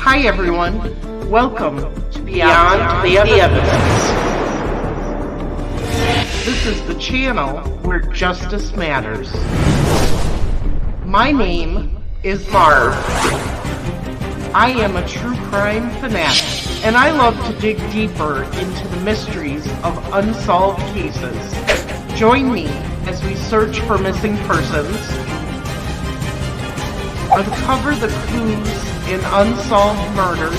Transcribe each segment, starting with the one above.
Hi everyone, welcome to Beyond the Evidence. This is the channel where justice matters. My name is Marv. I am a true crime fanatic, and I love to dig deeper into the mysteries of unsolved cases. Join me as we search for missing persons, uncover the clues in unsolved murders,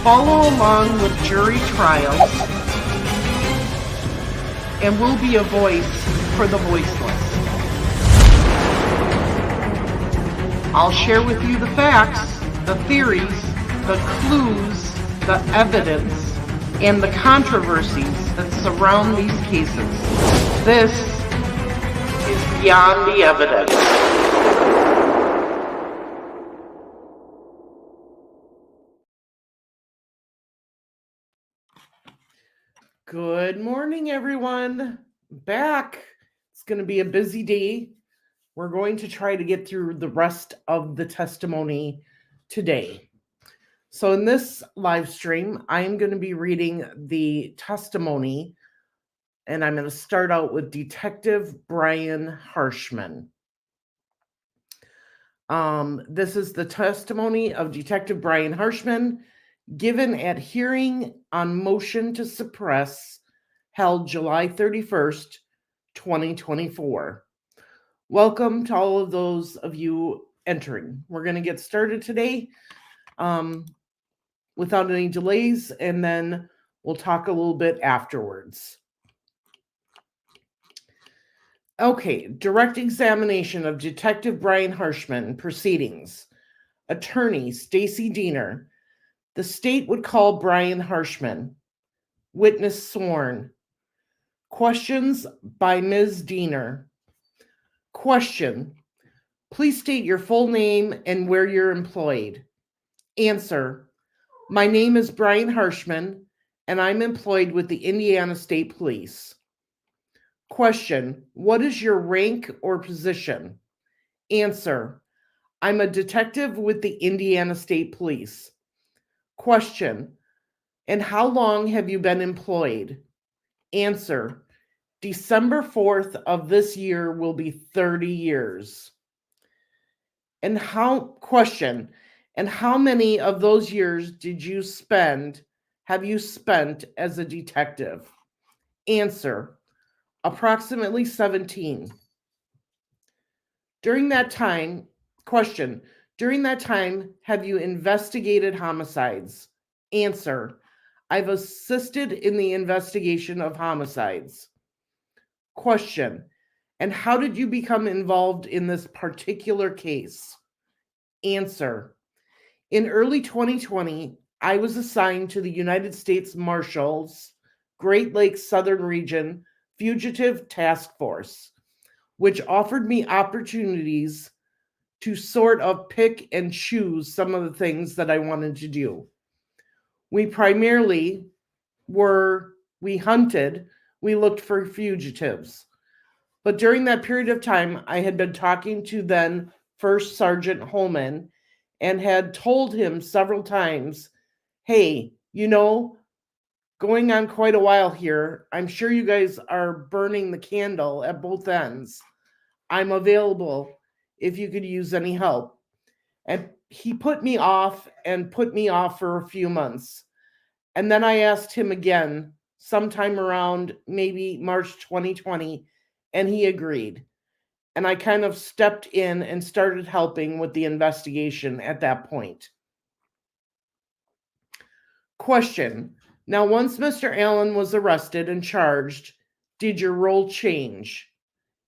follow along with jury trials, and we'll be a voice for the voiceless. I'll share with you the facts, the theories, the clues, the evidence, and the controversies that surround these cases. This is Beyond the Evidence. Good morning, everyone. Back. It's going to be a busy day. We're going to try to get through the rest of the testimony today. So in this live stream, I am going to be reading the testimony, and I'm going to start out with Detective Brian Harshman. This is the testimony of Detective Brian Harshman, given at hearing on motion to suppress held July 31st, 2024. Welcome to all of those of you entering. We're going to get started today without any delays, and then we'll talk a little bit afterwards. Okay, direct examination of Detective Brian Harshman proceedings. Attorney Stacy Diener. The state would call Brian Harshman. Witness sworn. Questions by Ms. Diener. Question. Please state your full name and where you're employed. Answer. My name is Brian Harshman, and I'm employed with the Indiana State Police. Question. What is your rank or position? Answer. I'm a detective with the Indiana State Police. Question. And how long have you been employed? Answer. December 4th of this year will be 30 years. And question. And how many of those years have you spent as a detective? Answer. Approximately 17. During that time, have you investigated homicides? Answer. I've assisted in the investigation of homicides. Question. And how did you become involved in this particular case? Answer. In early 2020, I was assigned to the United States Marshals Great Lakes Southern Region Fugitive Task Force, which offered me opportunities to sort of pick and choose some of the things that I wanted to do. We primarily hunted, we looked for fugitives. But during that period of time, I had been talking to then First Sergeant Holman and had told him several times, hey, going on quite a while here, I'm sure you guys are burning the candle at both ends. I'm available if you could use any help. And he put me off for a few months. And then I asked him again sometime around maybe March 2020, and he agreed. And I kind of stepped in and started helping with the investigation at that point. Question. Now, once Mr. Allen was arrested and charged, did your role change?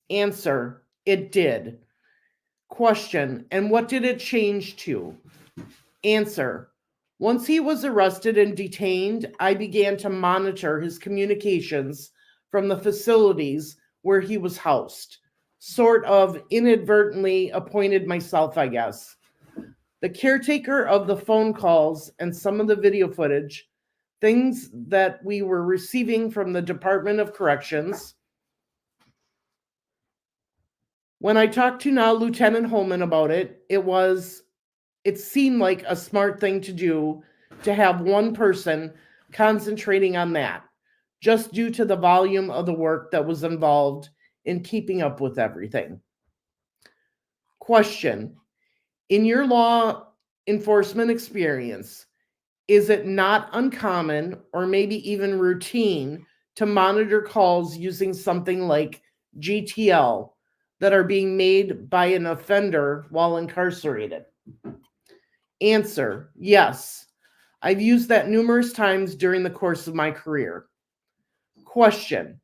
Answer. It did. Question. And what did it change to? Answer. Once he was arrested and detained, I began to monitor his communications from the facilities where he was housed. Sort of inadvertently appointed myself, I guess. The caretaker of the phone calls and some of the video footage, things that we were receiving from the Department of Corrections. When I talked to now Lieutenant Holman about it, it was it seemed like a smart thing to do to have one person concentrating on that, just due to the volume of the work that was involved in keeping up with everything. Question: in your law enforcement experience, is it not uncommon or maybe even routine to monitor calls using something like GTL that are being made by an offender while incarcerated? Answer: yes. I've used that numerous times during the course of my career. Question: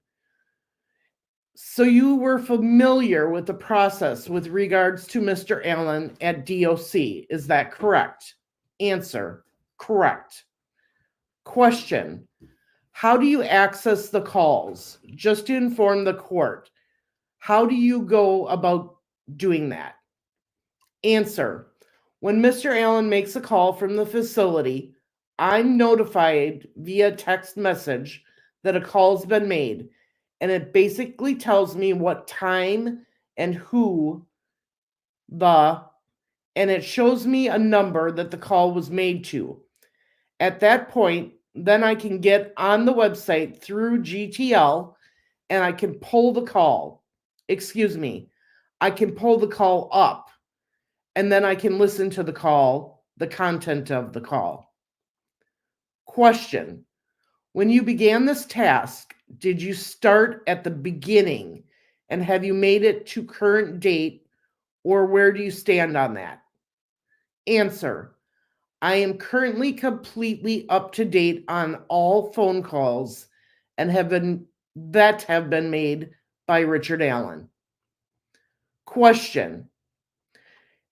so you were familiar with the process with regards to Mr. Allen at DOC, is that correct? Answer: correct. Question: how do you access the calls? Just to inform the court, how do you go about doing that? Answer: when Mr. Allen makes a call from the facility, I'm notified via text message that a call's been made, and it basically tells me what time and who and it shows me a number that the call was made to. At that point, then I can get on the website through GTL and I can pull the call. I can pull the call up, and then I can listen to the call, the content of the call. Question: when you began this task, did you start at the beginning, and have you made it to current date, or where do you stand on that? Answer: I am currently completely up to date on all phone calls and have been made by Richard Allen. Question: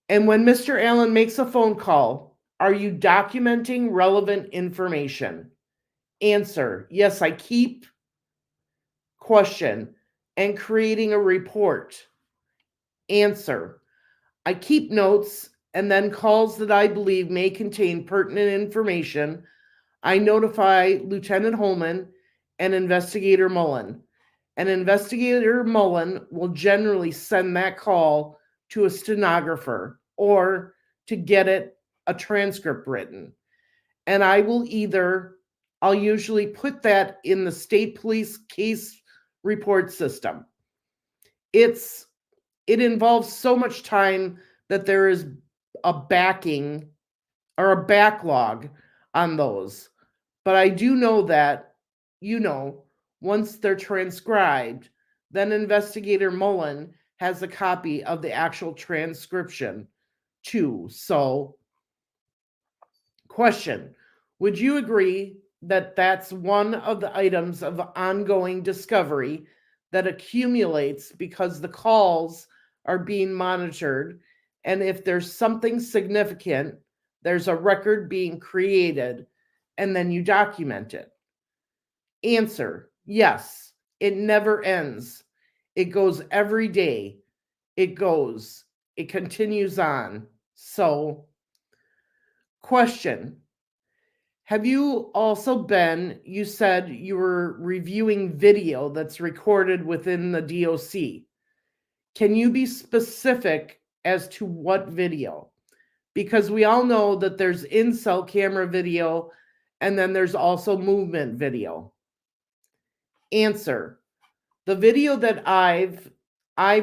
and when Mr. Allen makes a phone call, are you documenting relevant information? Answer: yes, I keep. Question: and creating a report? Answer: I keep notes, and then calls that I believe may contain pertinent information, I notify Lieutenant Holman and Investigator Mullen. And Investigator Mullen will generally send that call to a stenographer or to get a transcript written. And I'll usually put that in the state police case report system. It involves so much time that there is a backing or a backlog on those. But I do know that, once they're transcribed, then Investigator Mullen has a copy of the actual transcription too. So, question: would you agree that that's one of the items of ongoing discovery that accumulates because the calls are being monitored, and if there's something significant, there's a record being created, and then you document it? Answer: yes, it never ends. It goes every day. It continues on. So, question: have you also you said you were reviewing video that's recorded within the DOC. Can you be specific as to what video? Because we all know that there's in-cell camera video, and then there's also movement video. Answer: the video that I've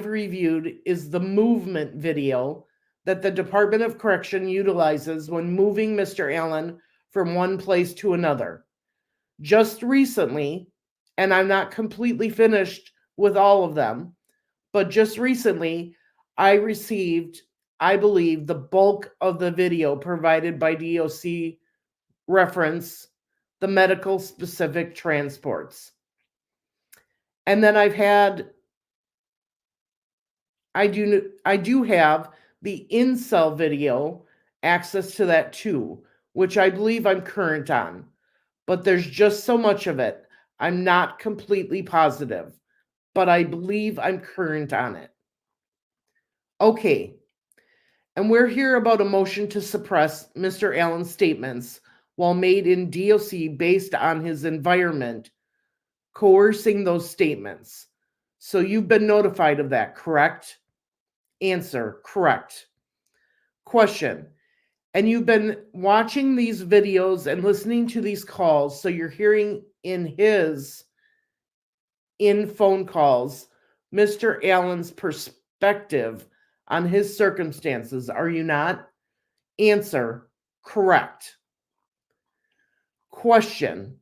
reviewed is the movement video that the Department of Correction utilizes when moving Mr. Allen from one place to another. Just recently, and I'm not completely finished with all of them, but just recently, I received, I believe, the bulk of the video provided by DOC reference the medical specific transports. And then I do have the in-cell video access to that too, which I believe I'm current on. But there's just so much of it. I'm not completely positive, but I believe I'm current on it. Okay, and we're here about a motion to suppress Mr. Allen's statements while made in DOC based on his environment coercing those statements. So you've been notified of that, correct? Answer: correct. Question: and you've been watching these videos and listening to these calls, so you're hearing in phone calls Mr. Allen's perspective on his circumstances, are you not? Answer, correct. Question.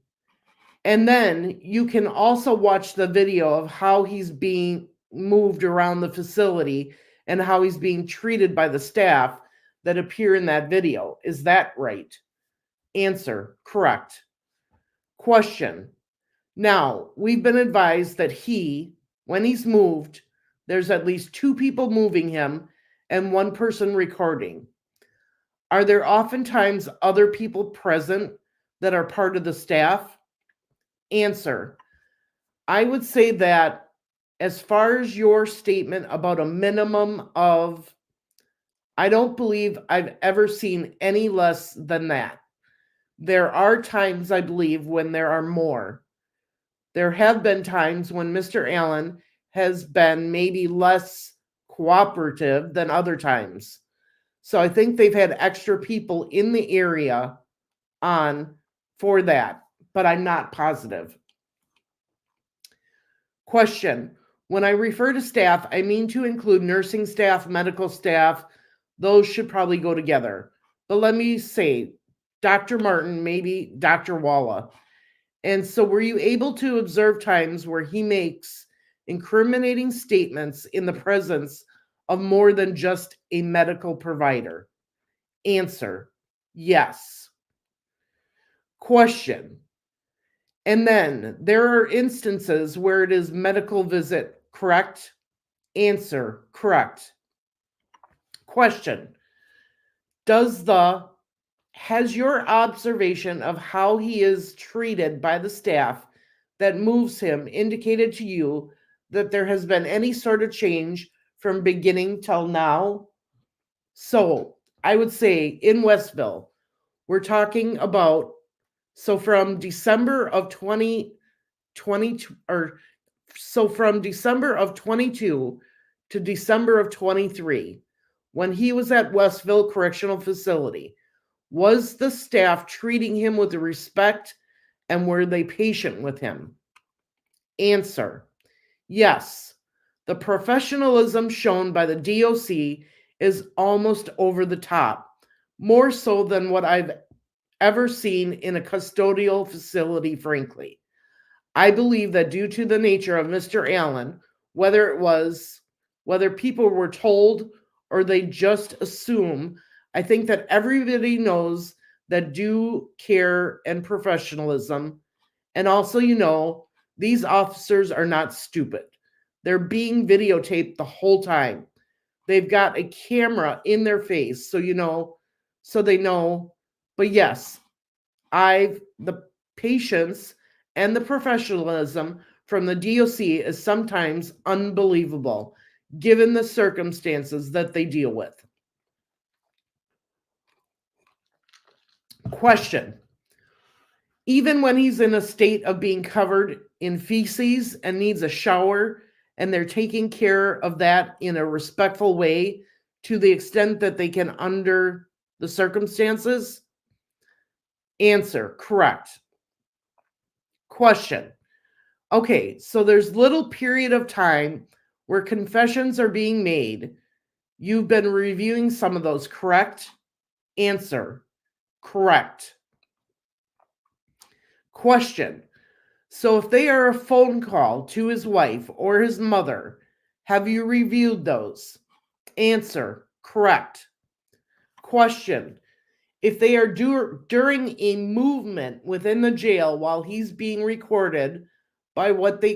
And then you can also watch the video of how he's being moved around the facility and how he's being treated by the staff that appear in that video. Is that right? Answer, correct. Question. Now, we've been advised that when he's moved, there's at least 2 people moving him and 1 person recording. Are there oftentimes other people present that are part of the staff? Answer. I would say that as far as your statement about a minimum of, I don't believe I've ever seen any less than that. There are times, I believe, when there are more. There have been times when Mr. Allen has been maybe less cooperative than other times. So I think they've had extra people in the area on for that, but I'm not positive. Question. When I refer to staff, I mean to include nursing staff, medical staff. Those should probably go together. But let me say, Dr. Martin, maybe Dr. Walla. And so were you able to observe times where he makes incriminating statements in the presence of more than just a medical provider? Answer, yes. Question. And then there are instances where it is medical visit, correct? Answer, correct. Question. Has your observation of how he is treated by the staff that moves him indicated to you that there has been any sort of change from beginning till now? So I would say in Westville, we're talking about, so from December of 2022, from December of 22 to December of 23, when he was at Westville Correctional Facility, was the staff treating him with respect, and were they patient with him? Answer, yes. The professionalism shown by the DOC is almost over the top, more so than what I've ever seen in a custodial facility, frankly. I believe that due to the nature of Mr. Allen, whether people were told or they just assume, I think that everybody knows that due care and professionalism, and also, these officers are not stupid. They're being videotaped the whole time. They've got a camera in their face, so they know. But yes, the patience and the professionalism from the DOC is sometimes unbelievable, given the circumstances that they deal with. Question. Even when he's in a state of being covered in feces and needs a shower, and they're taking care of that in a respectful way to the extent that they can under the circumstances? Answer, correct. Question. Okay, so there's little period of time where confessions are being made. You've been reviewing some of those, correct? Answer, correct. Question. So if they are a phone call to his wife or his mother, have you reviewed those? Answer, correct. Question. If they are during a movement within the jail while he's being recorded by what they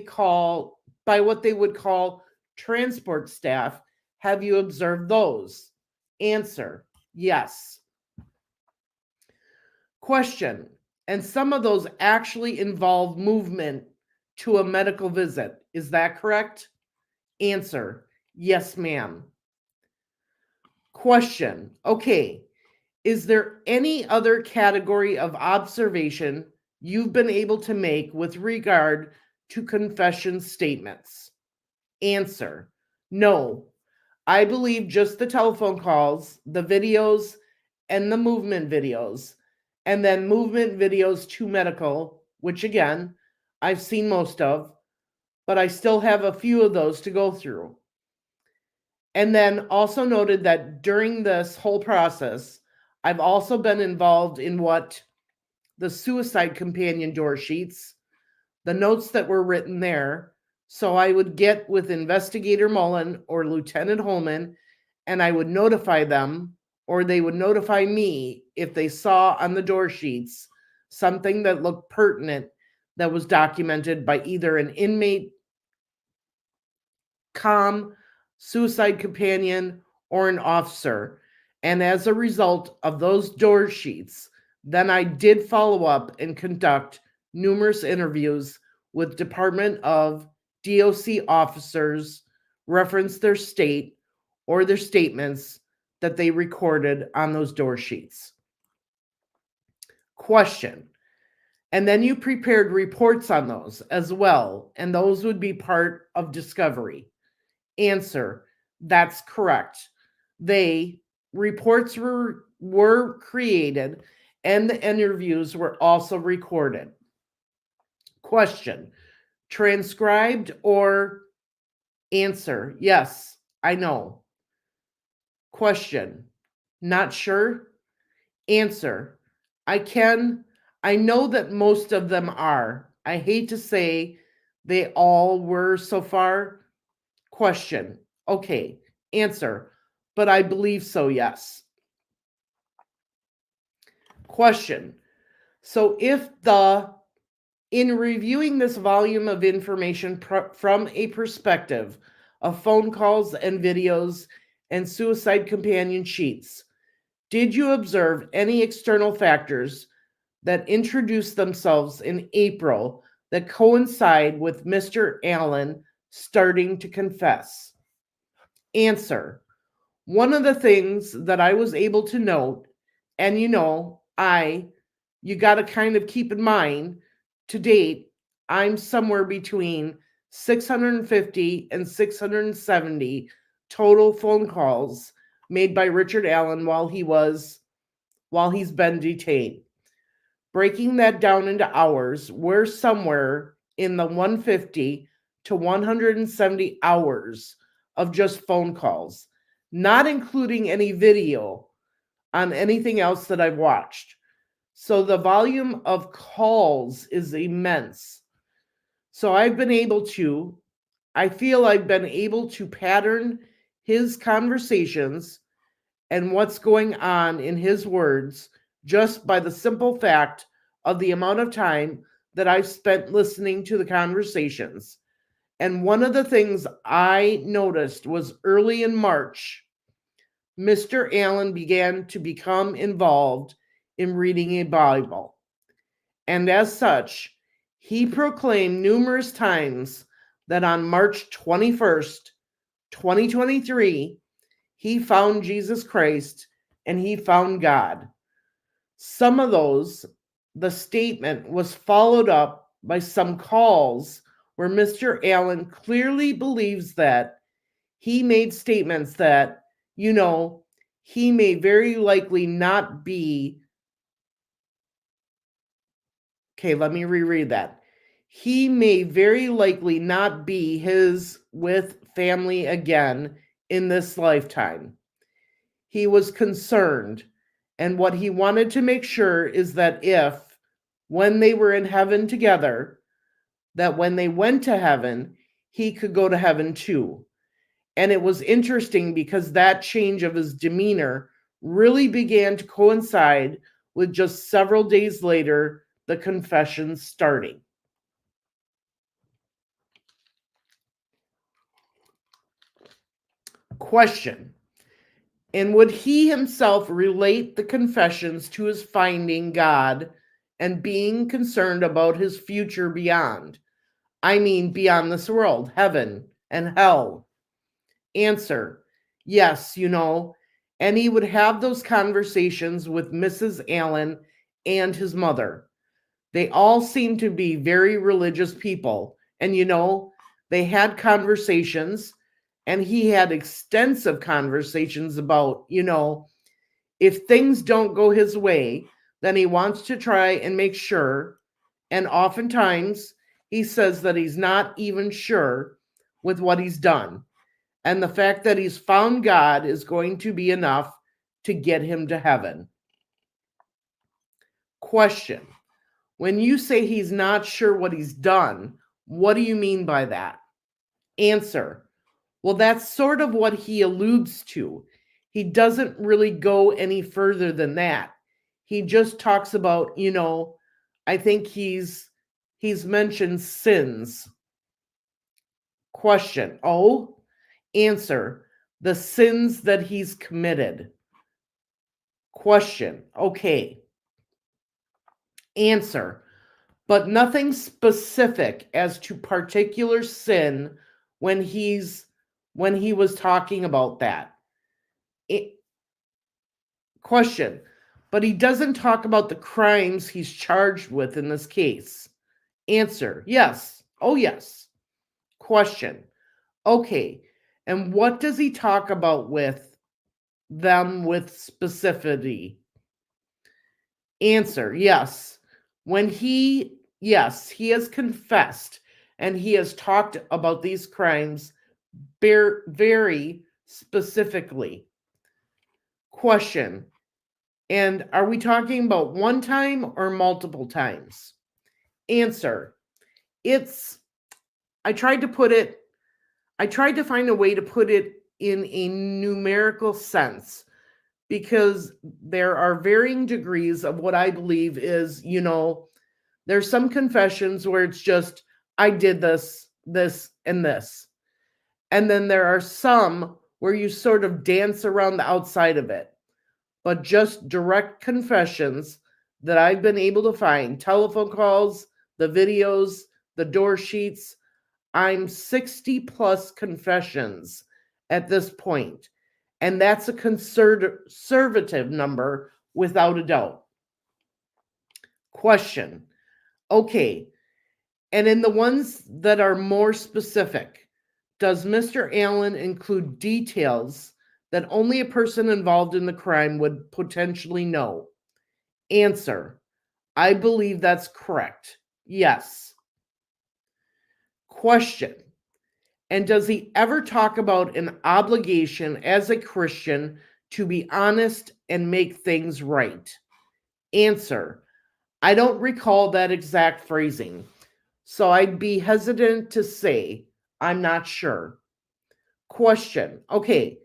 would call transport staff, have you observed those? Answer, yes. Question. And some of those actually involve movement to a medical visit. Is that correct? Answer, yes, ma'am. Question. Okay. Is there any other category of observation you've been able to make with regard to confession statements? Answer, no. I believe just the telephone calls, the videos, and the movement videos, and then movement videos to medical, which again, I've seen most of, but I still have a few of those to go through. And then also noted that during this whole process, I've also been involved in what the suicide companion door sheets, the notes that were written there. So I would get with Investigator Mullen or Lieutenant Holman, and I would notify them, or they would notify me if they saw on the door sheets something that looked pertinent that was documented by either an inmate, suicide companion, or an officer. And as a result of those door sheets, then I did follow up and conduct numerous interviews with Department of DOC officers, reference their state or their statements that they recorded on those door sheets. Question. And then you prepared reports on those as well, and those would be part of discovery. Answer. That's correct. Reports were created and the interviews were also recorded. Question. Transcribed or answer? Yes, I know. Question. Not sure? Answer. I know that most of them are. I hate to say they all were so far. Question. Okay. Answer. But I believe so, yes. Question. So in reviewing this volume of information from a perspective of phone calls and videos and suicide companion sheets, did you observe any external factors that introduced themselves in April that coincide with Mr. Allen starting to confess? Answer. One of the things that I was able to note, and you got to kind of keep in mind, to date, I'm somewhere between 650 and 670 total phone calls made by Richard Allen while he's been detained. Breaking that down into hours, we're somewhere in the 150 to 170 hours of just phone calls, not including any video on anything else that I've watched. So the volume of calls is immense. So I feel I've been able to pattern his conversations and what's going on in his words just by the simple fact of the amount of time that I've spent listening to the conversations. And one of the things I noticed was early in March, Mr. Allen began to become involved in reading a Bible. And as such, he proclaimed numerous times that on March 21st, 2023, he found Jesus Christ and he found God. Some of those, the statement was followed up by some calls where Mr. Allen clearly believes that he made statements that, he may very likely not be. Okay, let me reread that. He may very likely not be with family again in this lifetime. He was concerned, and what he wanted to make sure is that when they were in heaven together, that when they went to heaven, he could go to heaven too. And it was interesting because that change of his demeanor really began to coincide with just several days later, the confession starting. Question. And would he himself relate the confessions to his finding God and being concerned about his future beyond? I mean, beyond this world, heaven and hell. Answer. Yes, and he would have those conversations with Mrs. Allen and his mother. They all seem to be very religious people. And, they had conversations, and he had extensive conversations about, If things don't go his way, then he wants to try and make sure, and oftentimes he says that he's not even sure with what he's done. And the fact that he's found God is going to be enough to get him to heaven. Question. When you say he's not sure what he's done, what do you mean by that? Answer. Well, that's sort of what he alludes to. He doesn't really go any further than that. He just talks about, I think he's mentioned sins. Question. Oh, answer. The sins that he's committed. Question. Okay. Answer. But nothing specific as to particular sin when he was talking about that. Question. But he doesn't talk about the crimes he's charged with in this case. Answer. Yes. Oh, yes. Question. Okay. And what does he talk about with them with specificity? Answer. Yes. Yes, he has confessed and he has talked about these crimes very specifically. Question. And are we talking about one time or multiple times? Answer. I tried to find a way to put it in a numerical sense because there are varying degrees of what I believe is, there's some confessions where it's just, I did this, and this. And then there are some where you sort of dance around the outside of it. But just direct confessions that I've been able to find, telephone calls, the videos, the door sheets, I'm 60 plus confessions at this point. And that's a conservative number without a doubt. Question. Okay. And in the ones that are more specific, does Mr. Allen include details that only a person involved in the crime would potentially know? Answer. I believe that's correct. Yes. Question. And does he ever talk about an obligation as a Christian to be honest and make things right? Answer. I don't recall that exact phrasing, so I'd be hesitant to say. I'm not sure. Question. Okay.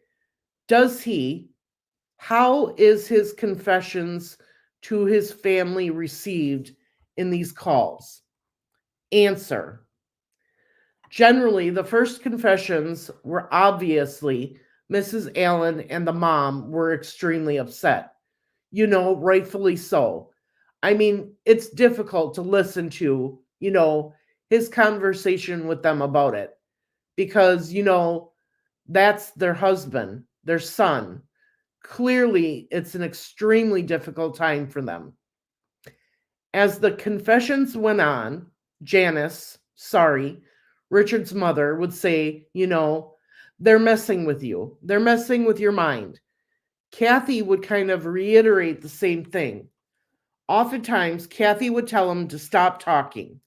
Does he? How is his confessions to his family received in these calls? Answer. Generally, the first confessions were obviously Mrs. Allen and the mom were extremely upset. Rightfully so. I mean, it's difficult to listen to, his conversation with them about it because, that's their husband, their son. Clearly, it's an extremely difficult time for them. As the confessions went on, Janice, Richard's mother, would say, they're messing with you. They're messing with your mind. Kathy would kind of reiterate the same thing. Oftentimes, Kathy would tell him to stop talking.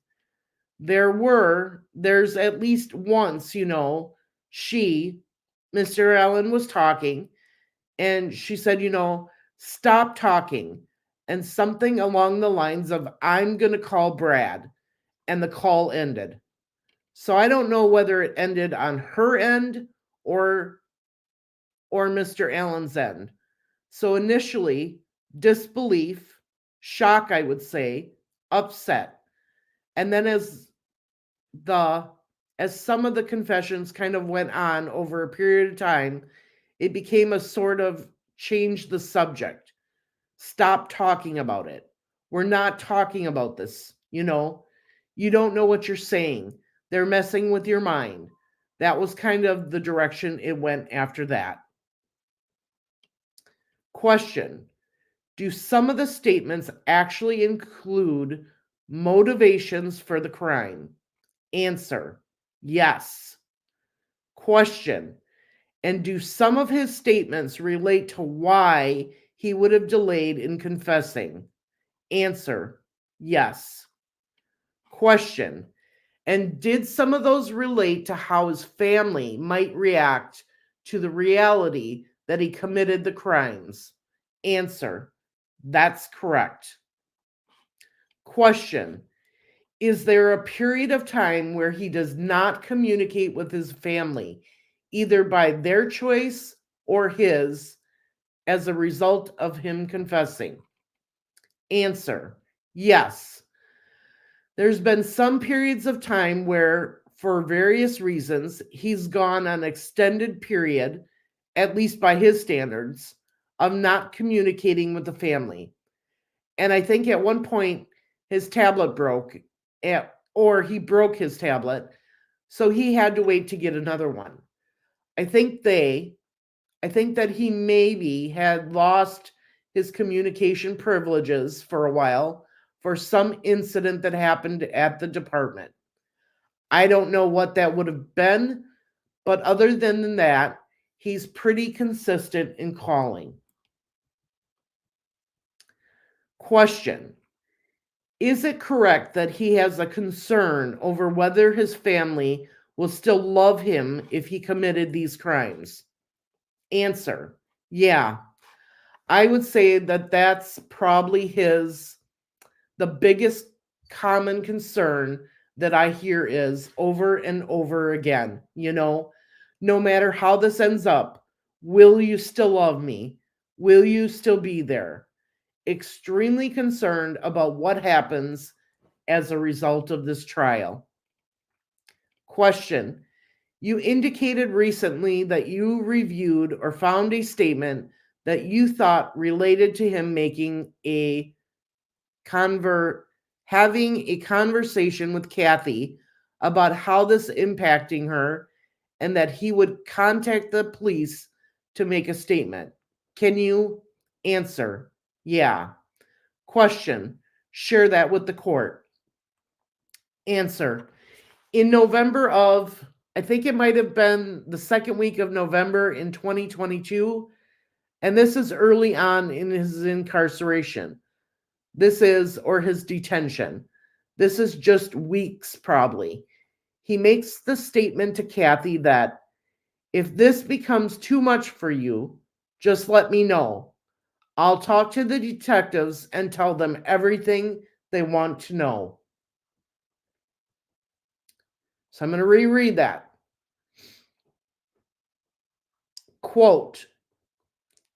There's at least once, Mr. Allen was talking, and she said, stop talking. And something along the lines of, I'm going to call Brad. And the call ended. So I don't know whether it ended on her end or Mr. Allen's end. So initially, disbelief, shock, I would say, upset. And then as some of the confessions kind of went on over a period of time, it became a sort of change the subject. Stop talking about it. We're not talking about this. You don't know what you're saying. They're messing with your mind. That was kind of the direction it went after that. Question. Do some of the statements actually include motivations for the crime? Answer. Yes. Question. And do some of his statements relate to why he would have delayed in confessing? Answer, yes. Question, and did some of those relate to how his family might react to the reality that he committed the crimes? Answer, that's correct. Question, is there a period of time where he does not communicate with his family, either by their choice or his, as a result of him confessing? Answer, yes. There's been some periods of time where, for various reasons, he's gone an extended period, at least by his standards, of not communicating with the family. And I think at one point his tablet broke, or he broke his tablet, so he had to wait to get another one. I think that he maybe had lost his communication privileges for a while for some incident that happened at the department. I don't know what that would have been, but other than that, he's pretty consistent in calling. Question, is it correct that he has a concern over whether his family will still love him if he committed these crimes? Answer, yeah. I would say that that's probably the biggest common concern that I hear is over and over again, no matter how this ends up, will you still love me? Will you still be there? Extremely concerned about what happens as a result of this trial. Question, you indicated recently that you reviewed or found a statement that you thought related to him having a conversation with Kathy about how this impacting her, and that he would contact the police to make a statement. Can you? Answer, yeah. Question, share that with the court. Answer, in November of, I think it might have been the second week of November in 2022, and this is early on in his incarceration. Or his detention. This is just weeks, probably. He makes the statement to Kathy that, if this becomes too much for you, just let me know. I'll talk to the detectives and tell them everything they want to know. So I'm going to reread that. Quote,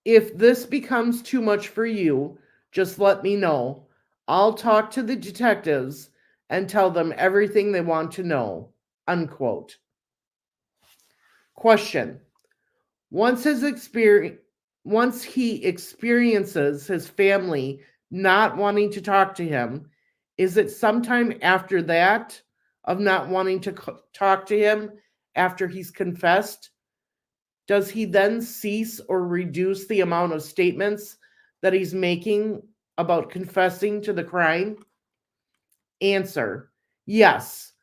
if this becomes too much for you, just let me know. I'll talk to the detectives and tell them everything they want to know. Unquote. Question, once he experiences his family not wanting to talk to him, is it sometime after that of not wanting to talk to him after he's confessed? Does he then cease or reduce the amount of statements that he's making about confessing to the crime? Answer, yes.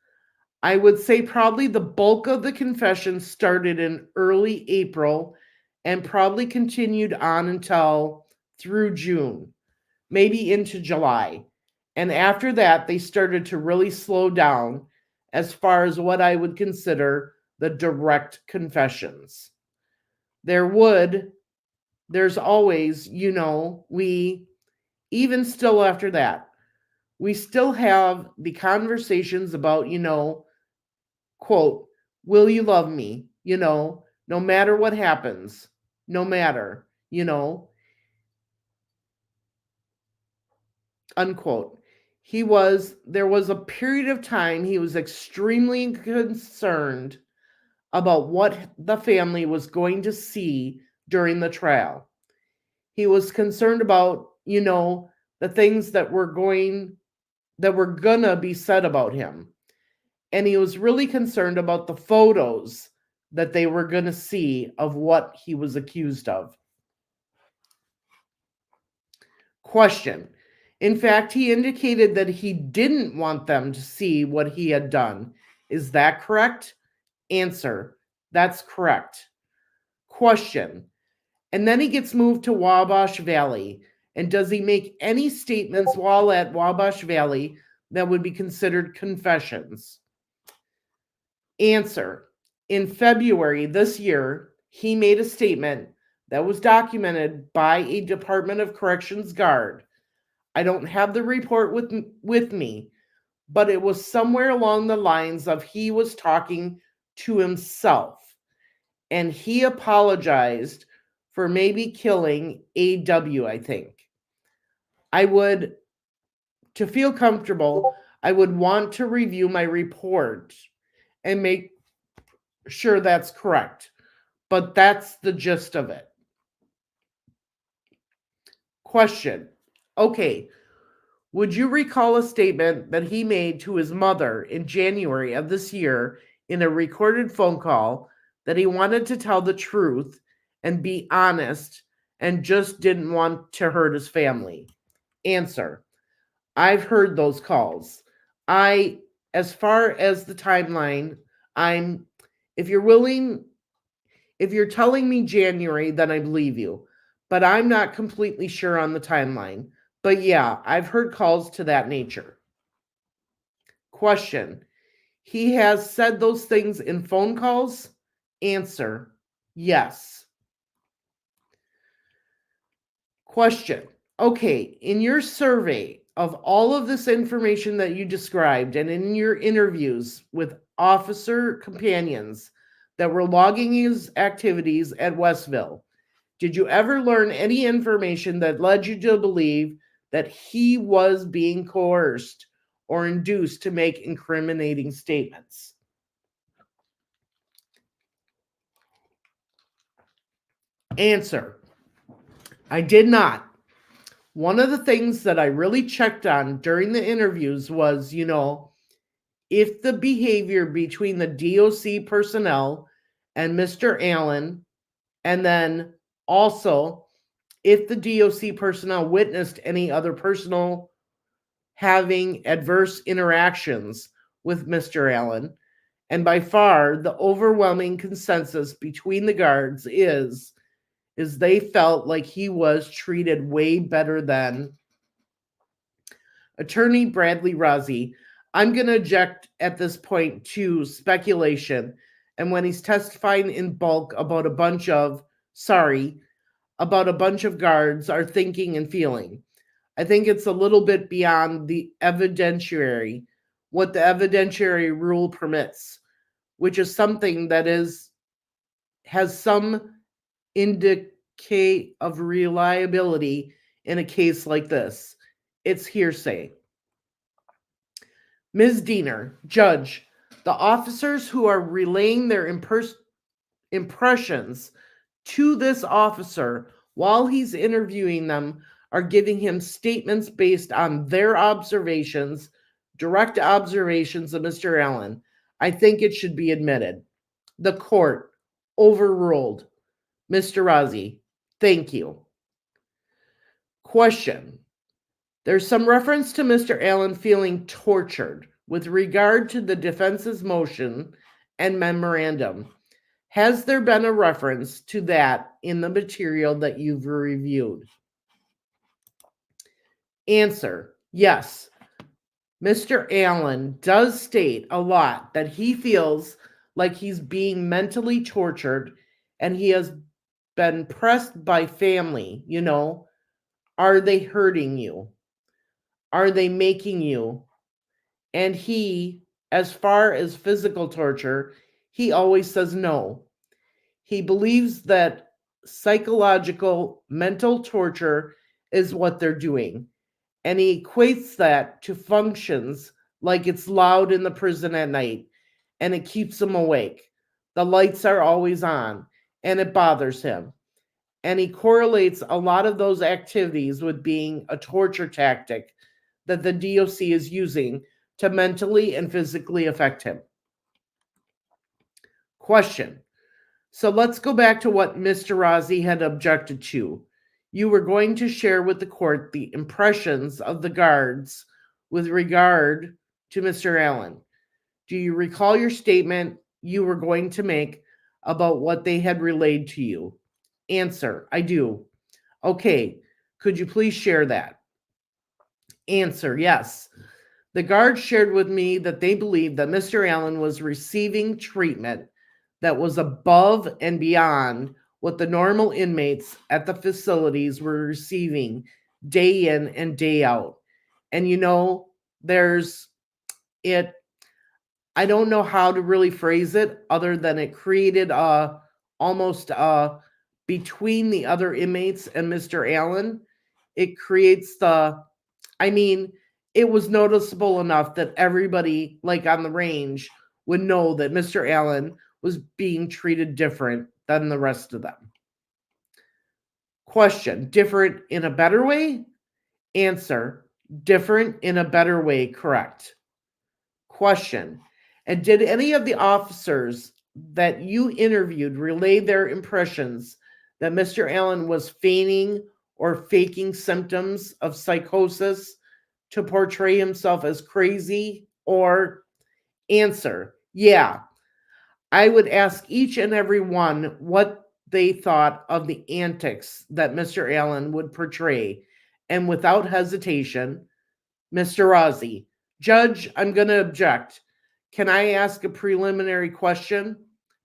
I would say probably the bulk of the confession started in early April and probably continued on until through June, maybe into July. And after that, they started to really slow down as far as what I would consider the direct confessions. There's always, even still after that, we still have the conversations about, quote, will you love me? No matter what happens, no matter, unquote. There was a period of time he was extremely concerned about what the family was going to see during the trial. He was concerned about, the things that were gonna be said about him. And he was really concerned about the photos that they were going to see of what he was accused of. Question, in fact, he indicated that he didn't want them to see what he had done. Is that correct? Answer, that's correct. Question, And then he gets moved to Wabash Valley. And does he make any statements while at Wabash Valley that would be considered confessions? Answer. In February this year, he made a statement that was documented by a Department of Corrections guard. I don't have the report with me, but it was somewhere along the lines of he was talking to himself. And he apologized for maybe killing AW, I think. To feel comfortable, I would want to review my report and make sure that's correct. But that's the gist of it. Question. Okay, would you recall a statement that he made to his mother in January of this year in a recorded phone call that he wanted to tell the truth and be honest and just didn't want to hurt his family? Answer. I've heard those calls. As far as the timeline, if you're telling me January, then I believe you. But I'm not completely sure on the timeline. But yeah, I've heard calls to that nature. Question. He has said those things in phone calls? Answer. Yes. Question. Okay, in your survey of all of this information that you described and in your interviews with officer companions that were logging his activities at Westville, did you ever learn any information that led you to believe that he was being coerced or induced to make incriminating statements? Answer. I did not. One of the things that I really checked on during the interviews was, if the behavior between the DOC personnel and Mr. Allen, and then also if the DOC personnel witnessed any other personnel having adverse interactions with Mr. Allen. And by far, the overwhelming consensus between the guards is they felt like he was treated way better than. Attorney Bradley Rozzi, I'm going to object at this point to speculation. And when he's testifying in bulk about a bunch of guards are thinking and feeling. I think it's a little bit beyond the evidentiary, what the evidentiary rule permits, which is something that has some indicate of reliability in a case like this. It's hearsay. Ms. Diener, Judge, the officers who are relaying their impressions to this officer while he's interviewing them are giving him statements based on their observations, direct observations of Mr. Allen. I think it should be admitted. The court overruled. Mr. Rozzi, thank you. Question. There's some reference to Mr. Allen feeling tortured with regard to the defense's motion and memorandum. Has there been a reference to that in the material that you've reviewed? Answer, yes. Mr. Allen does state a lot that he feels like he's being mentally tortured and he has been pressed by family. Are they hurting you? Are they making you? And he, as far as physical torture, he always says no. He believes that psychological, mental torture is what they're doing. And he equates that to functions like it's loud in the prison at night and it keeps him awake. The lights are always on and it bothers him. And he correlates a lot of those activities with being a torture tactic that the DOC is using to mentally and physically affect him. Question. So let's go back to what Mr. Rozzi had objected to. You were going to share with the court the impressions of the guards with regard to Mr. Allen. Do you recall your statement you were going to make about what they had relayed to you? Answer, I do. Okay, could you please share that? Answer, yes. The guards shared with me that they believed that Mr. Allen was receiving treatment that was above and beyond what the normal inmates at the facilities were receiving day in and day out. And there's it, I don't know how to really phrase it other than it created almost between the other inmates and Mr. Allen. It creates it was noticeable enough that everybody, like on the range, would know that Mr. Allen was being treated different than the rest of them. Question, different in a better way? Answer, different in a better way, correct. Question, and did any of the officers that you interviewed relay their impressions that Mr. Allen was feigning or faking symptoms of psychosis to portray himself as crazy? Or answer, yeah. I would ask each and every one what they thought of the antics that Mr. Allen would portray. And without hesitation, Mr. Rossi, Judge, I'm going to object. Can I ask a preliminary question?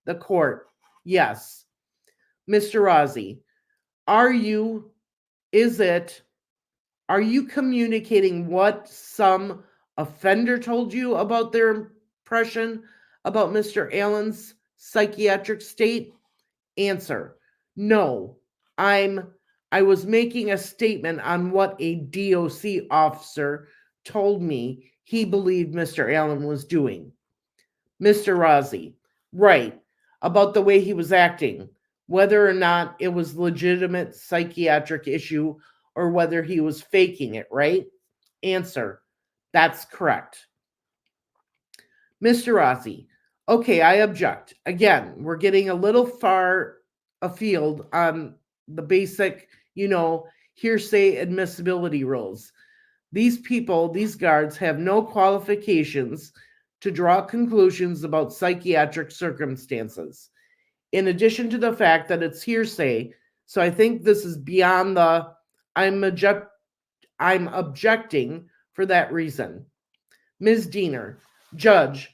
The court, yes. Mr. Rossi, are you communicating what some offender told you about their impression about Mr. Allen's psychiatric state? Answer, no. I was making a statement on what a DOC officer told me he believed Mr. Allen was doing. Mr. Rossi, right, about the way he was acting, whether or not it was legitimate psychiatric issue or whether he was faking it, right? Answer, that's correct. Mr. Rossi, okay, I object. Again, we're getting a little far afield on the basic, hearsay admissibility rules. These people, these guards, have no qualifications to draw conclusions about psychiatric circumstances. In addition to the fact that it's hearsay, so I think this is beyond the I'm objecting for that reason. Ms. Diener, Judge,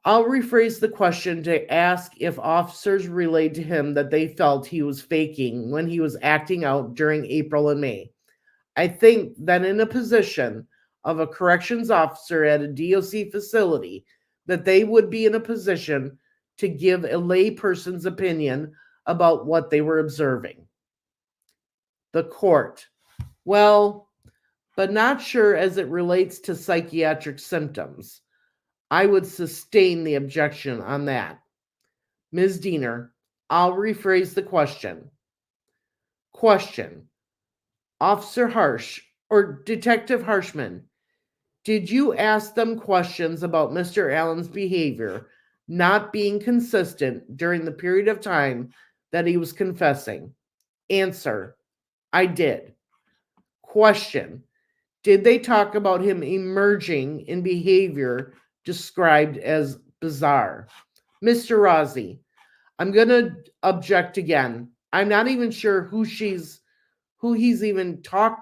I'll rephrase the question to ask if officers relayed to him that they felt he was faking when he was acting out during April and May. I think that in a position of a corrections officer at a DOC facility, that they would be in a position to give a lay person's opinion about what they were observing. The court, well, but not sure as it relates to psychiatric symptoms. I would sustain the objection on that. Ms. Diener, I'll rephrase the question. Question, Officer Harsh or Detective Harshman, did you ask them questions about Mr. Allen's behavior not being consistent during the period of time that he was confessing? Answer, I did. Question, did they talk about him emerging in behavior described as bizarre? Mr. Rossi, I'm going to object again. I'm not even sure who he's even talked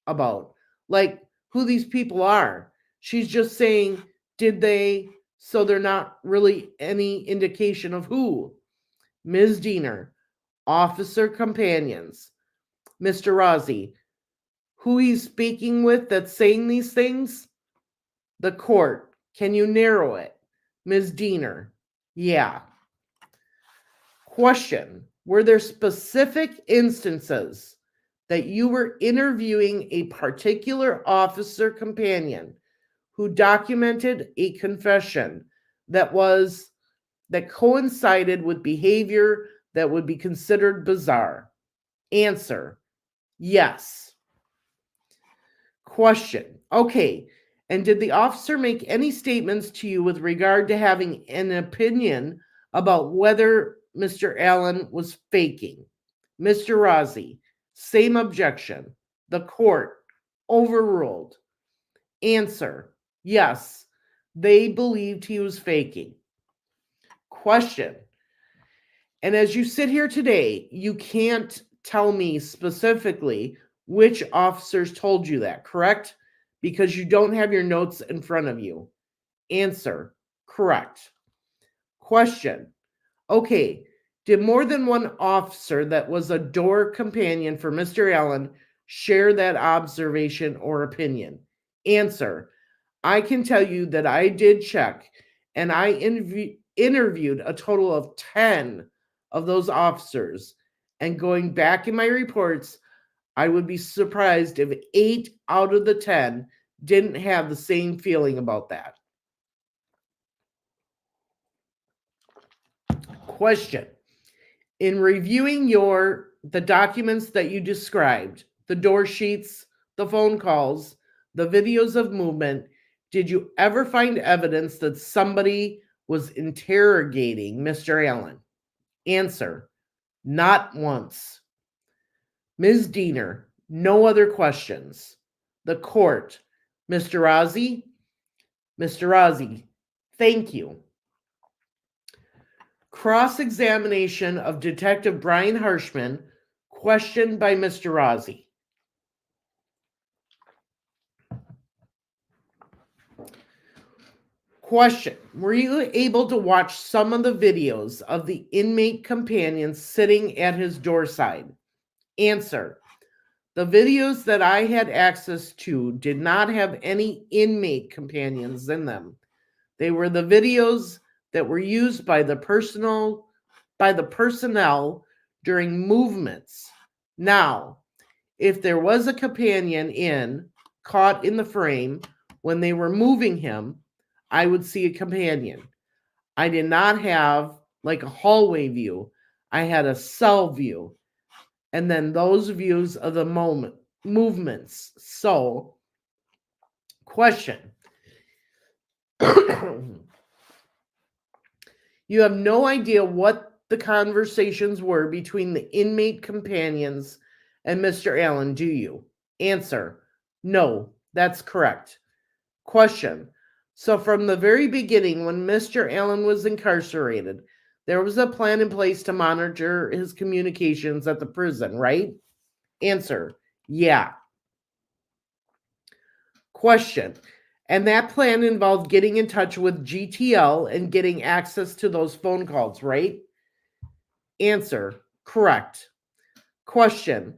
about, like who these people are. She's just saying, did they, so they're not really any indication of who. Ms. Diener, officer companions. Mr. Rossi, who he's speaking with that's saying these things? The court, can you narrow it? Ms. Diener, yeah. Question, were there specific instances that you were interviewing a particular officer companion who documented a confession that coincided with behavior that would be considered bizarre? Answer, yes. Question, okay, and did the officer make any statements to you with regard to having an opinion about whether Mr. Allen was faking? Mr. Rossi, same objection. The court, overruled. Answer, yes, they believed he was faking. Question, And as you sit here today, you can't tell me specifically which officers told you that, correct? Because you don't have your notes in front of you. Answer, correct. Question, okay, did more than one officer that was a door companion for Mr. Allen share that observation or opinion? Answer, I can tell you that I did check, and I interviewed a total of 10 of those officers. And going back in my reports, I would be surprised if 8 out of the 10 didn't have the same feeling about that. Question. In reviewing the documents that you described, the door sheets, the phone calls, the videos of movement, did you ever find evidence that somebody was interrogating Mr. Allen? Answer, not once. Ms. Diener, no other questions. The court, Mr. Ozzie? Mr. Ozzie, thank you. Cross-examination of Detective Brian Harshman, questioned by Mr. Ozzie. Question, were you able to watch some of the videos of the inmate companion sitting at his doorside? Answer, the videos that I had access to did not have any inmate companions in them. They were the videos that were used by the personnel during movements. Now, if there was a companion caught in the frame when they were moving him, I would see a companion. I did not have like a hallway view. I had a cell view. And then those views of the movements. So, question. You have no idea what the conversations were between the inmate companions and Mr. Allen, do you? Answer, no, that's correct. Question, so from the very beginning when Mr. Allen was incarcerated, there was a plan in place to monitor his communications at the prison, right? Answer, yeah. Question, and that plan involved getting in touch with GTL and getting access to those phone calls, right? Answer, correct. Question,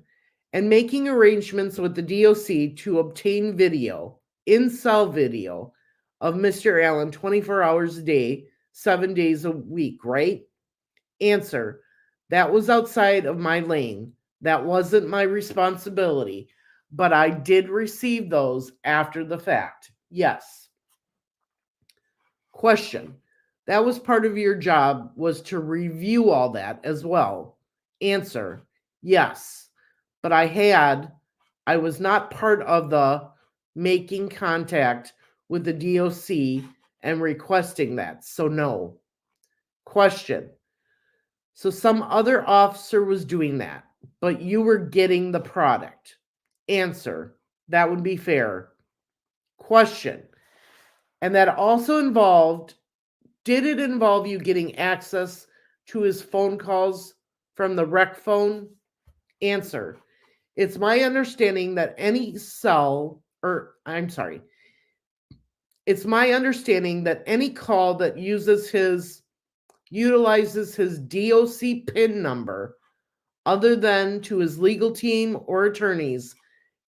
and making arrangements with the DOC to obtain video, in-cell video, of Mr. Allen 24 hours a day, 7 days a week, right? Answer, that was outside of my lane. That wasn't my responsibility, but I did receive those after the fact. Yes. Question, that was part of your job, was to review all that as well. Answer, yes, but I was not part of the making contact with the DOC and requesting that, so no. Question, so some other officer was doing that, but you were getting the product. Answer, that would be fair. Question, and that also did it involve you getting access to his phone calls from the rec phone? Answer, it's my understanding that it's my understanding that any call that utilizes his DOC PIN number other than to his legal team or attorneys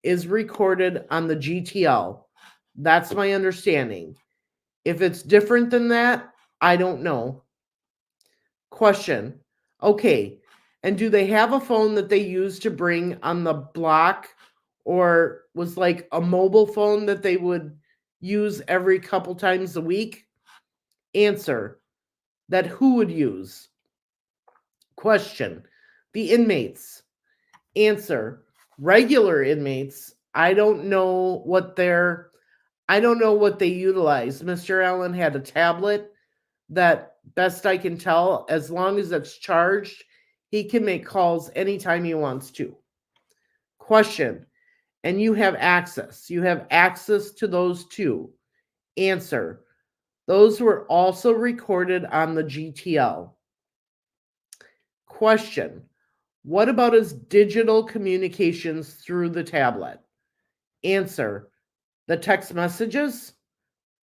is recorded on the GTL. That's my understanding. If it's different than that, I don't know. Question. Okay, and do they have a phone that they use to bring on the block, or was like a mobile phone that they would use every couple times a week? Answer, that who would use? Question, the inmates. Answer, regular inmates. I don't know what they utilize. Mr. Allen had a tablet that, best I can tell, as long as it's charged, he can make calls anytime he wants to. Question, and you have access. You have access to those too. Answer, those were also recorded on the GTL. Question. What about his digital communications through the tablet? Answer. The text messages?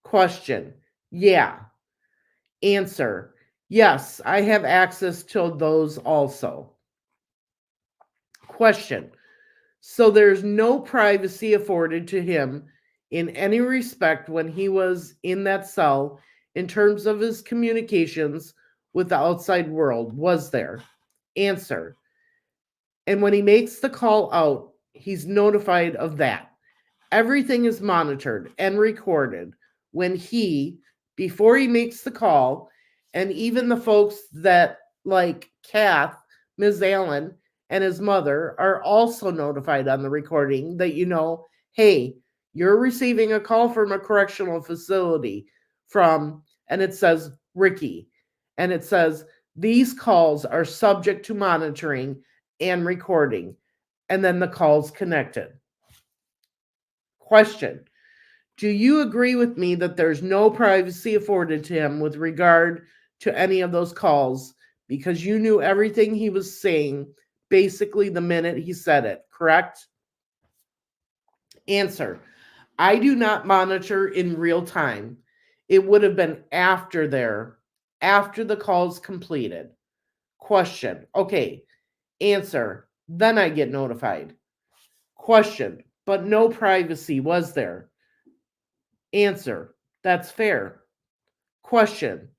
Question. Yeah. Answer. Yes, I have access to those also. Question. So there's no privacy afforded to him in any respect when he was in that cell in terms of his communications with the outside world, was there? Answer. And when he makes the call out, he's notified of that. Everything is monitored and recorded when before he makes the call, and even the folks that, like Kath, Ms. Allen, and his mother, are also notified on the recording that, hey, you're receiving a call from a correctional facility and it says Ricky, and it says these calls are subject to monitoring and recording, and then the call's connected. Question. Do you agree with me that there's no privacy afforded to him with regard to any of those calls because you knew everything he was saying basically the minute he said it, correct? Answer. I do not monitor in real time. It would have been after the call's completed. Question. Okay. Answer. Then I get notified. Question. But no privacy, was there? Answer. That's fair. Question.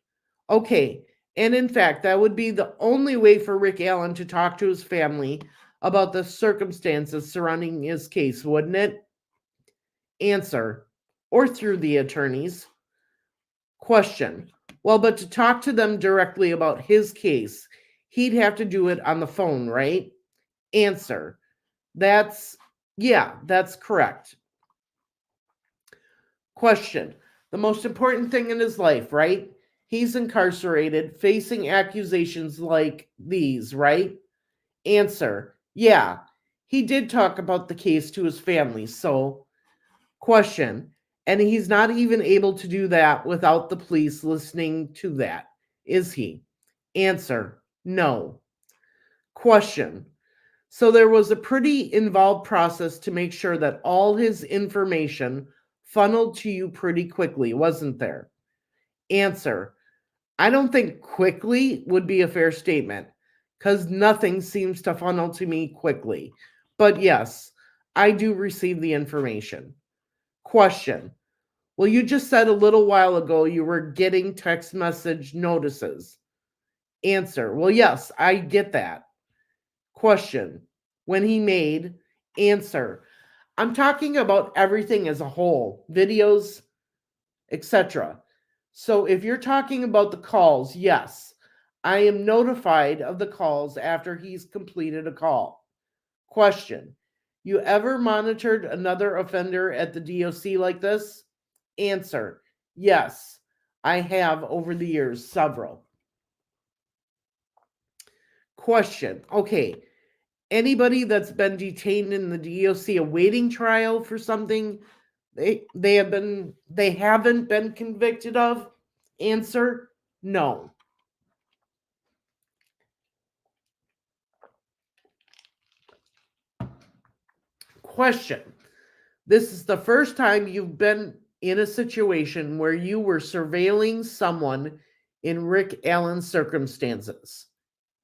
Okay. And in fact, that would be the only way for Rick Allen to talk to his family about the circumstances surrounding his case, wouldn't it? Answer. Or through the attorneys. Question. Well, but to talk to them directly about his case, he'd have to do it on the phone, right? Answer. That's correct. Question. The most important thing in his life, right? He's incarcerated, facing accusations like these, right? Answer. Yeah, he did talk about the case to his family, so. Question. And he's not even able to do that without the police listening to that, is he? Answer. No. Question. So there was a pretty involved process to make sure that all his information funneled to you pretty quickly, wasn't there? Answer. I don't think quickly would be a fair statement because nothing seems to funnel to me quickly. But yes, I do receive the information. Question. Well, you just said a little while ago you were getting text message notices. Answer. Well, yes, I get that. Question. When he made. Answer. I'm talking about everything as a whole, videos, etc. So if you're talking about the calls, yes, I am notified of the calls after he's completed a call. Question. You ever monitored another offender at the DOC like this? Answer. Yes, I have over the years, several. Question. Okay. Anybody that's been detained in the DOC awaiting trial for something they haven't been convicted of? Answer. No. Question. This is the first time you've been in a situation where you were surveilling someone in Rick Allen's circumstances.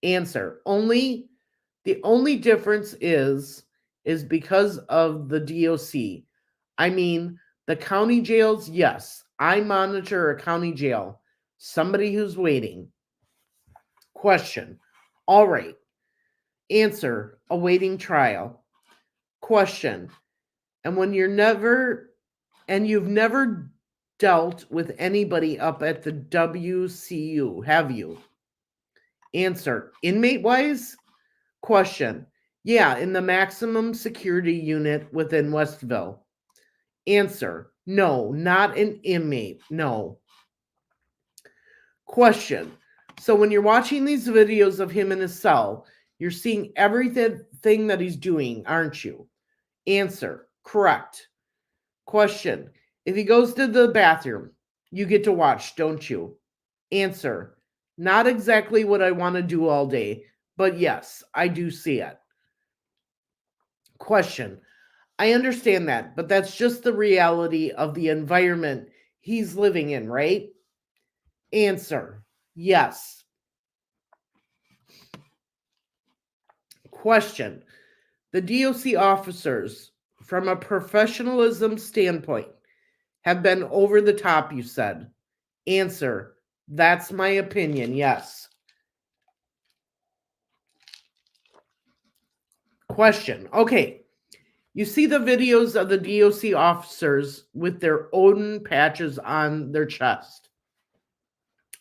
Answer. The only difference is because of the DOC. I mean, the county jails, yes, I monitor a county jail. Somebody who's waiting. Question. All right. Answer. Awaiting trial. Question. And you've never dealt with anybody up at the WCU, have you? Answer. Inmate wise? Question. Yeah, in the maximum security unit within Westville. Answer. No, not an inmate. No. Question. So when you're watching these videos of him in his cell, you're seeing everything that he's doing, aren't you? Answer. Correct. Question. If he goes to the bathroom, you get to watch, don't you? Answer. Not exactly what I want to do all day, But yes, I do see it. Question. I understand that, but that's just the reality of the environment he's living in, right? Answer. Yes. Question. The DOC officers, from a professionalism standpoint, have been over the top, you said. Answer. That's my opinion, yes. Question. Okay. You see the videos of the DOC officers with their Odin patches on their chest.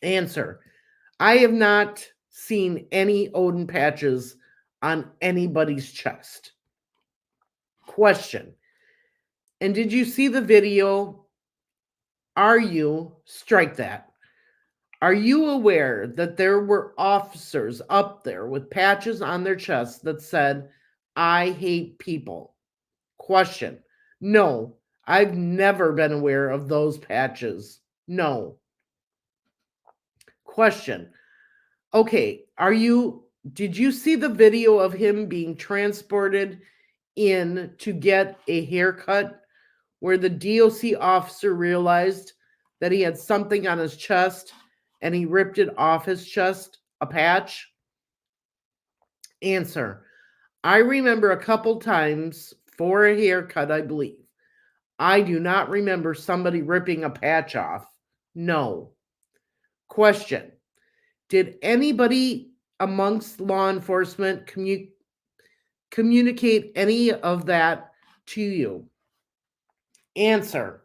Answer. I have not seen any Odin patches on anybody's chest. Question. And did you see the video? Strike that. Are you aware that there were officers up there with patches on their chests that said, I hate people? Question. No, I've never been aware of those patches. No. Question. Okay, did you see the video of him being transported in to get a haircut where the DOC officer realized that he had something on his chest and he ripped it off his chest, a patch? Answer. I remember a couple times for a haircut, I believe. I do not remember somebody ripping a patch off. No. Question. Did anybody amongst law enforcement communicate any of that to you? Answer.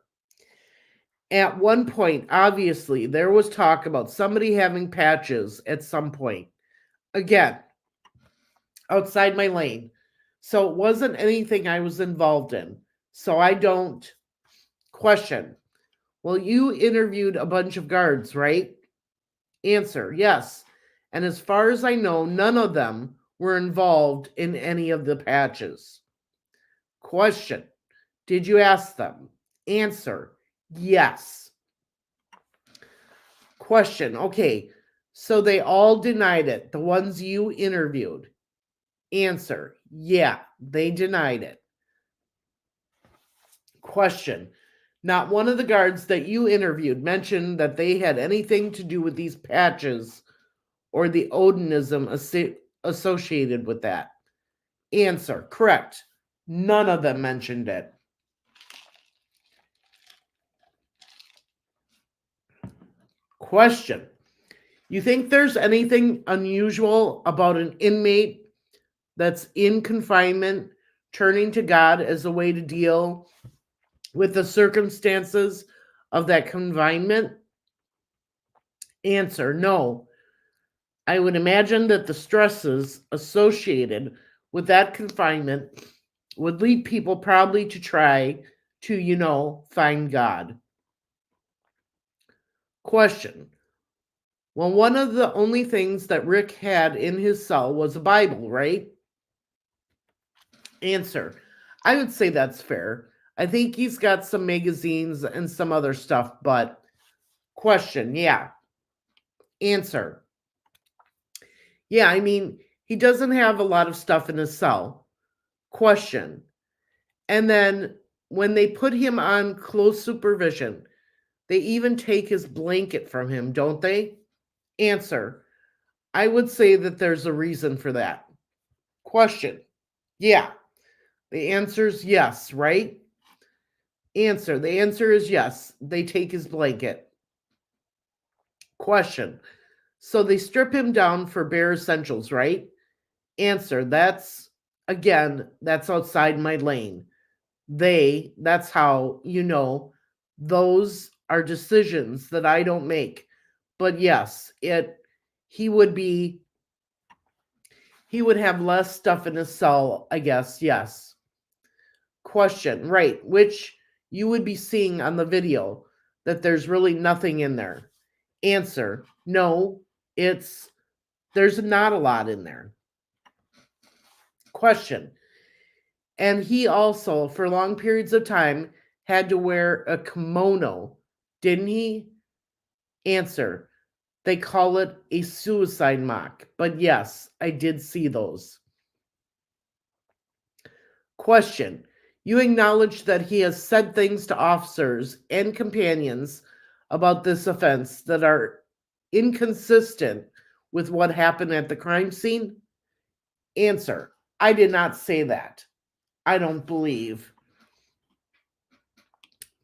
At one point, obviously, there was talk about somebody having patches at some point. Again, outside my lane. So it wasn't anything I was involved in. So I don't question. Well, you interviewed a bunch of guards, right? Answer. Yes. And as far as I know, none of them were involved in any of the patches. Question. Did you ask them? Answer. Yes. Question. Okay. So they all denied it, the ones you interviewed. Answer. Yeah, they denied it. Question. Not one of the guards that you interviewed mentioned that they had anything to do with these patches or the Odinism associated with that. Answer. Correct. None of them mentioned it. Question. You think there's anything unusual about an inmate that's in confinement turning to God as a way to deal with the circumstances of that confinement? Answer. No. I would imagine that the stresses associated with that confinement would lead people probably to try to, find God. Question. Well, one of the only things that Rick had in his cell was a Bible, right? Answer. I would say that's fair. I think he's got some magazines and some other stuff, but question, yeah. Answer. Yeah, I mean, he doesn't have a lot of stuff in his cell. Question. And then when they put him on close supervision, they even take his blanket from him, don't they? Answer. I would say that there's a reason for that. Question. Yeah. The answer is yes, right? Answer. The answer is yes. They take his blanket. Question. So they strip him down for bare essentials, right? Answer. That's outside my lane. That's how, those are decisions that I don't make. But yes, he would have less stuff in his cell, I guess, yes. Question, right, which you would be seeing on the video that there's really nothing in there. Answer, no, there's not a lot in there. Question, and he also, for long periods of time, had to wear a kimono, didn't he? Answer, They call it a suicide mock. But yes, I did see those. Question. You acknowledge that he has said things to officers and companions about this offense that are inconsistent with what happened at the crime scene? Answer. I did not say that. I don't believe.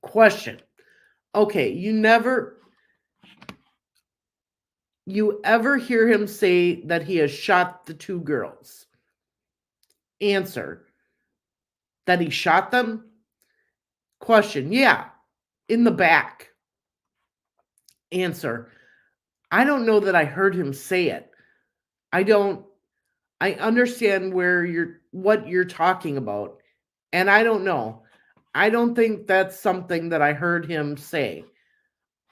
Question. Okay, you ever hear him say that he has shot the two girls? Answer. That he shot them? Question. Yeah, in the back. Answer. I don't know that I heard him say it. I understand what you're talking about, and I don't know. I don't think that's something that I heard him say.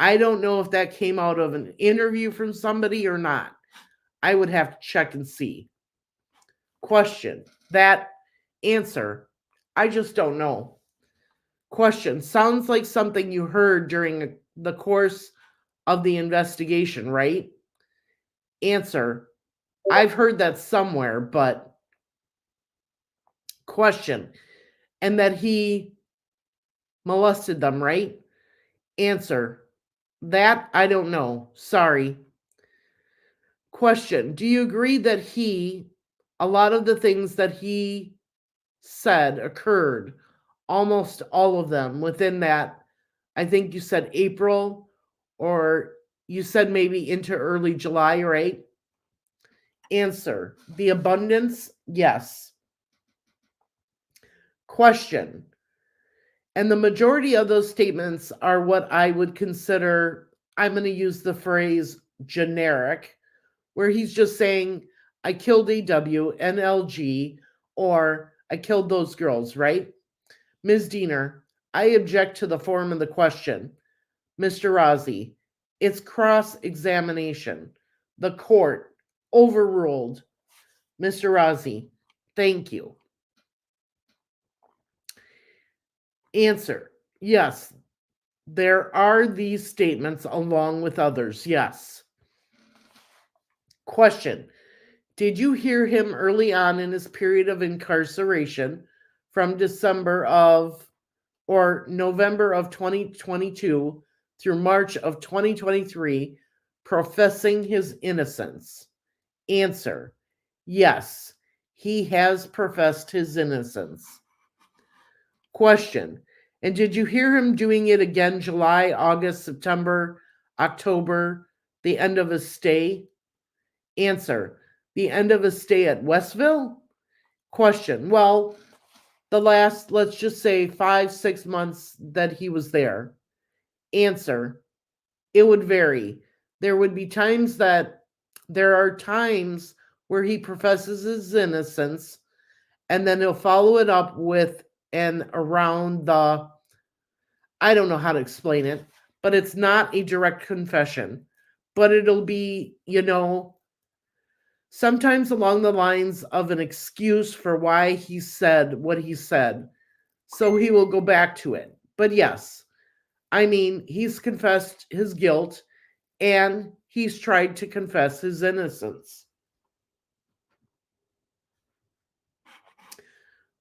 I don't know if that came out of an interview from somebody or not. I would have to check and see. Question. That answer. I just don't know. Question. Sounds like something you heard during the course of the investigation, right? Answer. I've heard that somewhere, but question. And that he molested them, right? Answer. That I don't know. Sorry. Question. Do you agree that a lot of the things that he said occurred, almost all of them within that, I think you said April, or you said maybe into early July, right? Answer. The abundance, yes. Question. And the majority of those statements are what I would consider, I'm going to use the phrase generic, where he's just saying, I killed AW, NLG, or I killed those girls, right? Ms. Diener, I object to the form of the question. Mr. Razi, it's cross-examination. The court overruled. Mr. Razi, thank you. Answer, yes, there are these statements along with others, yes. Question, did you hear him early on in his period of incarceration from November of 2022 through March of 2023 professing his innocence? Answer, yes, he has professed his innocence. Question, and did you hear him doing it again July, August, September, October, the end of his stay? Answer, the end of his stay at Westville? Question, well, the last, let's just say 5-6 months that he was there. Answer, it would vary. There are times where he professes his innocence, and then he'll follow it up with I don't know how to explain it, but it's not a direct confession, but it'll be, sometimes along the lines of an excuse for why he said what he said. So he will go back to it. But yes, I mean, he's confessed his guilt and he's tried to confess his innocence.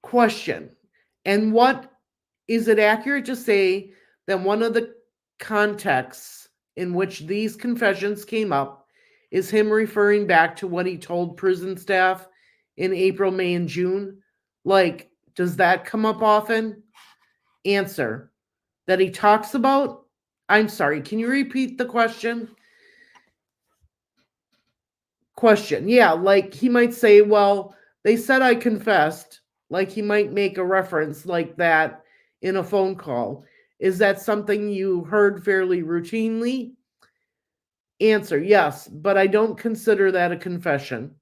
Question. And is it accurate to say that one of the contexts in which these confessions came up is him referring back to what he told prison staff in April, May, and June? Like, does that come up often? Answer. That he talks about? I'm sorry, can you repeat the question? Question. Yeah, like he might say, well, they said I confessed. Like he might make a reference like that in a phone call. Is that something you heard fairly routinely? Answer, yes, but I don't consider that a confession.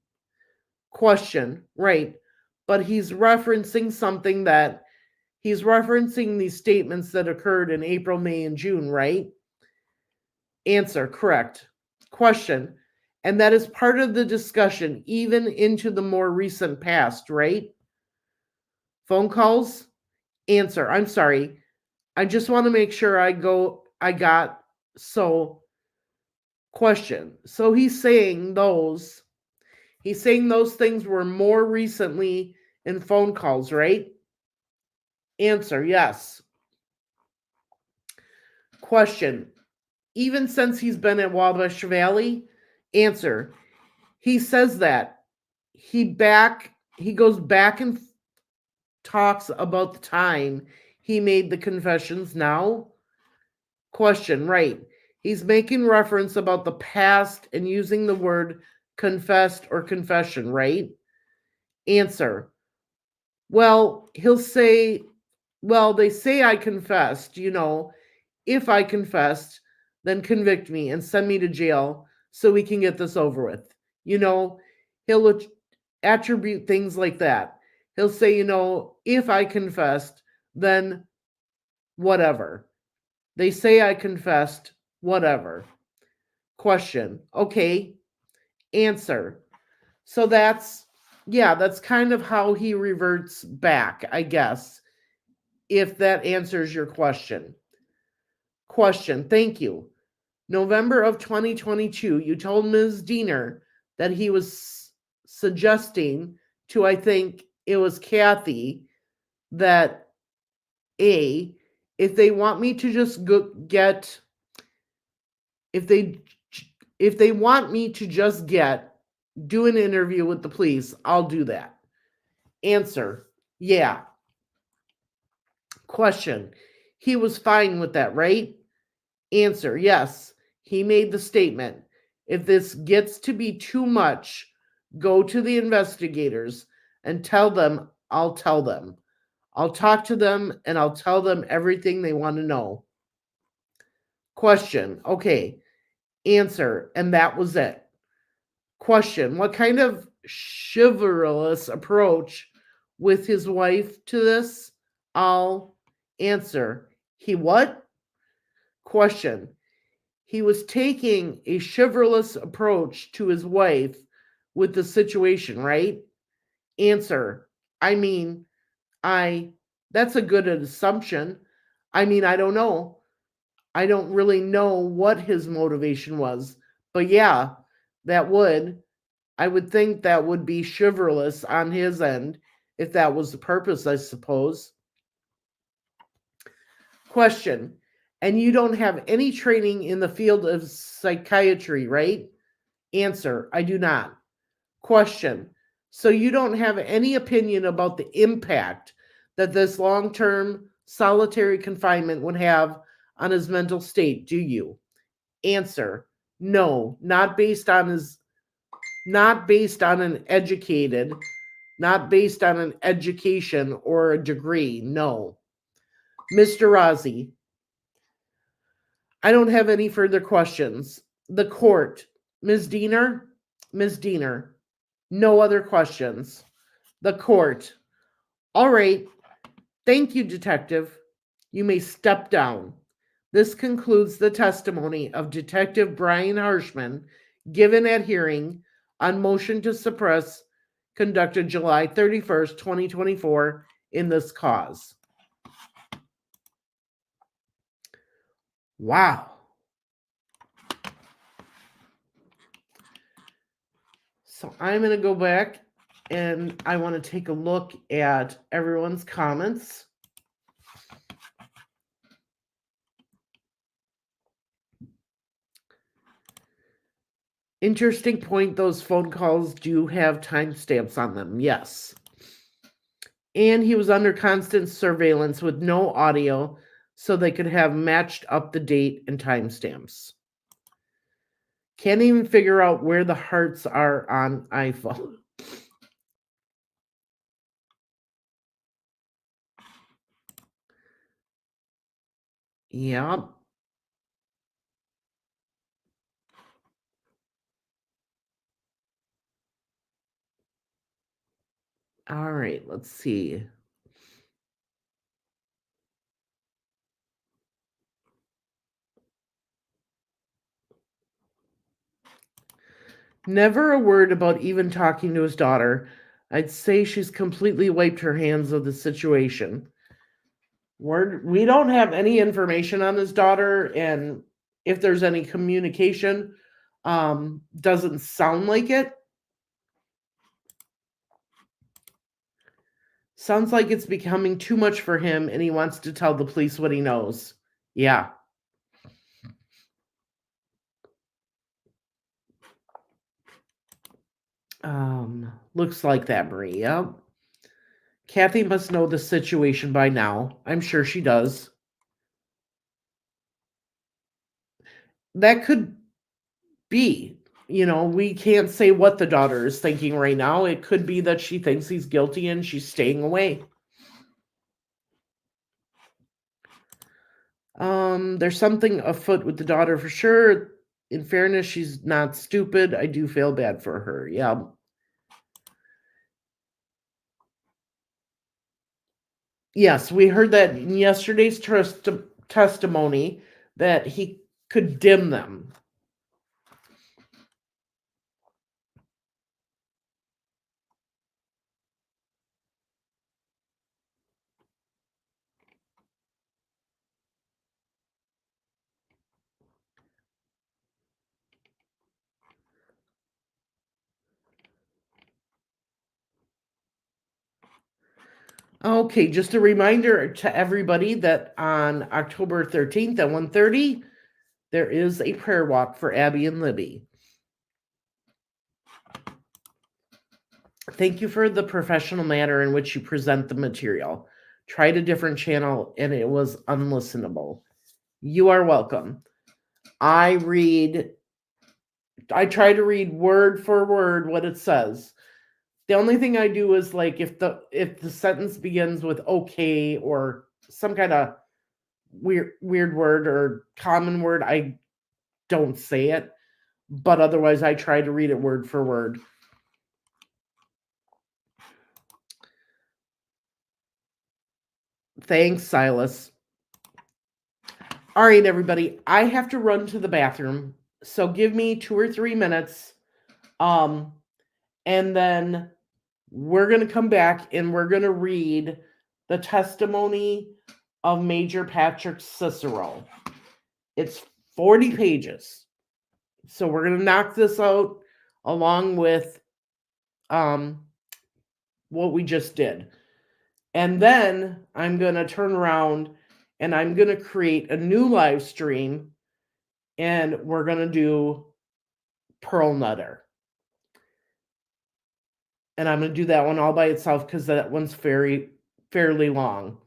Question, right, but he's referencing these statements that occurred in April, May, and June, right? Answer, correct. Question, and that is part of the discussion, even into the more recent past, right? Phone calls? Answer, I'm sorry. I just want to make sure so Question. So he's saying those things were more recently in phone calls, right? Answer, yes. Question. Even since he's been at Wabash Valley? Answer. He says that. He goes back and talks about the time he made the confessions now? Question, right. He's making reference about the past and using the word confessed or confession, right? Answer. Well, he'll say, well, they say I confessed, if I confessed, then convict me and send me to jail so we can get this over with. He'll attribute things like that. He'll say, if I confessed, then whatever. They say I confessed, whatever. Question. Okay. Answer. So that's kind of how he reverts back, I guess, if that answers your question. Question. Thank you. November of 2022, you told Ms. Diener that he was suggesting to, I think it was Kathy, that if they want me to just if they want me to just do an interview with the police, I'll do that. Answer, yeah. Question, he was fine with that, right? Answer, yes. He made the statement, if this gets to be too much, go to the investigators and tell them I'll tell them. I'll talk to them and I'll tell them everything they want to know. Question, okay. Answer, and that was it. Question, what kind of chivalrous approach with his wife to this? I'll answer, he what? Question, he was taking a chivalrous approach to his wife with the situation, right? Answer, that's a good assumption. I don't know. I don't really know what his motivation was. But yeah, I would think that would be chivalrous on his end, if that was the purpose, I suppose. Question, and you don't have any training in the field of psychiatry, right? Answer, I do not. Question, so you don't have any opinion about the impact that this long-term solitary confinement would have on his mental state, do you? Answer, no, not based on an education or a degree, no. Mr. Razi, I don't have any further questions. The court, Ms. Diener, no other questions. The court, all right, thank you, detective. You may step down. This concludes the testimony of Detective Brian Harshman, given at hearing on motion to suppress, conducted July 31st, 2024, in this cause. Wow. So I'm going to go back and I want to take a look at everyone's comments. Interesting point, those phone calls do have timestamps on them, yes. And he was under constant surveillance with no audio, so they could have matched up the date and timestamps. Can't even figure out where the hearts are on iPhone. Yeah. All right, let's see. Never a word about even talking to his daughter. I'd say she's completely wiped her hands of the situation. We don't have any information on his daughter and if there's any communication. Doesn't sound like it. Sounds like it's becoming too much for him and he wants to tell the police what he knows. Yeah. Looks like that, Marie. Yep. Kathy must know the situation by now. I'm sure she does. That could be. We can't say what the daughter is thinking right now. It could be that she thinks he's guilty and she's staying away. There's something afoot with the daughter for sure. In fairness, she's not stupid. I do feel bad for her. Yeah. Yes, we heard that in yesterday's testimony that he could dim them. Okay, just a reminder to everybody that on October 13th at 1:30, there is a prayer walk for Abby and Libby. Thank you for the professional manner in which you present the material. Tried a different channel and it was unlistenable. You are welcome. I try to read word for word what it says. The only thing I do is like if the sentence begins with okay or some kind of weird word or common word, I don't say it. But otherwise I try to read it word for word. Thanks, Silas. All right, everybody. I have to run to the bathroom. So give me 2 or 3 minutes. And then we're going to come back and we're going to read the testimony of Major Patrick Cicero. It's 40 pages. So we're going to knock this out along with what we just did. And then I'm going to turn around and I'm going to create a new live stream and we're going to do Pearl Nutter. And I'm going to do that one all by itself because that one's fairly long.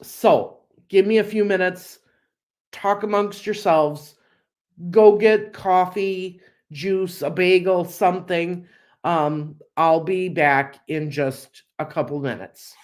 So give me a few minutes, talk amongst yourselves, go get coffee, juice, a bagel, something. I'll be back in just a couple minutes.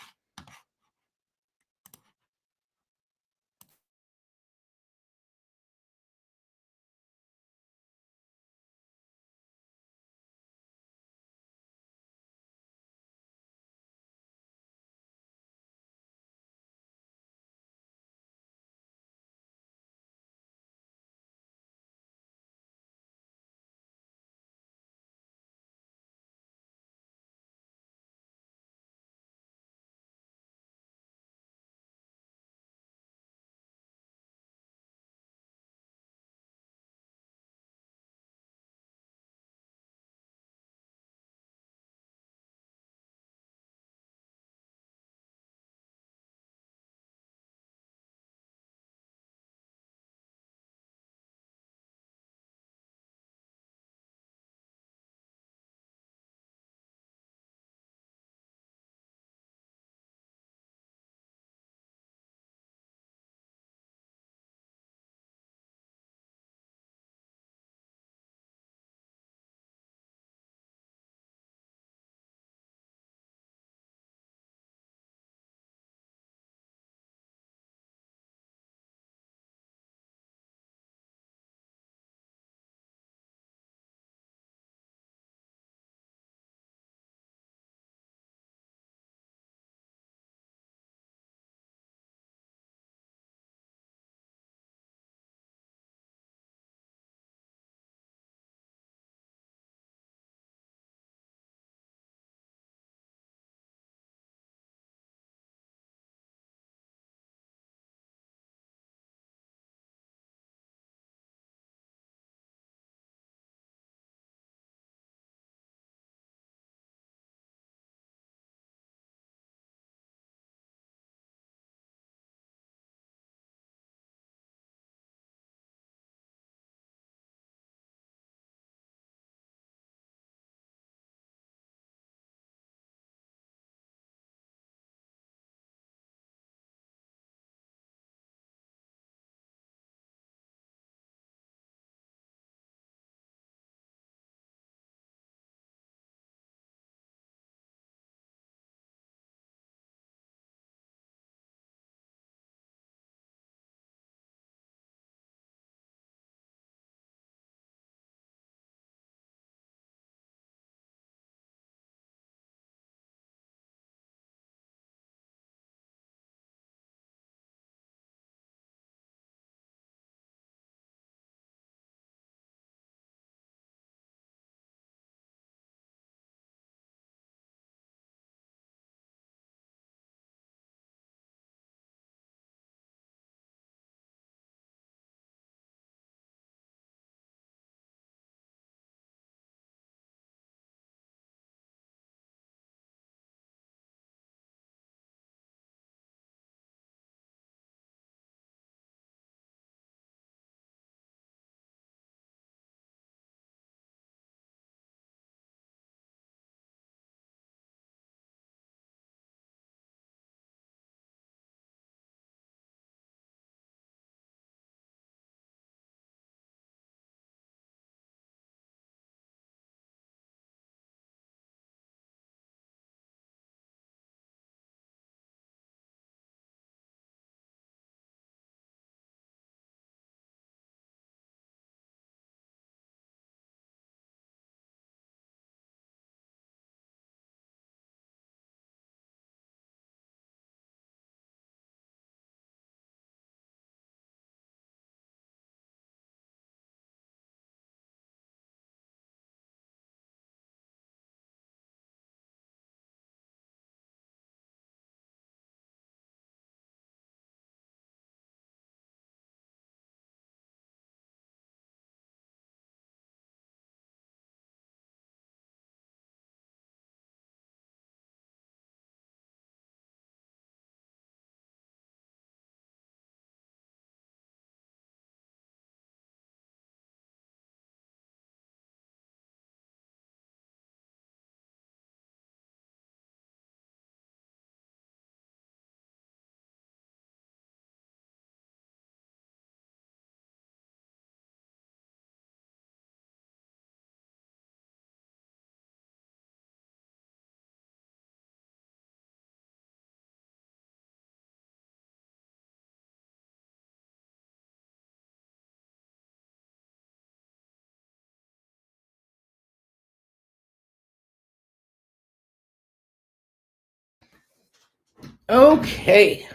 Okay.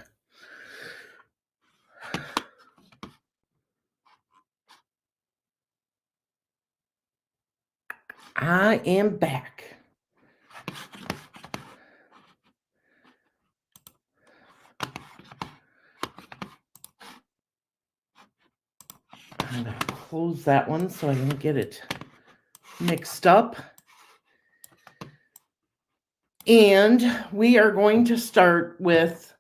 I am back. I'm going to close that one so I don't get it mixed up. And we are going to start with,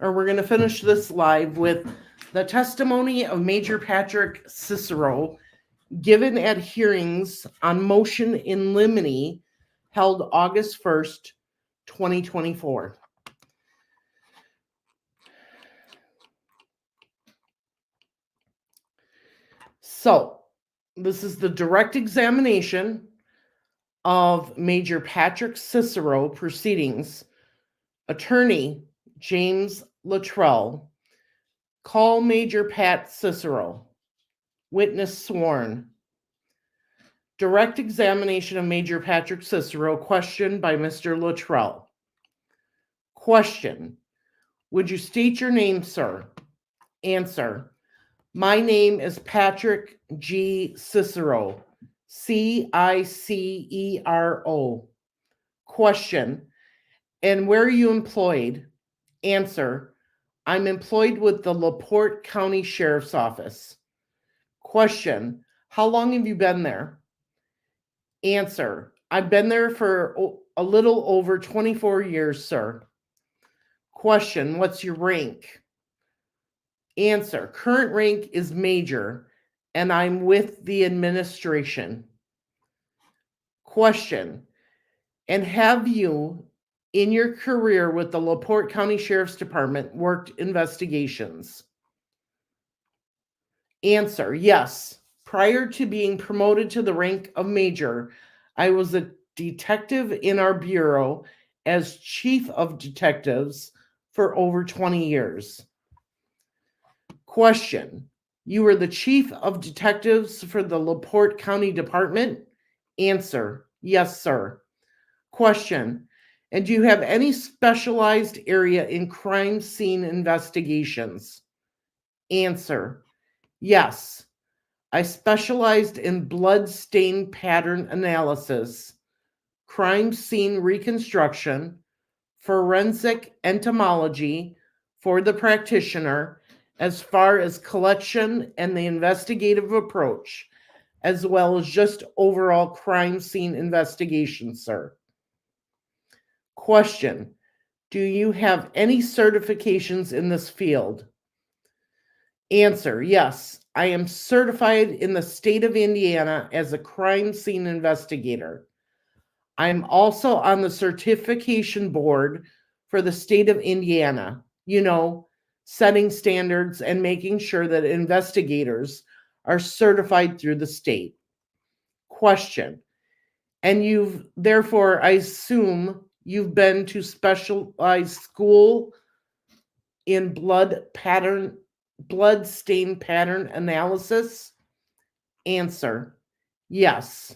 or we're going to finish this live with the testimony of Major Patrick Cicero given at hearings on motion in limine held August 1st, 2024. So, this is the direct examination of Major Patrick Cicero proceedings. Attorney James Luttrell. Call Major Pat Cicero. Witness sworn. Direct examination of Major Patrick Cicero. Question by Mr. Luttrell. Question. Would you state your name, sir? Answer. My name is Patrick G. Cicero. Cicero. Question. And where are you employed? Answer. I'm employed with the LaPorte County Sheriff's Office. Question. How long have you been there? Answer. I've been there for a little over 24 years, sir. Question. What's your rank? Answer. Current rank is major, and I'm with the administration. Question. And have you, in your career with the LaPorte County Sheriff's Department, worked investigations? Answer. Yes. Prior to being promoted to the rank of major, I was a detective in our bureau as chief of detectives for over 20 years. Question. You were the chief of detectives for the LaPorte County Department? Answer. Yes, sir. Question. And do you have any specialized area in crime scene investigations? Answer. Yes. I specialized in blood stain pattern analysis, crime scene reconstruction, forensic entomology for the practitioner, as far as collection and the investigative approach, as well as just overall crime scene investigation, sir. Question. Do you have any certifications in this field? Answer. Yes. I am certified in the state of Indiana as a crime scene investigator. I'm also on the certification board for the state of Indiana, setting standards and making sure that investigators are certified through the state. Question. And therefore, I assume you've been to specialized school in blood stain pattern analysis? Answer. Yes.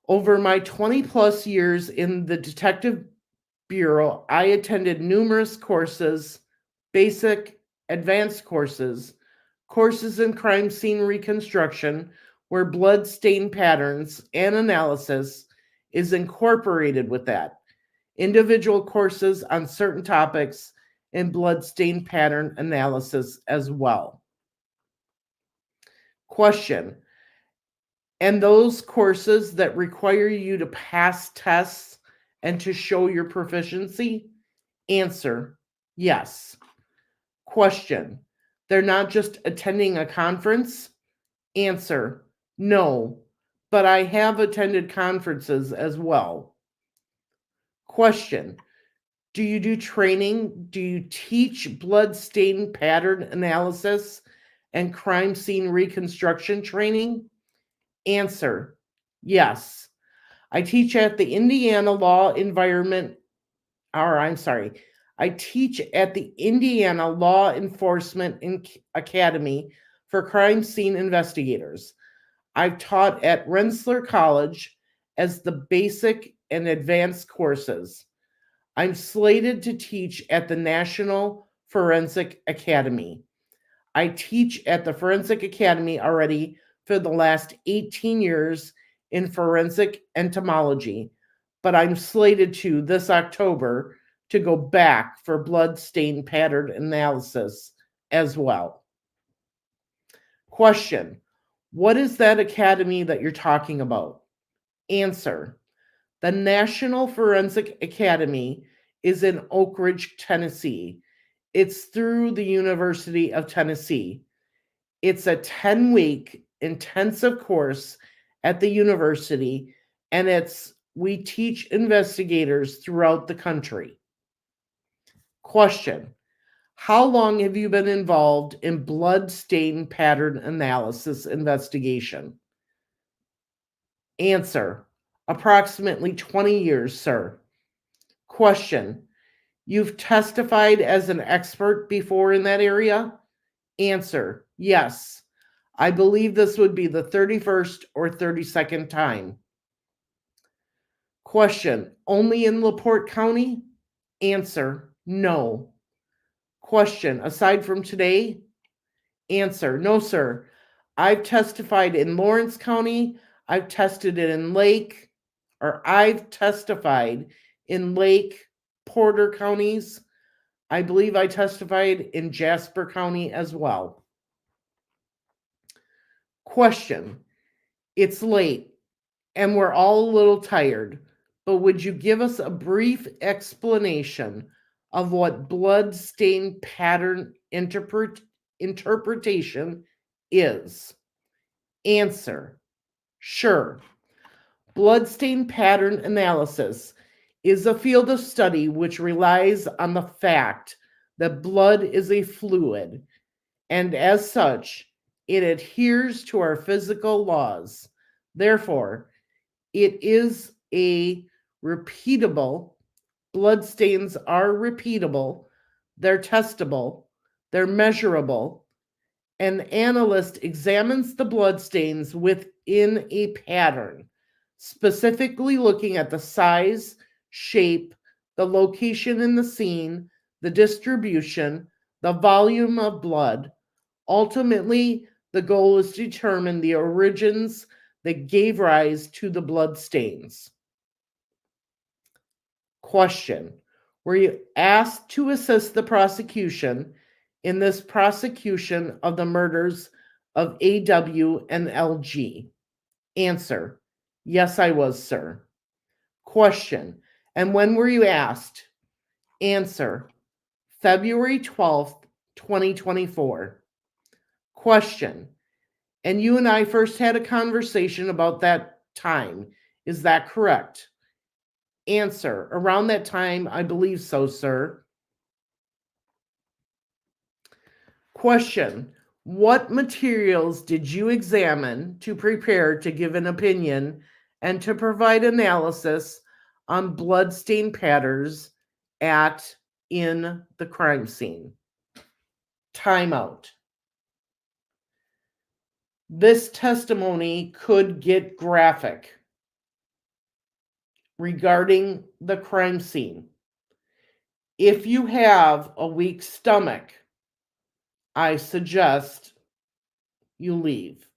Over my 20 plus years in the Detective Bureau, I attended numerous courses, basic, advanced courses in crime scene reconstruction, where blood stain patterns and analysis is incorporated with that. Individual courses on certain topics and blood stain pattern analysis as well. Question. And those courses that require you to pass tests and to show your proficiency? Answer. Yes. Question. They're not just attending a conference? Answer. No, but I have attended conferences as well. Question. Do you do training? Do you teach blood stain pattern analysis and crime scene reconstruction training? Answer. Yes. I teach at the Indiana I teach at the Indiana Law Enforcement Academy for crime scene investigators. I've taught at Rensselaer College as the basic and advanced courses. I'm slated to teach at the National Forensic Academy. I teach at the Forensic Academy already for the last 18 years in forensic entomology, but I'm slated to this October to go back for blood stain pattern analysis as well. Question: what is that academy that you're talking about? Answer: the National Forensic Academy is in Oak Ridge, Tennessee. It's through the University of Tennessee. It's a 10-week intensive course at the university, and we teach investigators throughout the country. Question: how long have you been involved in blood stain pattern analysis investigation? Answer: approximately 20 years, sir. Question: you've testified as an expert before in that area? Answer: yes. I believe this would be the 31st or 32nd time. Question: only in LaPorte County? Answer: no. Question: aside from today? Answer: no, sir. I've testified in Lawrence County. I've testified in Lake Porter counties. I believe I testified in Jasper County as well. Question: it's late and we're all a little tired, but would you give us a brief explanation of what blood stain pattern interpretation is? Answer: sure. Blood stain pattern analysis is a field of study which relies on the fact that blood is a fluid, and as such, it adheres to our physical laws. Therefore, it is a repeatable. Blood stains are repeatable, they're testable, they're measurable. An analyst examines the blood stains within a pattern, specifically looking at the size, shape, the location in the scene, the distribution, the volume of blood. Ultimately, the goal is to determine the origins that gave rise to the blood stains. Question: were you asked to assist the prosecution in this prosecution of the murders of AW and LG? Answer: yes, I was, sir. Question: and when were you asked? Answer: February 12th, 2024. Question: and you and I first had a conversation about that time. Is that correct? Answer: around that time, I believe so, sir. Question: what materials did you examine to prepare to give an opinion and to provide analysis on blood stain patterns in the crime scene? Timeout. This testimony could get graphic regarding the crime scene. If you have a weak stomach, I suggest you leave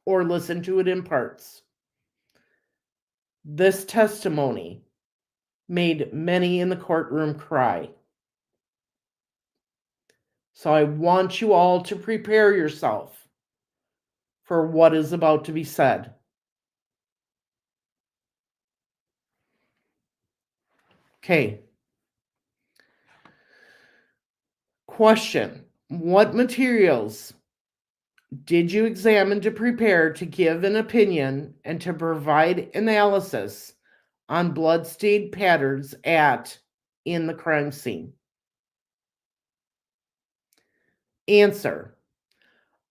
or listen to it in parts. This testimony made many in the courtroom cry. So I want you all to prepare yourself for what is about to be said. Okay. Question: what materials did you examine to prepare to give an opinion and to provide analysis on blood-stained patterns in the crime scene? Answer: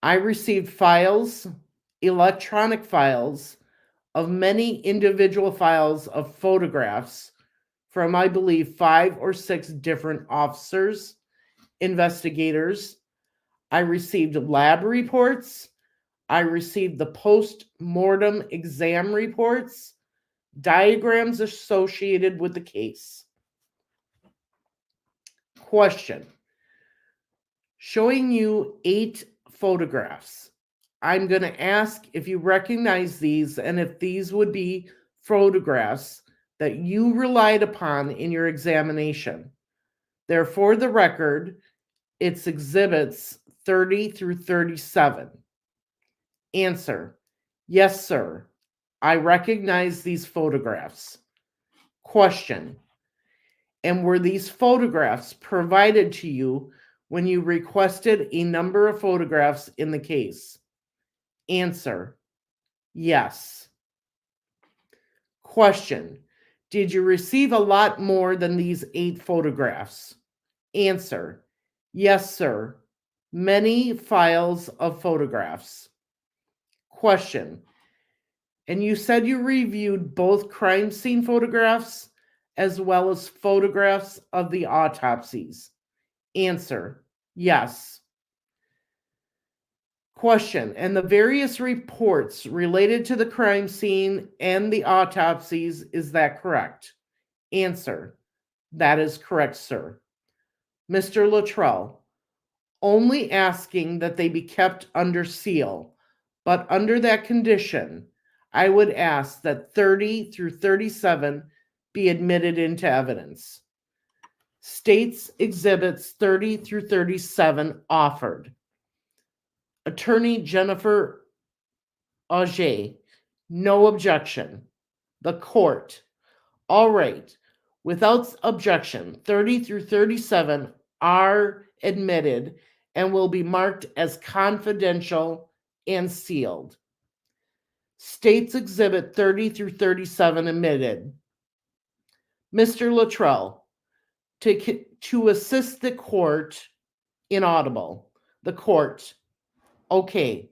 I received files, electronic files, of many individual files of photographs from, I believe, 5 or 6 different officers, investigators. I received lab reports. I received the post-mortem exam reports. Diagrams associated with the case. Question. Showing you 8 photographs. I'm going to ask if you recognize these and if these would be photographs that you relied upon in your examination. They're for the record, it's exhibits 30 through 37. Answer. Yes, sir. I recognize these photographs. Question. And were these photographs provided to you when you requested a number of photographs in the case? Answer. Yes. Question. Did you receive a lot more than these 8 photographs? Answer. Yes, sir. Many files of photographs. Question. And you said you reviewed both crime scene photographs as well as photographs of the autopsies. Answer. Yes. Question. And the various reports related to the crime scene and the autopsies, is that correct? Answer. That is correct, sir. Mr. Luttrell, only asking that they be kept under seal, but under that condition, I would ask that 30 through 37 be admitted into evidence. States exhibits 30 through 37 offered. Attorney Jennifer Auger, no objection. The court, all right, without objection, 30 through 37 are admitted and will be marked as confidential and sealed. States exhibit 30 through 37 admitted. Mr. Luttrell, to assist the court, inaudible. The court, okay.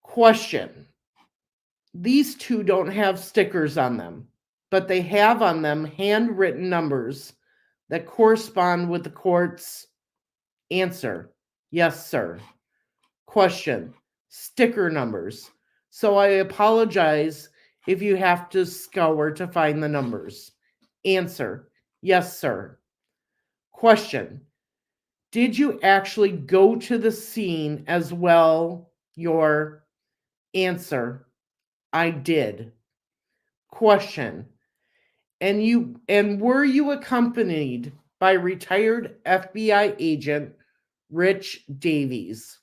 Question. These 2 don't have stickers on them, but they have on them handwritten numbers that correspond with the court's answer. Yes, sir. Question. Sticker numbers. So I apologize if you have to scour to find the numbers. Answer. Yes, sir. Question. Did you actually go to the scene as well? Your answer. I did. Question. And were you accompanied by retired FBI agent Rich Davies?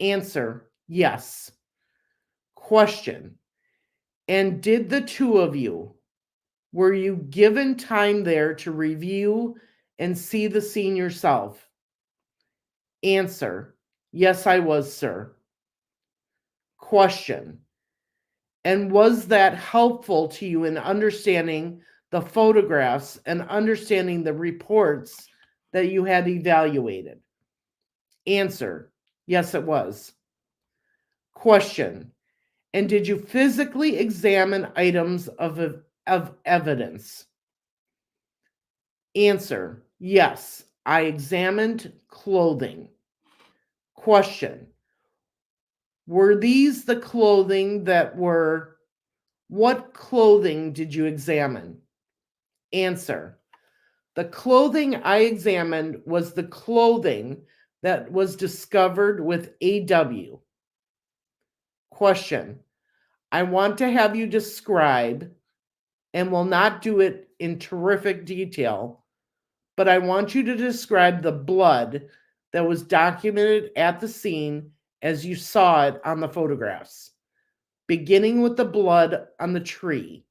Answer. Yes. Question. And did the 2 of you, were you given time there to review and see the scene yourself? Answer. Yes, I was, sir. Question. And was that helpful to you in understanding the photographs and understanding the reports that you had evaluated? Answer. Yes, it was. Question. And did you physically examine items of evidence? Answer. Yes, I examined clothing. Question. Were these the clothing that were, what clothing did you examine? Answer. The clothing I examined was the clothing that was discovered with AW. Question. I want to have you describe, and will not do it in terrific detail, but I want you to describe the blood that was documented at the scene as you saw it on the photographs, beginning with the blood on the tree.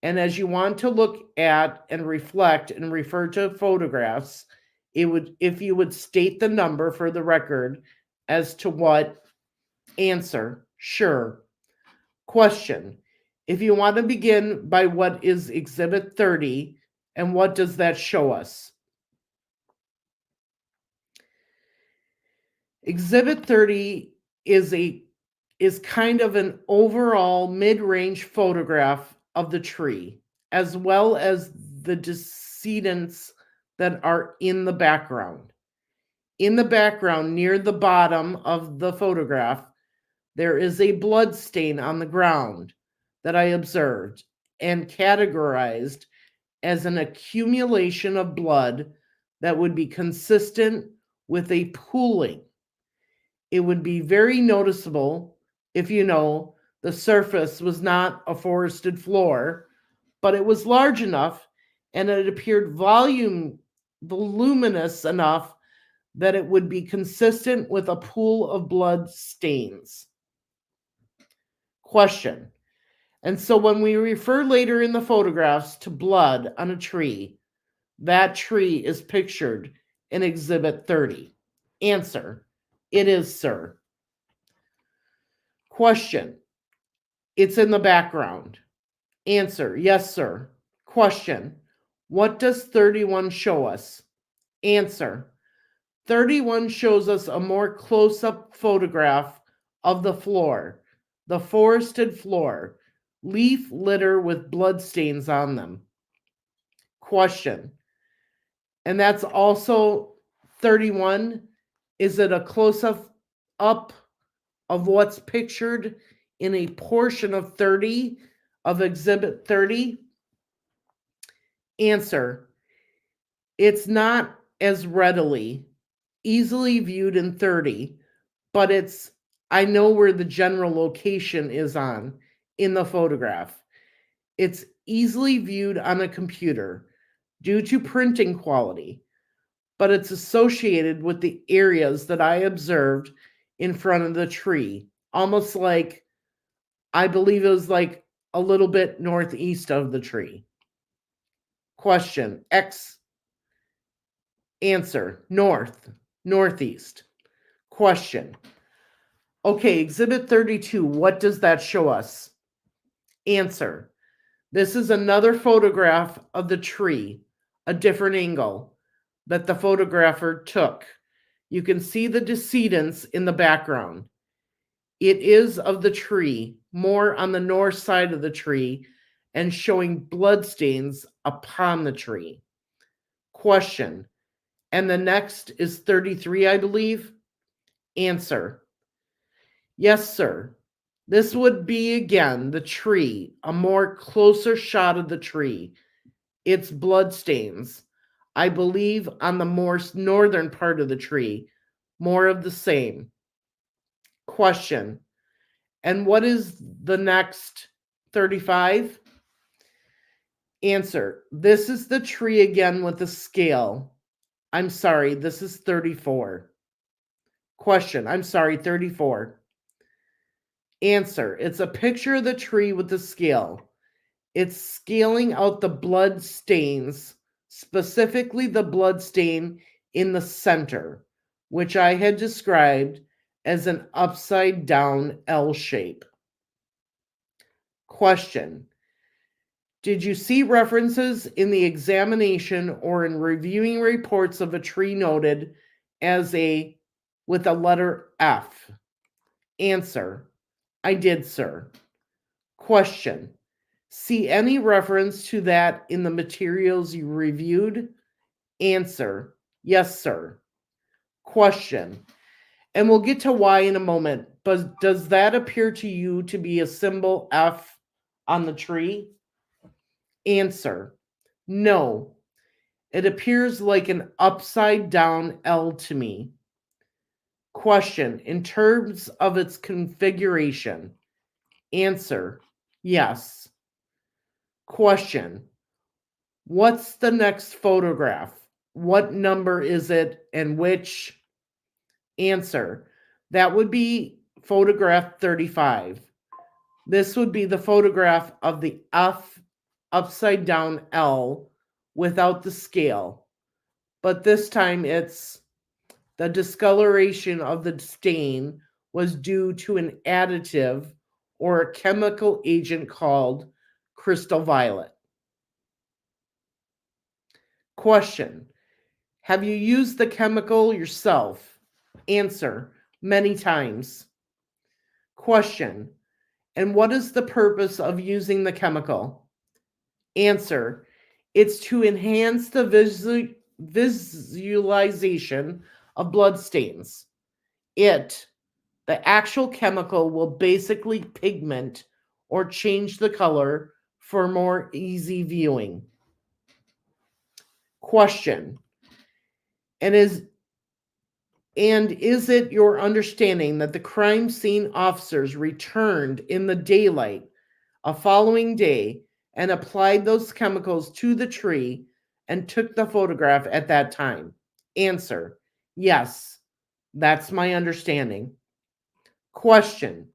And as you want to look at and reflect and refer to photographs, if you would state the number for the record as to what. Answer. Sure. Question. If you want to begin by what is Exhibit 30, and what does that show us? Exhibit 30 is kind of an overall mid-range photograph of the tree, as well as the decedents that are in the background. In the background, near the bottom of the photograph, There is a blood stain on the ground that I observed and categorized as an accumulation of blood that would be consistent with a pooling. It would be very noticeable if the surface was not a forested floor, but it was large enough and it appeared voluminous enough that it would be consistent with a pool of blood stains. Question. And so when we refer later in the photographs to blood on a tree, that tree is pictured in Exhibit 30. Answer. It is, sir. Question. It's in the background. Answer. Yes, sir. Question. What does 31 show us? Answer. 31 shows us a more close-up photograph of the floor, the forested floor, leaf litter with bloodstains on them. Question. And that's also 31. Is it a close-up of what's pictured in a portion of 30 of Exhibit 30? Answer. It's not as easily viewed in 30, but I know where the general location is in the photograph. It's easily viewed on a computer due to printing quality, but it's associated with the areas that I observed in front of the tree, almost like, I believe it was like a little bit northeast of the tree. Question. Answer. Northeast. Question. Okay, Exhibit 32, what does that show us? Answer. This is another photograph of the tree, a different angle that the photographer took. You can see the decedents in the background. It is of the tree, more on the north side of the tree, and showing bloodstains upon the tree. Question. And the next is 33, I believe? Answer. Yes, sir. This would be again the tree, a more closer shot of the tree. Its bloodstains, I believe, on the more northern part of the tree. More of the same. Question. And what is the next 35? Answer. This is the tree again with the scale. I'm sorry, this is 34. Question. I'm sorry, 34. Answer. It's a picture of the tree with the scale. It's scaling out the blood stains, specifically the blood stain in the center, which I had described as an upside down L shape. Question. Did you see references in the examination or in reviewing reports of a tree noted as with a letter F? Answer. I did, sir. Question. See any reference to that in the materials you reviewed? Answer. Yes, sir. Question. And we'll get to why in a moment, but does that appear to you to be a symbol F on the tree? Answer. No. It appears like an upside down L to me. Question. In terms of its configuration? Answer. Yes. Question. What's the next photograph? What number is it and which? Answer. That would be photograph 35. This would be the photograph of the F upside down L without the scale. But this time it's the discoloration of the stain was due to an additive or a chemical agent called crystal violet. Question. Have you used the chemical yourself? Answer. Many times. Question. And what is the purpose of using the chemical? Answer. It's to enhance the visualization of bloodstains. It, The actual chemical will basically pigment or change the color for more easy viewing. Question. And is it your understanding that the crime scene officers returned in the daylight a following day and applied those chemicals to the tree and took the photograph at that time? Answer. Yes, that's my understanding. Question.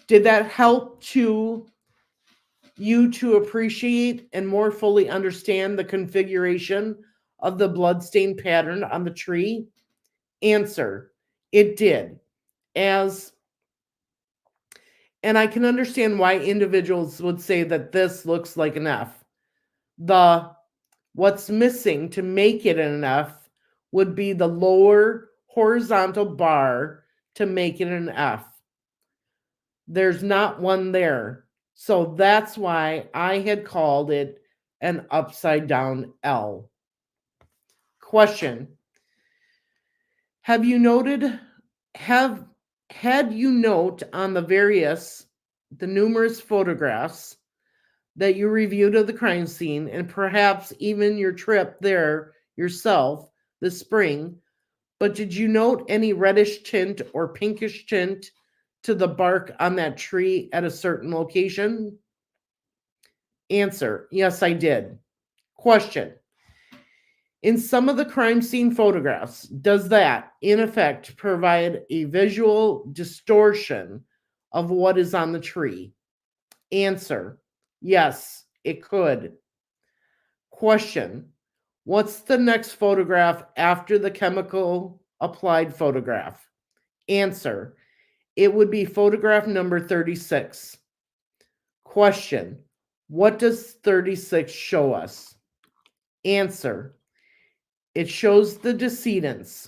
Did that help you to appreciate and more fully understand the configuration of the bloodstain pattern on the tree? Answer. It did. And I can understand why individuals would say that this looks like an F. What's missing to make it an F would be the lower horizontal bar to make it an F. There's not one there. So that's why I had called it an upside down L. Question. Had you note on the numerous photographs that you reviewed of the crime scene and perhaps even your trip there yourself this spring, but did you note any reddish tint or pinkish tint to the bark on that tree at a certain location? Answer. Yes, I did. Question. In some of the crime scene photographs, does that, in effect, provide a visual distortion of what is on the tree? Answer. Yes, it could. Question. What's the next photograph after the chemical applied photograph? Answer. It would be photograph number 36. Question. What does 36 show us? Answer. It shows the decedents.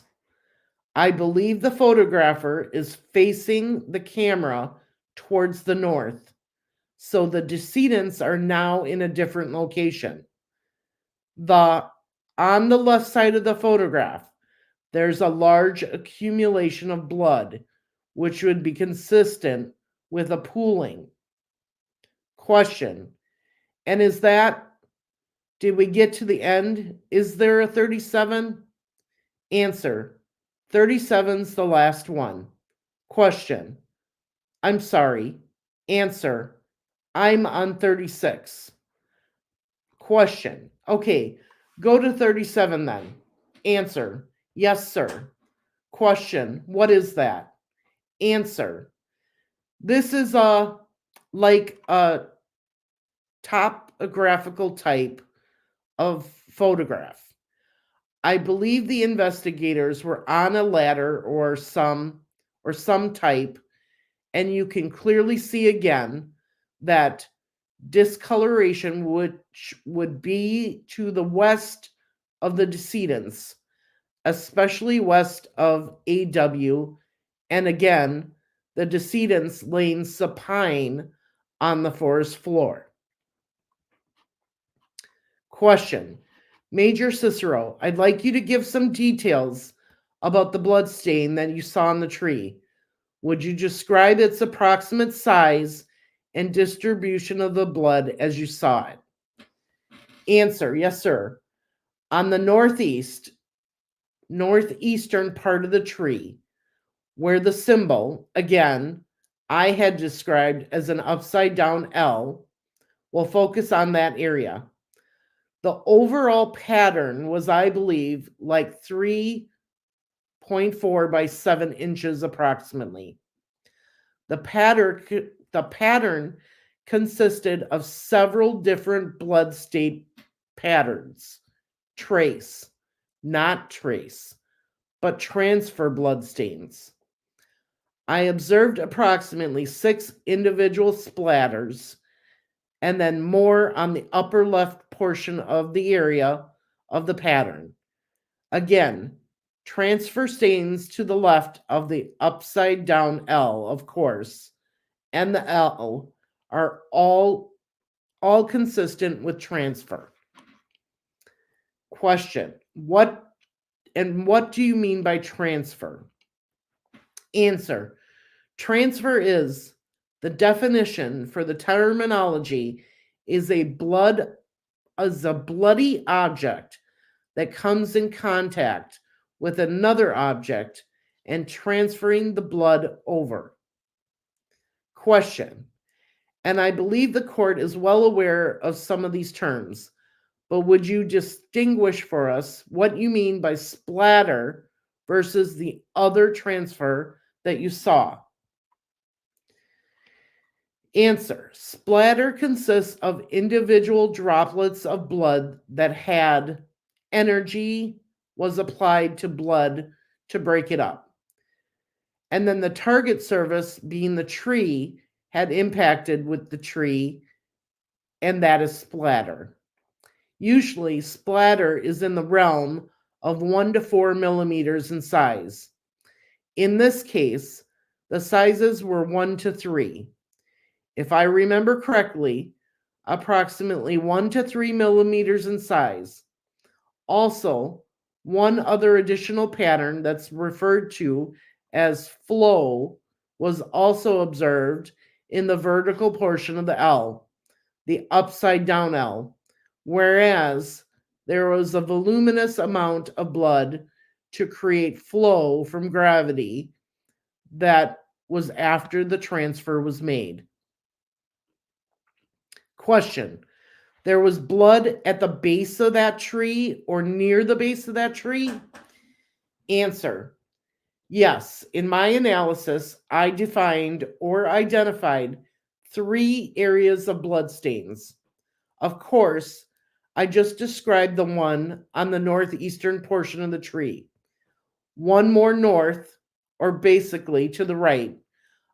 I believe the photographer is facing the camera towards the north. So the decedents are now in a different location. On the left side of the photograph, there's a large accumulation of blood, which would be consistent with a pooling. Question. And did we get to the end? Is there a 37? Answer. 37's the last one. Question. I'm sorry. Answer. I'm on 36. Question. Okay, go to 37 then. Answer. Yes, sir. Question. What is that? Answer. This is like a topographical type of photograph. I believe the investigators were on a ladder or some type, and you can clearly see again that discoloration would be to the west of the decedents, especially west of AW, and again, the decedents laying supine on the forest floor. Question. Major Cicero, I'd like you to give some details about the blood stain that you saw on the tree. Would you describe its approximate size and distribution of the blood as you saw it? Answer. Yes, sir. On the northeastern part of the tree, where the symbol, again, I had described as an upside down L, we'll focus on that area. The overall pattern was, I believe, like 3.4 by 7 inches approximately. The pattern consisted of several different blood stain patterns. Trace, not trace, but transfer blood stains. I observed approximately 6 individual splatters and then more on the upper left portion of the area of the pattern. Again, transfer stains to the left of the upside down L, of course, and the L are all consistent with transfer. Question. What do you mean by transfer? Answer. Transfer is the definition for the terminology is a bloody object that comes in contact with another object and transferring the blood over. Question, and I believe the court is well aware of some of these terms, but would you distinguish for us what you mean by splatter versus the other transfer that you saw? Answer, splatter consists of individual droplets of blood that had energy was applied to blood to break it up. And then the target surface, being the tree, had impacted with the tree, and that is splatter. Usually, splatter is in the realm of 1 to 4 millimeters in size. In this case, the sizes were 1 to 3. If I remember correctly, approximately 1 to 3 millimeters in size. Also, one other additional pattern that's referred to as flow was also observed in the vertical portion of the L, the upside down L, whereas there was a voluminous amount of blood to create flow from gravity that was after the transfer was made. Question, there was blood at the base of that tree or near the base of that tree? Answer, yes. In my analysis, I defined or identified 3 areas of blood stains. Of course, I just described the one on the northeastern portion of the tree. One more north, or basically to the right,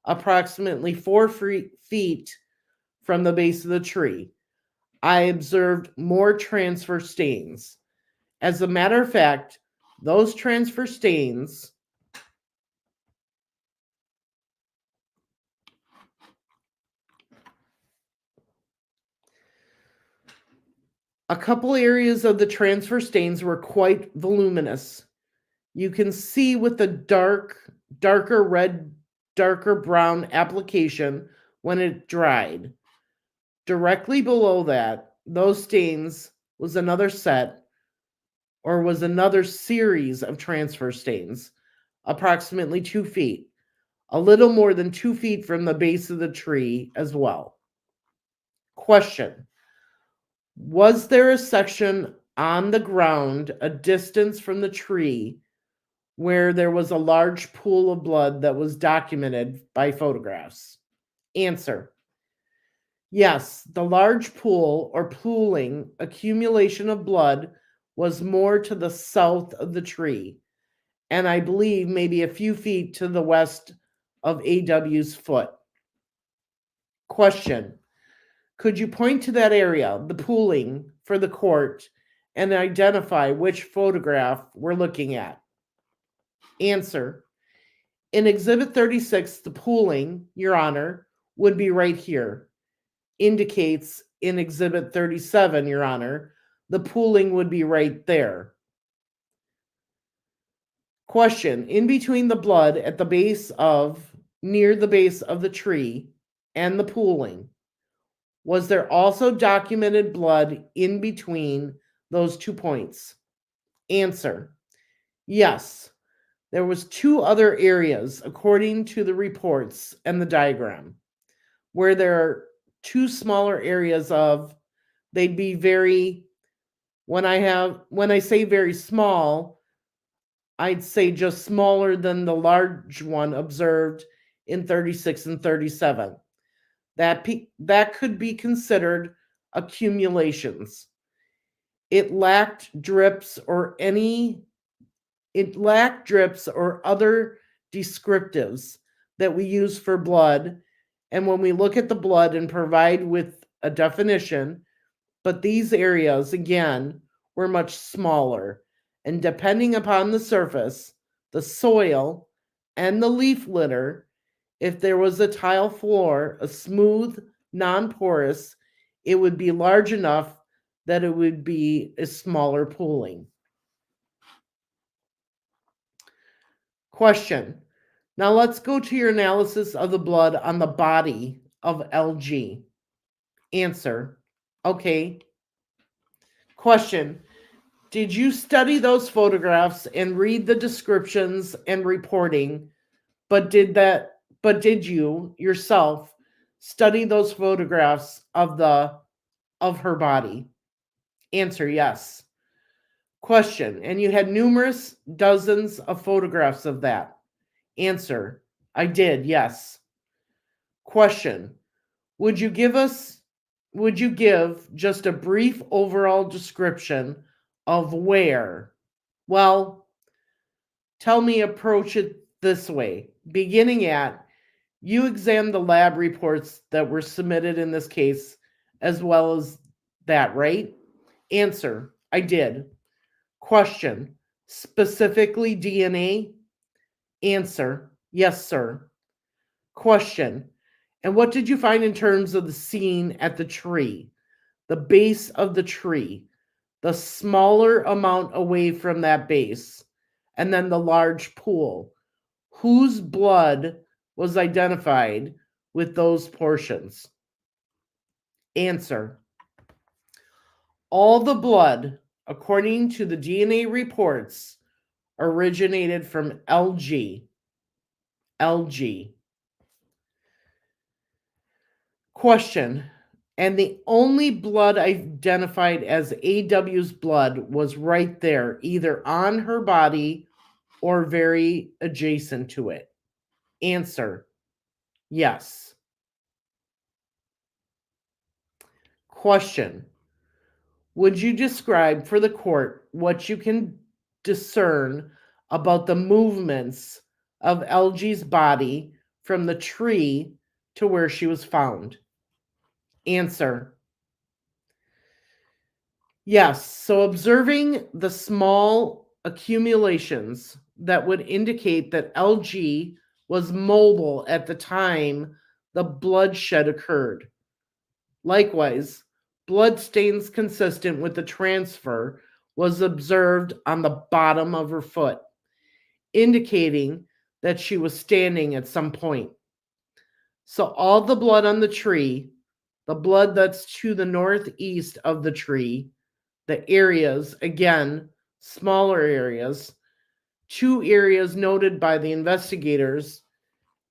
approximately 4 feet from the base of the tree. I observed more transfer stains. As a matter of fact, those transfer stains a couple areas of the transfer stains were quite voluminous. You can see with the darker red, darker brown application when it dried. Directly below that, those stains was another set or was another series of transfer stains, approximately 2 feet, a little more than 2 feet from the base of the tree as well. Question, was there a section on the ground a distance from the tree where there was a large pool of blood that was documented by photographs? Answer, yes, the large pool or pooling accumulation of blood was more to the south of the tree, and I believe maybe a few feet to the west of AW's foot. Question, could you point to that area, the pooling, for the court and identify which photograph we're looking at? Answer, in Exhibit 36, the pooling, Your Honor, would be right here. Indicates in Exhibit 37, Your Honor, the pooling would be right there. Question, in between the blood at the base of, near the base of the tree and the pooling, was there also documented blood in between those 2 points? Answer, yes. There was 2 other areas, according to the reports and the diagram, where there are 2 smaller areas of, they'd be very, when I say very small, I'd say just smaller than the large one observed in 36 and 37. That could be considered accumulations. It lacked drips or other descriptives that we use for blood. And when we look at the blood and provide with a definition, but these areas, again, were much smaller. And depending upon the surface, the soil, and the leaf litter, if there was a tile floor, a smooth, non-porous, it would be large enough that it would be a smaller pooling. Question, Now let's go to your analysis of the blood on the body of LG. Answer. Okay. Question. Did you study those photographs and read the descriptions and reporting, but did you yourself study those photographs of her body? Answer. Yes. Question. And you had numerous dozens of photographs of that? Answer. I did, yes. Question. Would you give just a brief overall description of where? Well, approach it this way. Beginning at, you examined the lab reports that were submitted in this case, as well as that, right? Answer. I did. Question. Specifically DNA? Answer. Yes, sir. Question. And what did you find in terms of the scene at the tree, the base of the tree, the smaller amount away from that base, and then the large pool? Whose blood was identified with those portions? Answer. All the blood, according to the DNA reports, originated from LG. LG. Question. And the only blood identified as AW's blood was right there, either on her body or very adjacent to it. Answer. Yes. Question. Would you describe for the court what you can discern about the movements of LG's body from the tree to where she was found? Answer. Yes. So observing the small accumulations that would indicate that LG was mobile at the time the bloodshed occurred. Likewise, blood stains consistent with the transfer was observed on the bottom of her foot, indicating that she was standing at some point. So all the blood on the tree, the blood that's to the northeast of the tree, the areas, again, smaller areas, 2 areas noted by the investigators,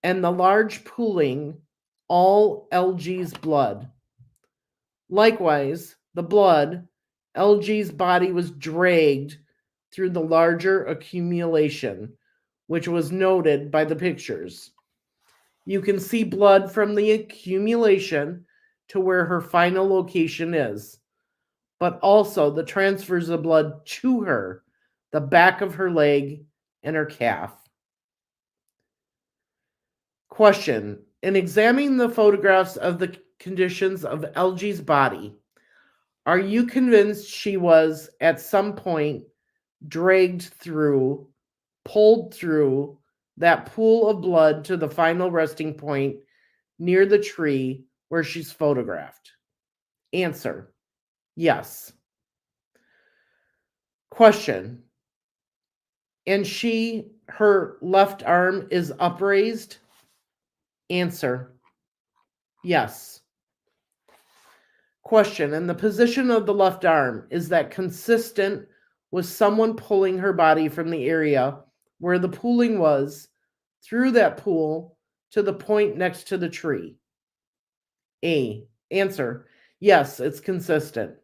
and the large pooling, all LG's blood. Likewise, the blood, LG's body was dragged through the larger accumulation, which was noted by the pictures. You can see blood from the accumulation to where her final location is, but also the transfers of blood to her, the back of her leg, and her calf. Question. In examining the photographs of the conditions of LG's body, are you convinced she was at some point dragged through, pulled through that pool of blood to the final resting point near the tree where she's photographed? Answer. Yes. Question. And her left arm is upraised? Answer. Yes. Question. And the position of the left arm, is that consistent with someone pulling her body from the area where the pooling was through that pool to the point next to the tree? A. Answer. Yes, it's consistent.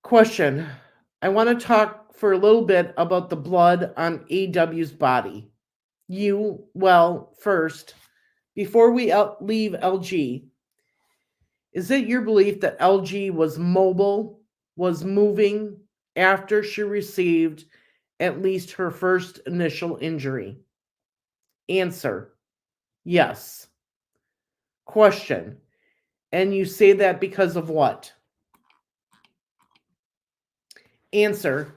Question. I want to talk for a little bit about the blood on AW's body. First, before we leave LG, is it your belief that LG was mobile, was moving after she received at least her first initial injury? Answer. Yes. Question. And you say that because of what? Answer.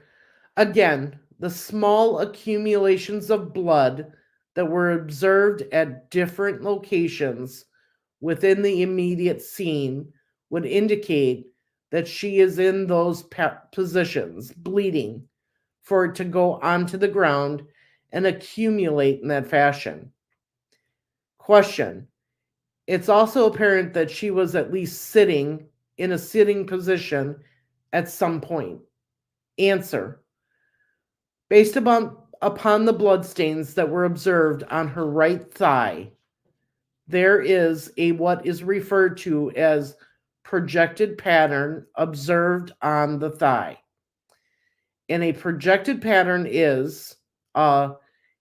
Again, the small accumulations of blood that were observed at different locations within the immediate scene would indicate that she is in those positions, bleeding, for it to go onto the ground and accumulate in that fashion. Question. It's also apparent that she was at least sitting in a sitting position at some point. Answer. Based upon the bloodstains that were observed on her right thigh, there is a what is referred to as projected pattern observed on the thigh. And a projected pattern is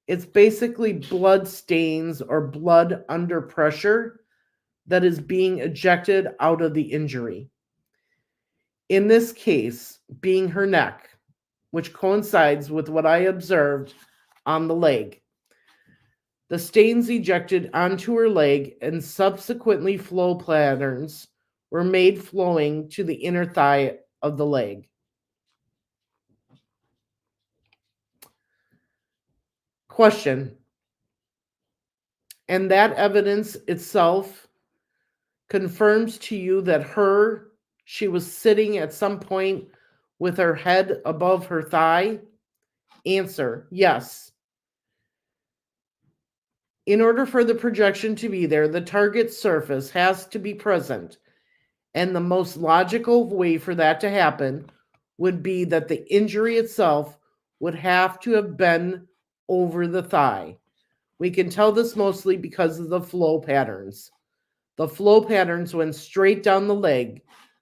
it's basically blood stains or blood under pressure that is being ejected out of the injury. In this case, being her neck, which coincides with what I observed on the leg. The stains ejected onto her leg and subsequently flow patterns were made flowing to the inner thigh of the leg. Question. And that evidence itself confirms to you that she was sitting at some point with her head above her thigh? Answer. Yes. In order for the projection to be there, the target surface has to be present. And the most logical way for that to happen would be that the injury itself would have to have been over the thigh. We can tell this mostly because of the flow patterns. The flow patterns went straight down the leg,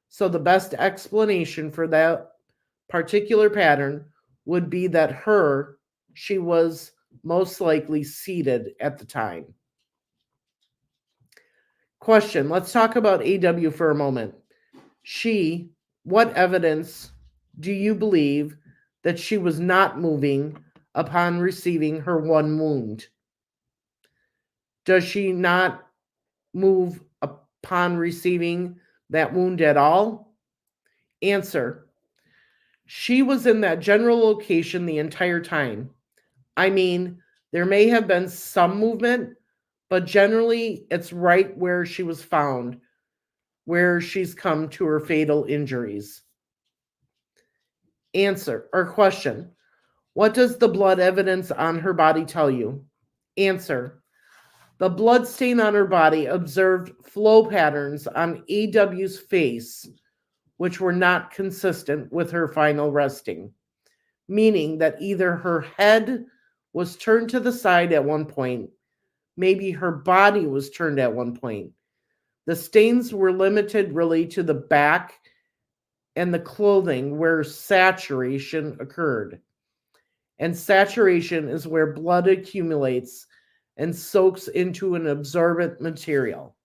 so the best explanation for that particular pattern would be that she was most likely seated at the time. Question. Let's talk about AW for a moment. What evidence do you believe that she was not moving upon receiving her one wound? Does she not move upon receiving that wound at all? Answer. She was in that general location the entire time. I mean, there may have been some movement, but generally it's right where she was found, where she's come to her fatal injuries. Answer or question. What does the blood evidence on her body tell you? Answer. The blood stain on her body observed flow patterns on AW's face, which were not consistent with her final resting, meaning that either her head was turned to the side at one point, maybe her body was turned at one point. The stains were limited really to the back and the clothing where saturation occurred. And saturation is where blood accumulates and soaks into an absorbent material,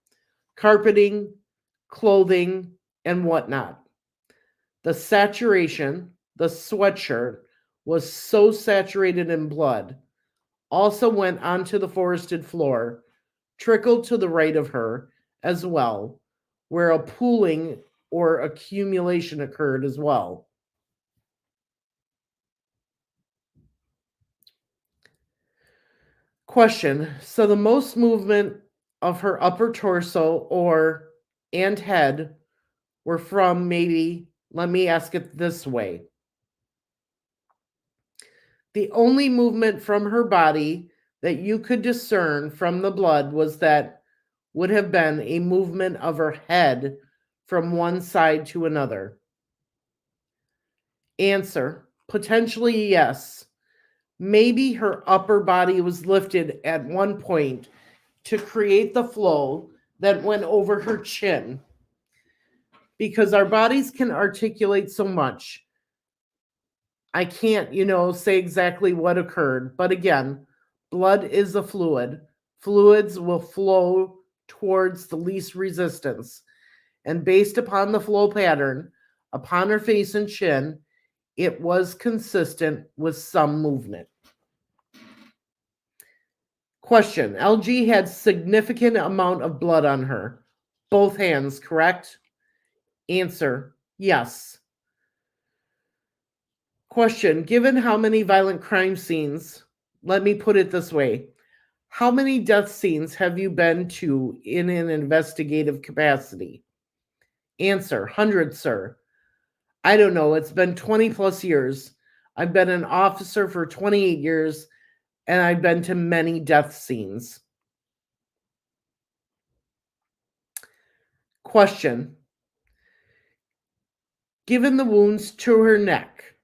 carpeting, clothing, and whatnot. The saturation, the sweatshirt, was so saturated in blood, also went onto the forested floor, trickled to the right of her as well, where a pooling or accumulation occurred as well. Question. So the most movement of her upper torso and head were from maybe, let me ask it this way. The only movement from her body that you could discern from the blood would have been a movement of her head from one side to another. Answer. Potentially yes. Maybe her upper body was lifted at one point to create the flow that went over her chin. Because our bodies can articulate so much. I can't, say exactly what occurred. But again, blood is a fluid. Fluids will flow towards the least resistance. And based upon the flow pattern, upon her face and chin, it was consistent with some movement. Question. LG had significant amount of blood on her. Both hands, correct? Answer. Yes. Question. Given how many violent crime scenes, let me put it this way. How many death scenes have you been to in an investigative capacity? Answer. Hundreds, sir. I don't know. It's been 20 plus years. I've been an officer for 28 years, and I've been to many death scenes. Question. Given the wounds to her neck,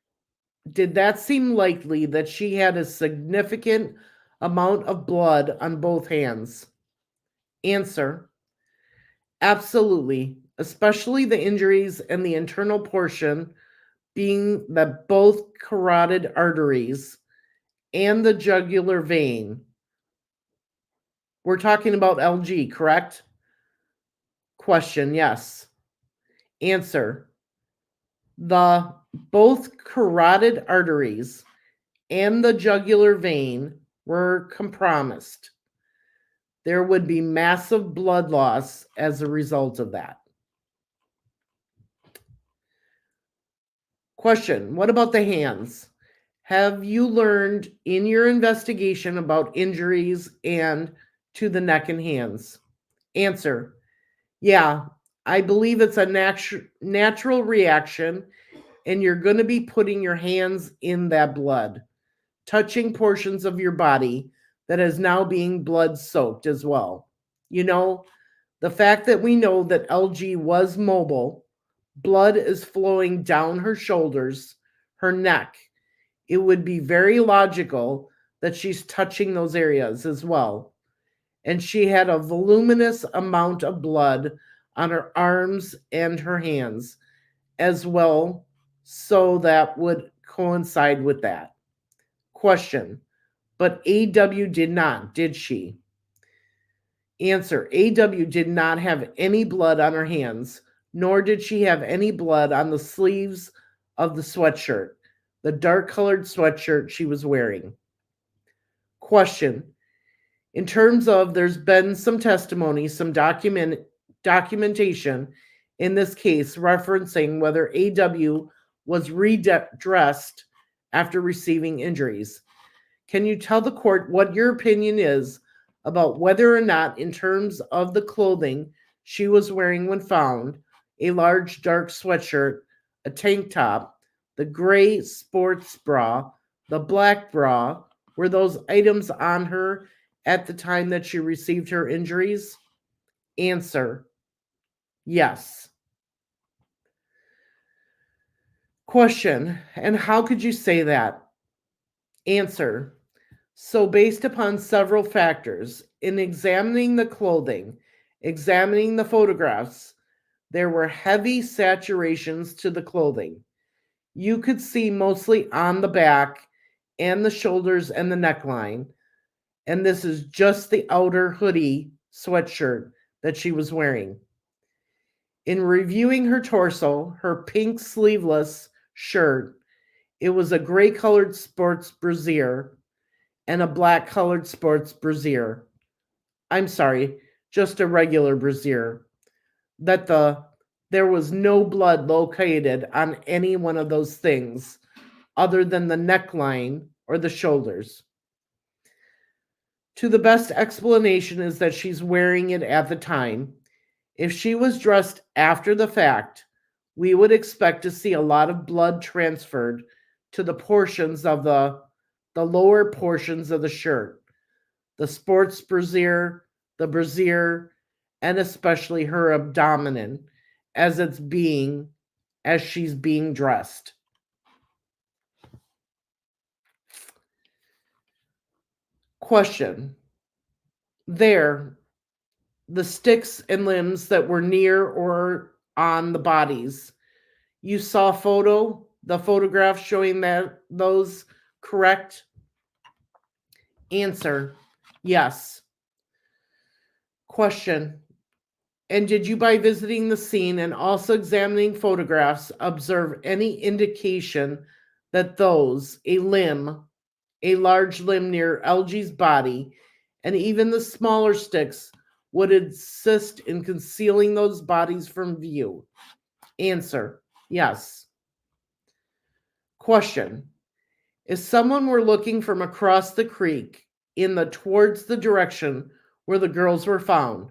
did that seem likely that she had a significant amount of blood on both hands? Answer. Absolutely, especially the injuries and the internal portion being that both carotid arteries and the jugular vein. We're talking about LG, correct? Question, yes. Answer. The both carotid arteries and the jugular vein were compromised. There would be massive blood loss as a result of that. Question, what about the hands? Have you learned in your investigation about injuries and to the neck and hands? Answer, yeah, I believe it's a natural reaction, and you're going to be putting your hands in that blood, touching portions of your body that is now being blood soaked as well. You know, the fact that we know that LG was mobile, blood is flowing down her shoulders, her neck. It would be very logical that she's touching those areas as well. And she had a voluminous amount of blood on her arms and her hands as well, so that would coincide with that. Question, but AW did not, did she? Answer, AW did not have any blood on her hands, nor did she have any blood on the sleeves of the sweatshirt, the dark colored sweatshirt she was wearing. Question, in terms of there's been some testimony, some documentation in this case referencing whether AW was redressed after receiving injuries. Can you tell the court what your opinion is about whether or not, in terms of the clothing she was wearing when found, a large dark sweatshirt, a tank top, the gray sports bra, the black bra, were those items on her at the time that she received her injuries? Answer, yes. Question, and how could you say that? Answer, so based upon several factors, in examining the clothing, examining the photographs, there were heavy saturations to the clothing. You could see mostly on the back and the shoulders and the neckline. And this is just the outer hoodie sweatshirt that she was wearing. In reviewing her torso, her pink sleeveless shirt, it was a gray colored sports brassiere and a black colored sports brassiere. I'm sorry, just a regular brassiere. There was no blood located on any one of those things other than the neckline or the shoulders. To the best explanation is that she's wearing it at the time. If she was dressed after the fact, we would expect to see a lot of blood transferred to the portions of the lower portions of the shirt, the sports brassiere, the brassiere, and especially her abdomen as she's being dressed. Question. There, the sticks and limbs that were near or on the bodies. You saw the photograph showing those, correct? Answer, yes. Question, and did you, by visiting the scene and also examining photographs, observe any indication that a large limb near LG's body, and even the smaller sticks would assist in concealing those bodies from view? Answer, yes. Question, if someone were looking from across the creek towards the direction where the girls were found,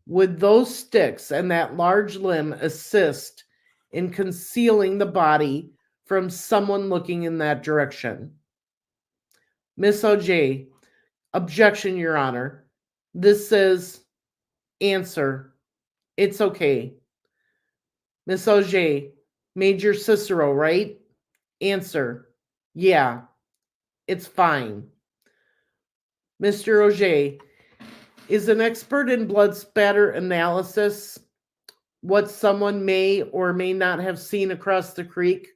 would those sticks and that large limb assist in concealing the body from someone looking in that direction. Miss OJ, objection, Your Honor. This says answer. It's okay. Miss OJ, Major Cicero, right? Answer. Yeah, it's fine. Mr. OJ, is an expert in blood spatter analysis what someone may or may not have seen across the creek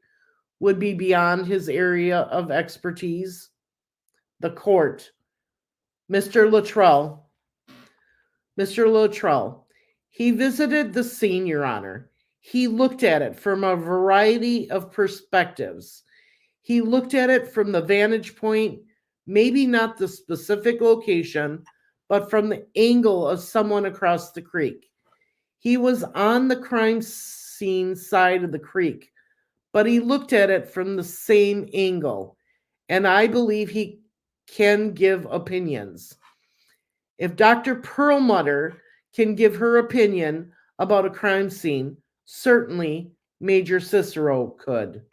would be beyond his area of expertise? The court. Mr. Luttrell. Mr. Luttrell, he visited the scene, Your Honor. He looked at it from a variety of perspectives. He looked at it from the vantage point, maybe not the specific location, but from the angle of someone across the creek. He was on the crime scene side of the creek, but he looked at it from the same angle, and I believe he can give opinions. If Dr. Perlmutter can give her opinion about a crime scene, certainly Major Cicero could.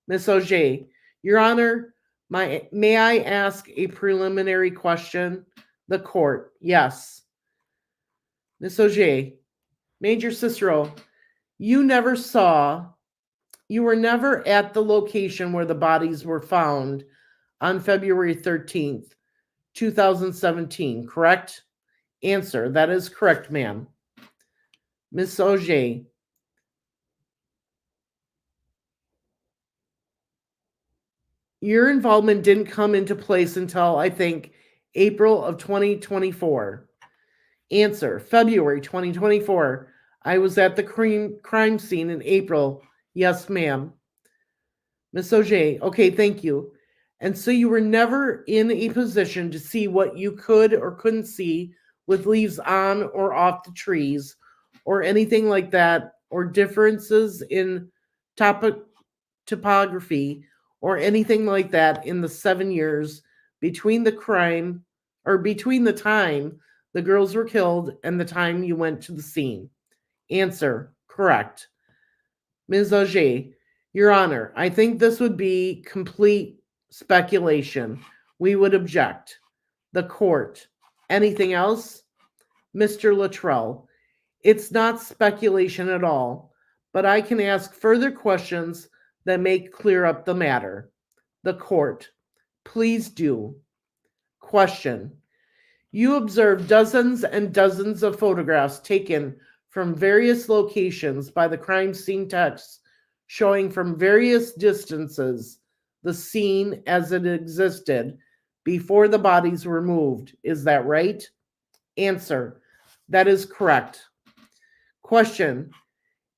Miss Auger, Your Honor, may I ask a preliminary question? The court, yes. Miss Auger, Major Cicero, you were never at the location where the bodies were found on February 13th, 2017, correct? Answer, that is correct, ma'am. Miss Auger, your involvement didn't come into place until, I think, April of 2024. Answer, February 2024. I was at the crime scene in April. Yes, ma'am. Miss Auger, okay, thank you. And so you were never in a position to see what you could or couldn't see with leaves on or off the trees or anything like that, or differences in topography or anything like that in the 7 years between the crime or between the time the girls were killed and the time you went to the scene. Answer, correct. Ms. Auger, Your Honor, I think this would be complete speculation. We would object. The court. Anything else? Mr. Luttrell, it's not speculation at all, but I can ask further questions that may clear up the matter. The court. Please do. Question. You observed dozens and dozens of photographs taken from various locations by the crime scene techs showing from various distances the scene as it existed before the bodies were moved. Is that right? Answer. That is correct. Question.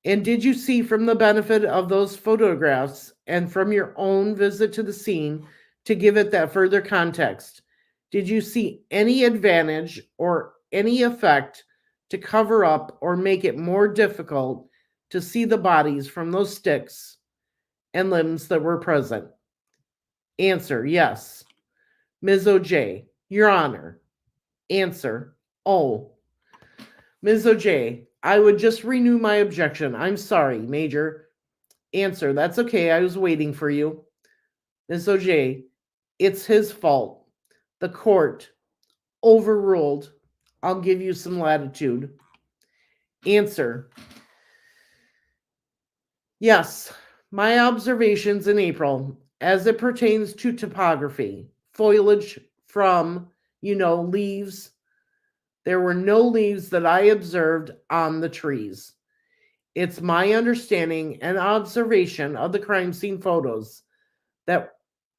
And did you see from the benefit of those photographs and from your own visit to the scene to give it that further context? Did you see any advantage or any effect to cover up or make it more difficult to see the bodies from those sticks and limbs that were present? Answer, yes. Ms. OJ, Your Honor. Answer, oh. Ms. OJ, I would just renew my objection. I'm sorry, Major. Answer, that's okay. I was waiting for you. Ms. OJ, it's his fault. The court overruled. I'll give you some latitude. Answer. Yes, my observations in April as it pertains to topography, foliage from, leaves. There were no leaves that I observed on the trees. It's my understanding and observation of the crime scene photos that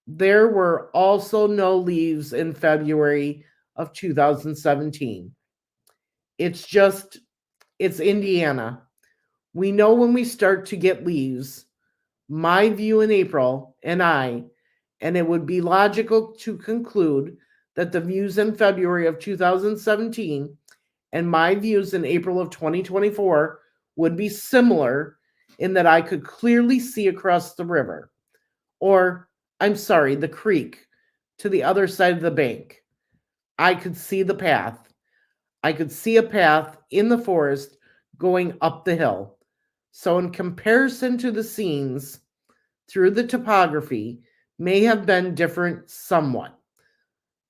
there were also no leaves in February of 2017. It's Indiana. We know when we start to get leaves. My view in April and it would be logical to conclude that the views in February of 2017 and my views in April of 2024 would be similar in that I could clearly see across the river, the creek, to the other side of the bank. I could see the path. I could see a path in the forest going up the hill. So in comparison to the scenes, through the topography may have been different somewhat,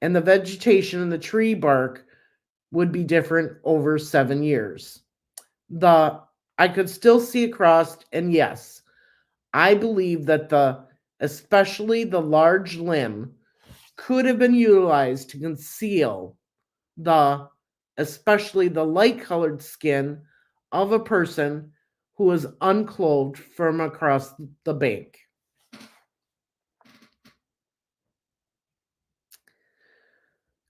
and the vegetation and the tree bark would be different over 7 years. I could still see across, and yes, I believe that especially the large limb, could have been utilized to conceal especially the light colored skin of a person who was unclothed from across the bank.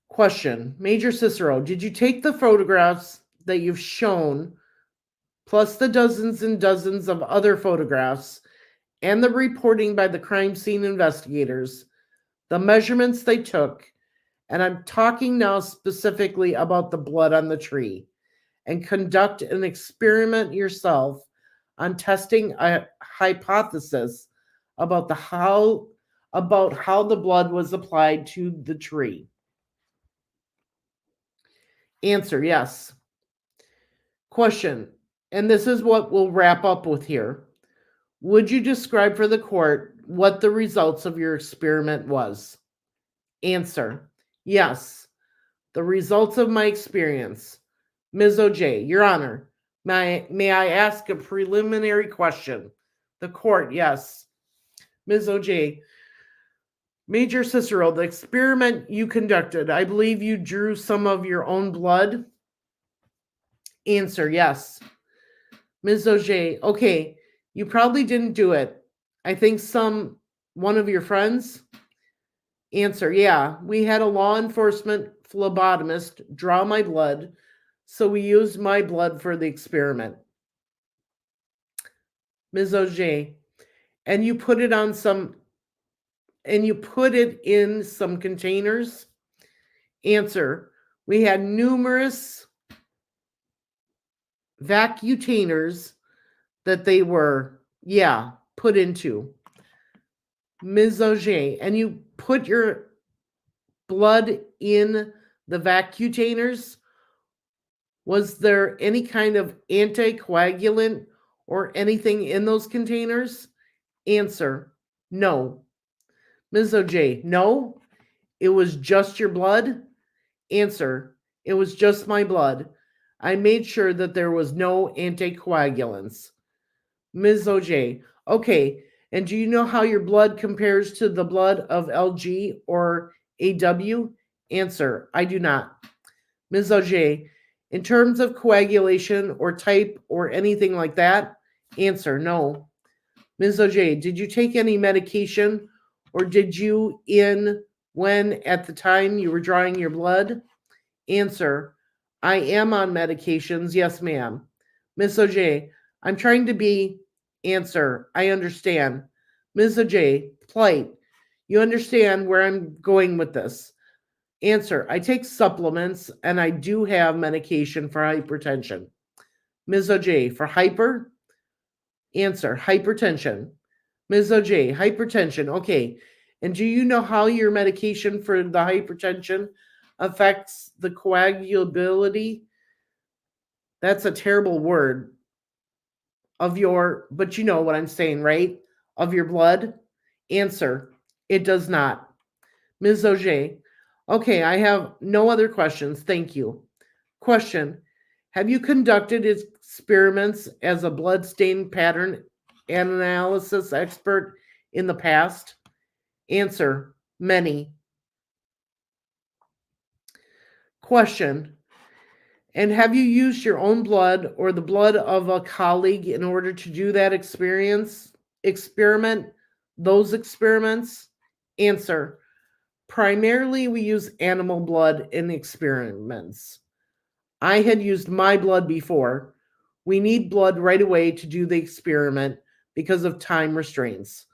Question, Major Cicero, did you take the photographs that you've shown, plus the dozens and dozens of other photographs, and the reporting by the crime scene investigators, the measurements they took, and I'm talking now specifically about the blood on the tree, and conduct an experiment yourself on testing a hypothesis about how the blood was applied to the tree? Answer, yes. Question, and this is what we'll wrap up with here. Would you describe for the court what the results of your experiment was? Answer, yes. The results of my experience. Ms. OJ, Your Honor, may I ask a preliminary question? The court, yes. Ms. OJ, Major Cicero, the experiment you conducted, I believe you drew some of your own blood? Answer, yes. Ms. OJ, okay, you probably didn't do it. I think one of your friends? Answer, yeah, we had a law enforcement phlebotomist draw my blood, so we used my blood for the experiment. Ms. OJ, and you put it in some containers? Answer, we had numerous vacutainers that they were, put into. Ms. OJ, and you put your blood in the vacutainers? Was there any kind of anticoagulant or anything in those containers? Answer, no. Ms. OJ, no? It was just your blood? Answer, it was just my blood. I made sure that there was no anticoagulants. Ms. OJ, okay, and do you know how your blood compares to the blood of LG or AW? Answer, I do not. Ms. OJ, in terms of coagulation or type or anything like that? Answer, no. Ms. OJ, did you take any medication, or did you when at the time you were drawing your blood? Answer, I am on medications, yes ma'am. Ms. OJ, I'm trying to be. Answer, I understand. Ms. OJ, plight, you understand where I'm going with this. Answer, I take supplements and I do have medication for hypertension. Ms. OJ, for hyper? Answer, hypertension. Ms. OJ, hypertension, okay. And do you know how your medication for the hypertension affects the coagulability? That's a terrible word. But you know what I'm saying, right? Of your blood? Answer, it does not. Ms. OJ, okay, I have no other questions. Thank you. Question, have you conducted experiments as a blood stain pattern analysis expert in the past? Answer, many. Question, and have you used your own blood or the blood of a colleague in order to do that those experiments? Answer, primarily we use animal blood in experiments. I had used my blood before. We need blood right away to do the experiment because of time restraints.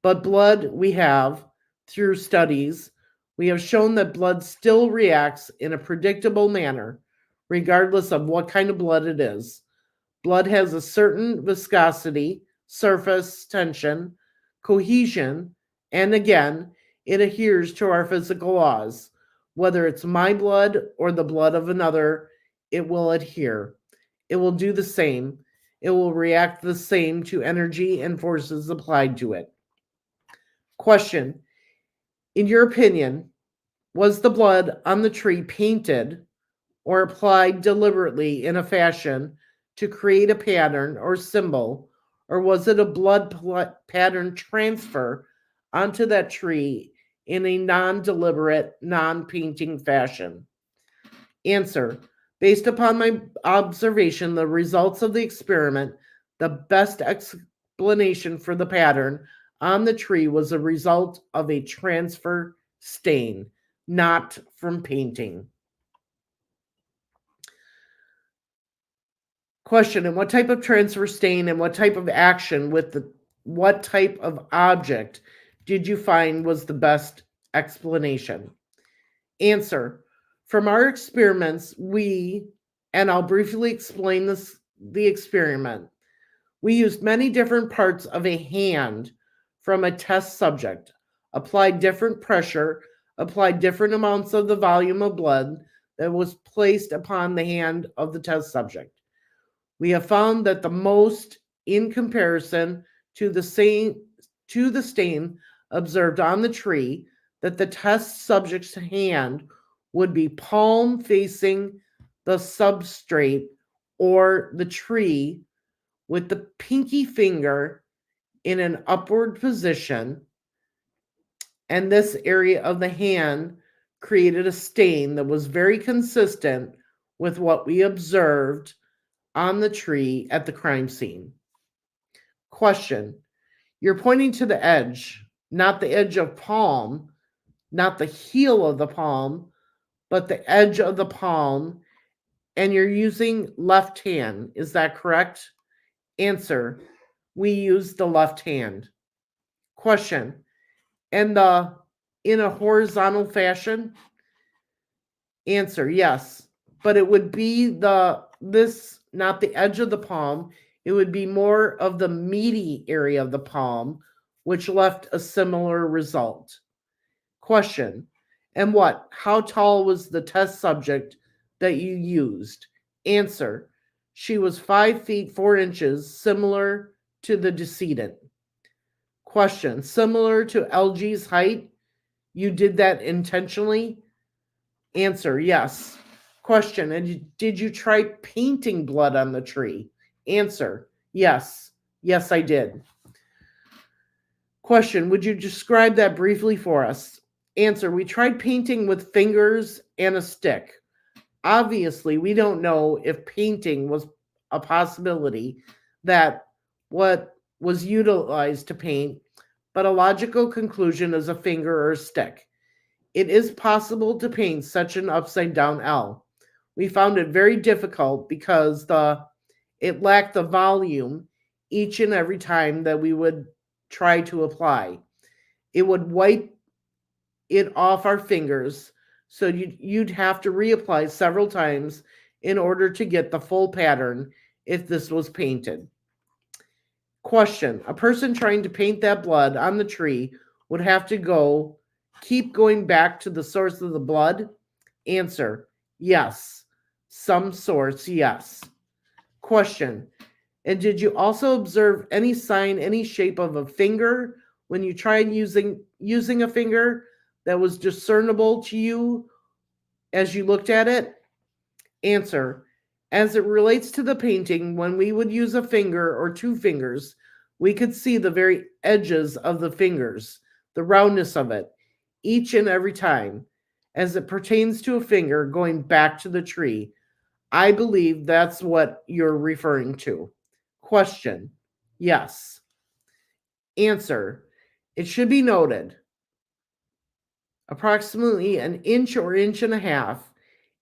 But blood we have, through studies, we have shown that blood still reacts in a predictable manner, regardless of what kind of blood it is. Blood has a certain viscosity, surface tension, cohesion, and again, it adheres to our physical laws. Whether it's my blood or the blood of another, it will adhere. It will do the same. It will react the same to energy and forces applied to it. Question. In your opinion, was the blood on the tree painted or applied deliberately in a fashion to create a pattern or symbol, or was it a blood pattern transfer onto that tree in a non-deliberate, non-painting fashion? Answer. Based upon my observation, the results of the experiment, the best explanation for the pattern on the tree was a result of a transfer stain, not from painting. Question. And what type of transfer stain and what type of action with what type of object did you find was the best explanation? Answer. From our experiments, and I'll briefly explain the experiment, we used many different parts of a hand from a test subject, applied different pressure, applied different amounts of the volume of blood that was placed upon the hand of the test subject. We have found that the most, in comparison to the stain observed on the tree, that the test subject's hand would be palm facing the substrate or the tree, with the pinky finger in an upward position, and this area of the hand created a stain that was very consistent with what we observed on the tree at the crime scene. Question. You're pointing to the edge, not the edge of palm, not the heel of the palm, but the edge of the palm, and you're using left hand. Is that correct? Answer. We use the left hand. Question. And in a horizontal fashion? Answer. Yes. But it would be not the edge of the palm. It would be more of the meaty area of the palm, which left a similar result. Question. And how tall was the test subject that you used? Answer. She was 5 feet 4 inches, similar to the decedent. Question. Similar to LG's height? You did that intentionally? Answer. Yes. Question. And did you try painting blood on the tree? Answer. Yes. Yes, I did. Question. Would you describe that briefly for us? Answer. We tried painting with fingers and a stick. Obviously, we don't know if painting was a possibility, that what was utilized to paint, but a logical conclusion is a finger or a stick. It is possible to paint such an upside down L. We found it very difficult because it lacked the volume each and every time that we would try to apply. It would wipe it off our fingers, so you'd have to reapply several times in order to get the full pattern if this was painted. Question. A person trying to paint that blood on the tree would have to keep going back to the source of the blood? Answer. Yes. Some source, yes. Question. And did you also observe any sign, any shape of a finger when you tried using a finger that was discernible to you as you looked at it? Answer. As it relates to the painting, when we would use a finger or 2 fingers, we could see the very edges of the fingers, the roundness of it, each and every time. As it pertains to a finger going back to the tree, I believe that's what you're referring to. Question. Yes. Answer. It should be noted, approximately an inch or inch and a half.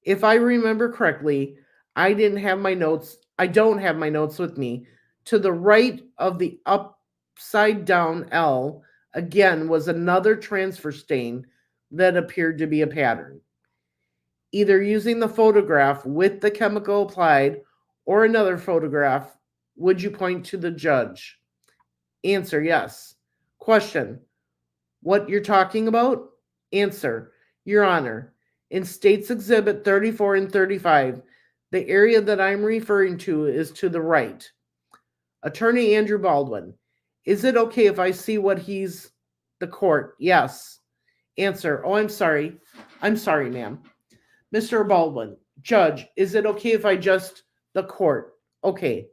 If I remember correctly, I don't have my notes with me. To the right of the upside down L, again, was another transfer stain that appeared to be a pattern. Either using the photograph with the chemical applied or another photograph, would you point to the judge? Answer. Yes. Question. What you're talking about? Answer. Your Honor, in States Exhibit 34 and 35, the area that I'm referring to is to the right. Attorney Andrew Baldwin, is it okay if I see what he's The court. Yes. Answer. Oh, I'm sorry. I'm sorry, ma'am. Mr. Baldwin. Judge, is it okay if I just... The court. Okay.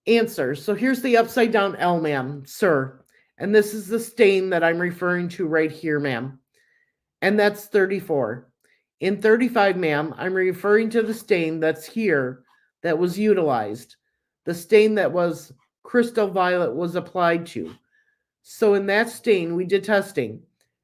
Answer. So here's the upside down L, ma'am, sir. And this is the stain that I'm referring to right here, ma'am. And that's 34. In 35, ma'am, I'm referring to the stain that's here that was utilized. The stain that was crystal violet was applied to. So in that stain, we did testing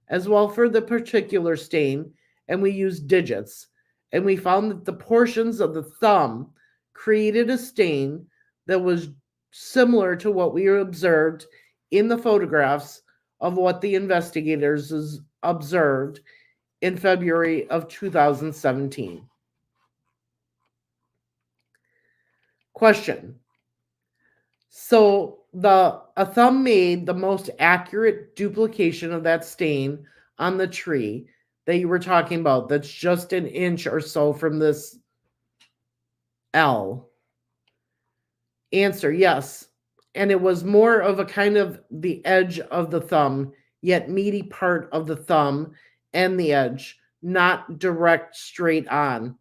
as well for the particular stain, and we used digits. And we found that the portions of the thumb created a stain that was similar to what we observed in the photographs of what the investigators observed in February of 2017. Question. So a thumb made the most accurate duplication of that stain on the tree that you were talking about, that's just an inch or so from this L. Answer, yes. And it was more of a kind of the edge of the thumb, yet meaty part of the thumb and the edge, not direct straight on.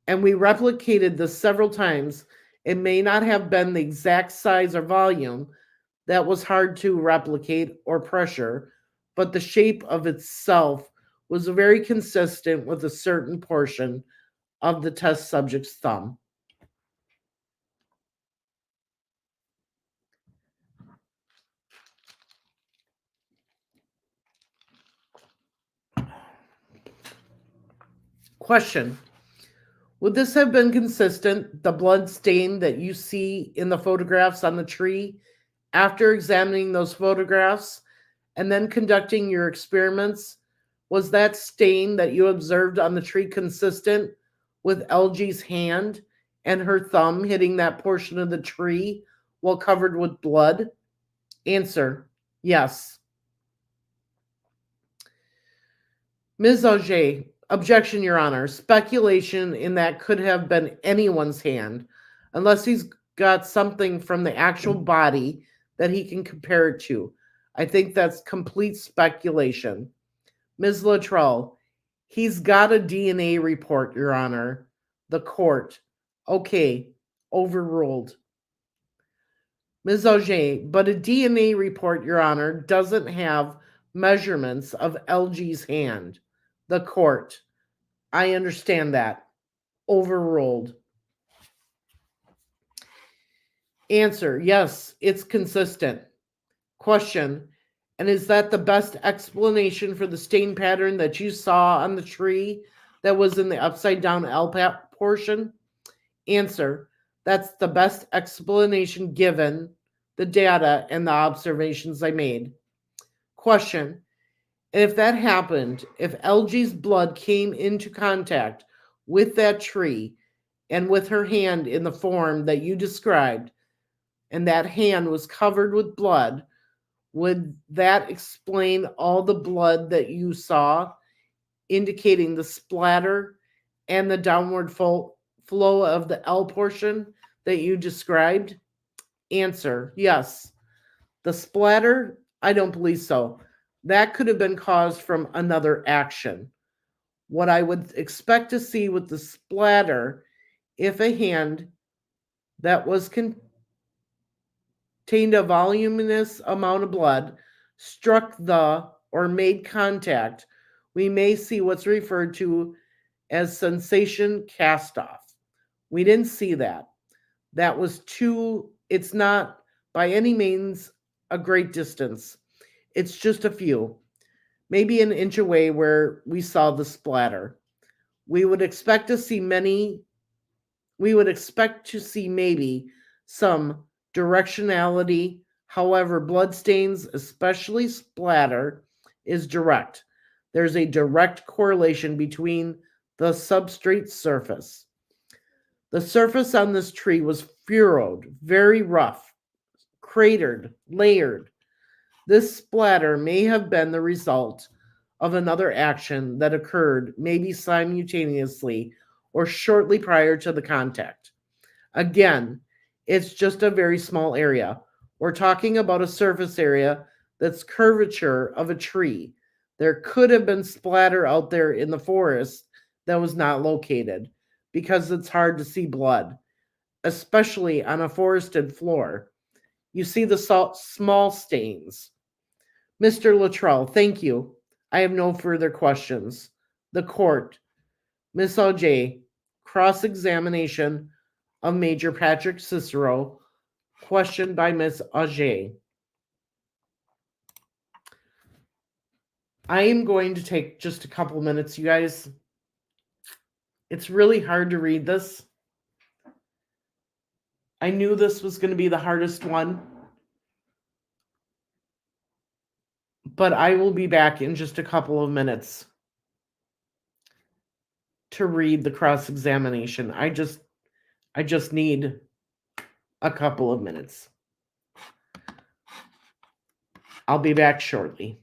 And we replicated this several times. It may not have been the exact size or volume that was hard to replicate or pressure, but the shape of itself was very consistent with a certain portion of the test subject's thumb. Question. Would this have been consistent, the blood stain that you see in the photographs on the tree, after examining those photographs and then conducting your experiments? Was that stain that you observed on the tree consistent with LG's hand and her thumb hitting that portion of the tree while covered with blood? Answer, yes. Ms. Auger, objection, Your Honor. Speculation in that could have been anyone's hand, unless he's got something from the actual body that he can compare it to. I think that's complete speculation. Ms. Luttrell, he's got a DNA report, Your Honor. The court. Okay, overruled. Ms. Auger, but a DNA report, Your Honor, doesn't have measurements of LG's hand. The court. I understand that. Overruled. Answer, yes, it's consistent. Question, and is that the best explanation for the stain pattern that you saw on the tree that was in the upside down L portion? Answer, that's the best explanation given the data and the observations I made. Question, and if that happened, if LG's blood came into contact with that tree and with her hand in the form that you described, and that hand was covered with blood, would that explain all the blood that you saw, indicating the splatter and the downward flow of the L portion that you described? Answer, yes. The splatter, I don't believe so. That could have been caused from another action. What I would expect to see with the splatter, if a hand that was contained a voluminous amount of blood struck or made contact, we may see what's referred to as sensation cast off. We didn't see that. That was it's not by any means a great distance. It's just a few, maybe an inch away where we saw the splatter. We would expect to see maybe some directionality. However, bloodstains, especially splatter, is direct. There's a direct correlation between the substrate surface. The surface on this tree was furrowed, very rough, cratered, layered. This splatter may have been the result of another action that occurred maybe simultaneously or shortly prior to the contact. Again, it's just a very small area. We're talking about a surface area that's curvature of a tree. There could have been splatter out there in the forest that was not located because it's hard to see blood, especially on a forested floor. You see the small stains. Mr. Luttrell, thank you. I have no further questions. The court. Miss Auger, cross-examination of Major Patrick Cicero, questioned by Miss Auger. I am going to take just a couple minutes, you guys. It's really hard to read this. I knew this was going to be the hardest one, but I will be back in just a couple of minutes to read the cross-examination. I just need a couple of minutes. I'll be back shortly.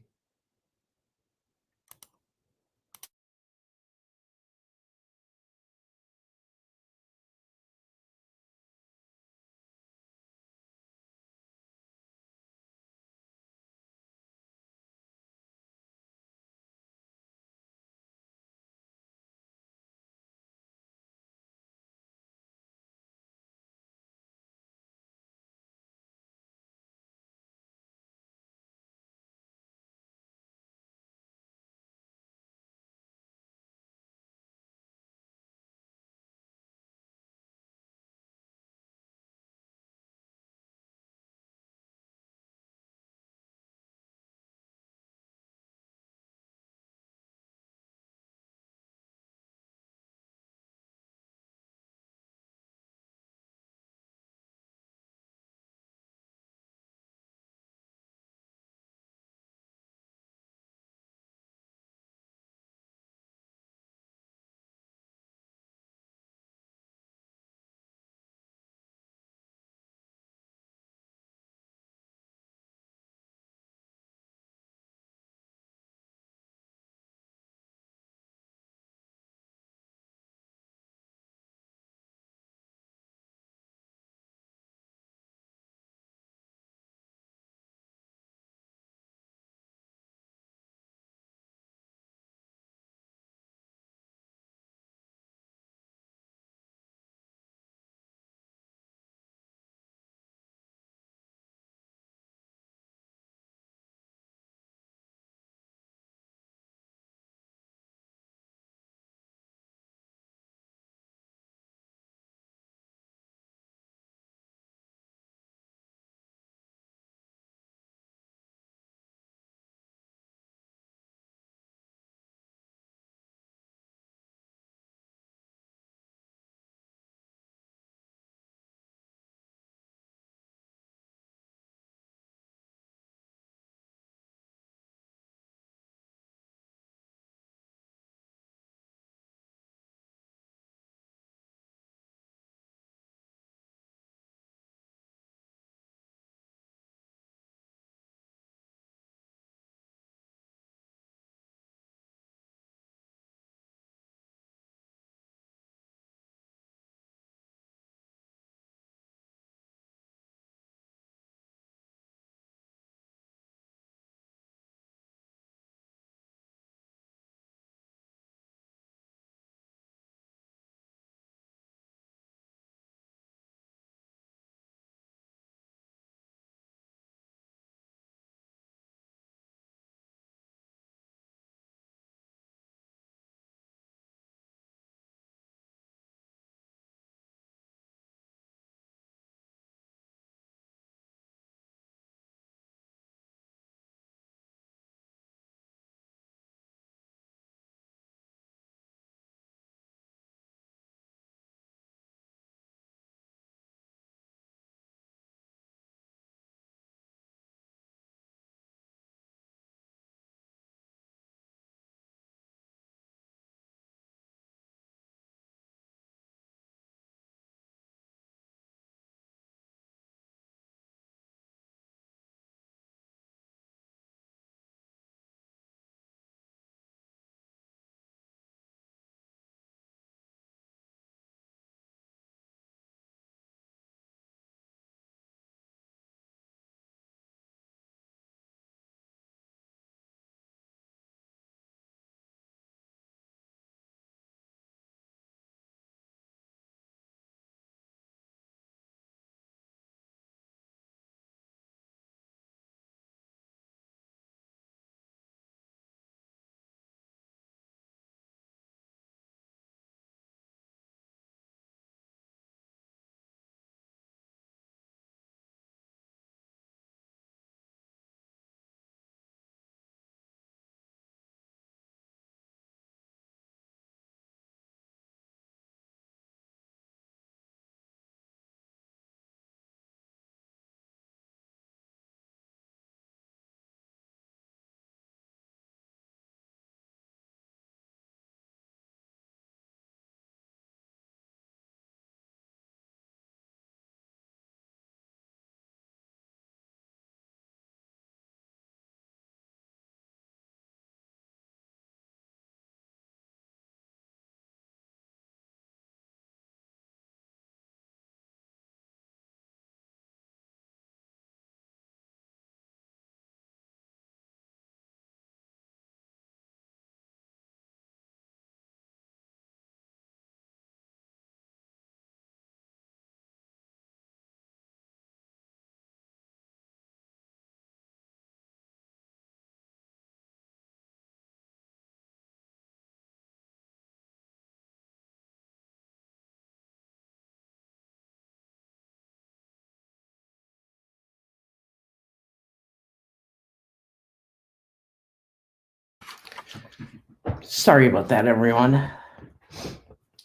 Sorry about that, everyone.